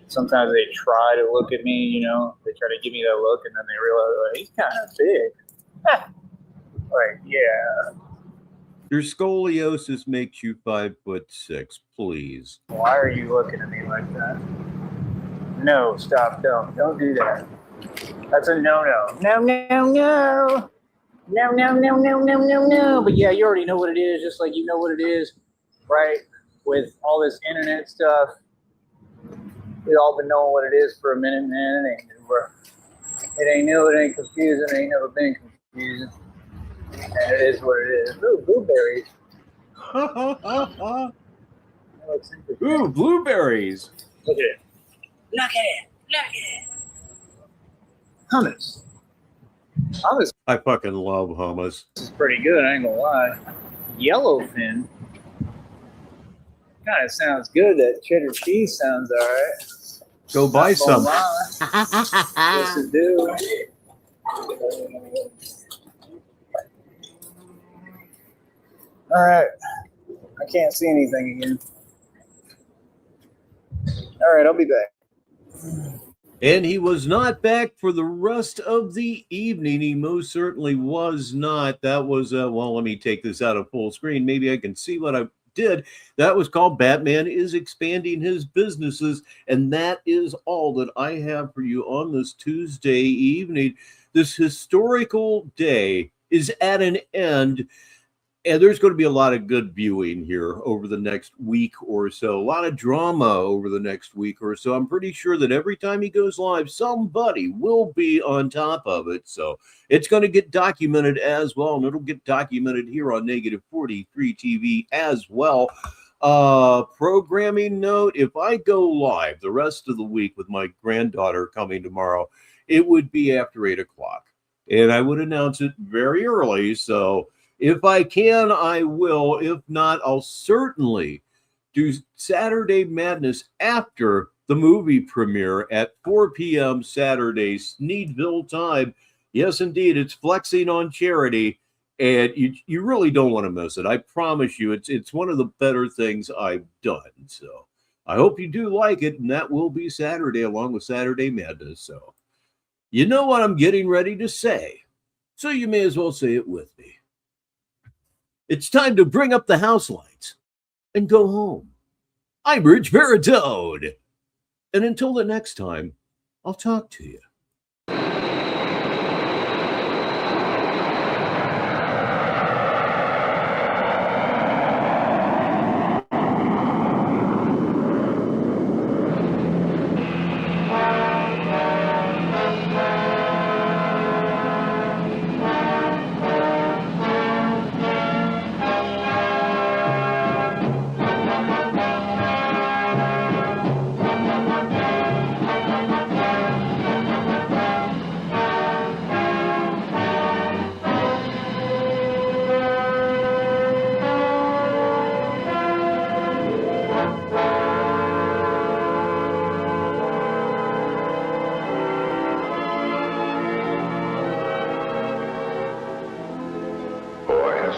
Sometimes they try to look at me, you know, they try to give me that look, and then they realize, like, he's kind of big. Like, yeah. Your scoliosis makes you 5'6", please. Why are you looking at me like that? No, stop, don't do that. That's a no-no. No, no, no. No, no, no, no, no, no, no. But yeah, you already know what it is, just like you know what it is, right? With all this internet stuff. We've all been knowing what it is for a minute, man. It ain't new, bro. It ain't new, it ain't confusing, it ain't never been confusing. And it is what it is. Ooh, blueberries. Ooh, blueberries. Look at it. Look at it. Look at it. Hummus. Hummus. I fucking love hummus. This is pretty good, I ain't gonna lie. Yellowfin. Kind of sounds good. That cheddar cheese sounds all right. Go buy some. Yes, it do. All right. I can't see anything again. All right, I'll be back. And he was not back for the rest of the evening. He most certainly was not. That was, well, let me take this out of full screen. Maybe I can see what I did. That was called Batman is Expanding His Businesses. And that is all that I have for you on this Tuesday evening. This historical day is at an end. And there's going to be a lot of good viewing here over the next week or so. A lot of drama over the next week or so. I'm pretty sure that every time he goes live, somebody will be on top of it. So it's going to get documented as well. And it'll get documented here on Negative 43 TV as well. Programming note, if I go live the rest of the week with my granddaughter coming tomorrow, it would be after 8 o'clock. And I would announce it very early. So if I can, I will. If not, I'll certainly do Saturday Madness after the movie premiere at 4 p.m. Saturday, Sneedville time. Yes, indeed, it's flexing on charity, and you really don't want to miss it. I promise you, it's one of the better things I've done. So I hope you do like it, and that will be Saturday along with Saturday Madness. So you know what I'm getting ready to say, so you may as well say it with me. It's time to bring up the house lights and go home. I'm Richbartone. And until the next time, I'll talk to you.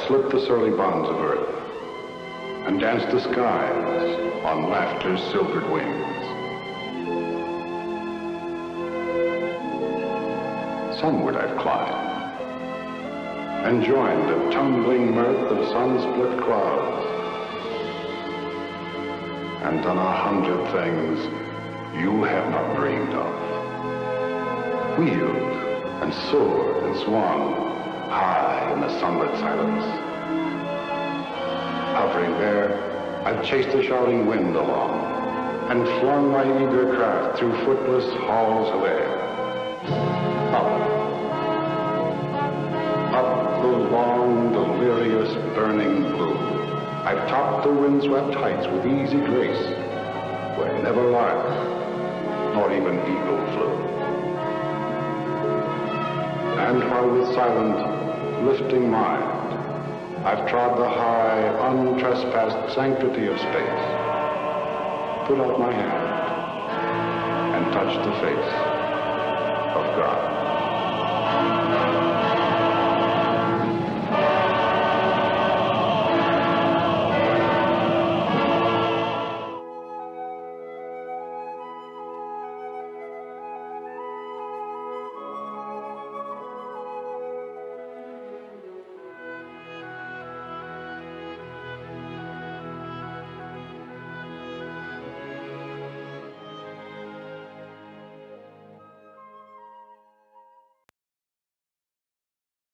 slipped the surly bonds of earth and danced the skies on laughter's silvered wings. Sunward I've climbed and joined the tumbling mirth of sun-split clouds, and done 100 things you have not dreamed of. Wheeled and soared and swung high in the sunlit silence. Hovering there, I've chased the shouting wind along and flung my eager craft through footless halls of air. Up the long, delirious, burning blue, I've topped the windswept heights with easy grace, where never lark nor even eagle flew. And while with silent, lifting mind, I've trod the high, untrespassed sanctity of space, put out my hand and touched the face of God.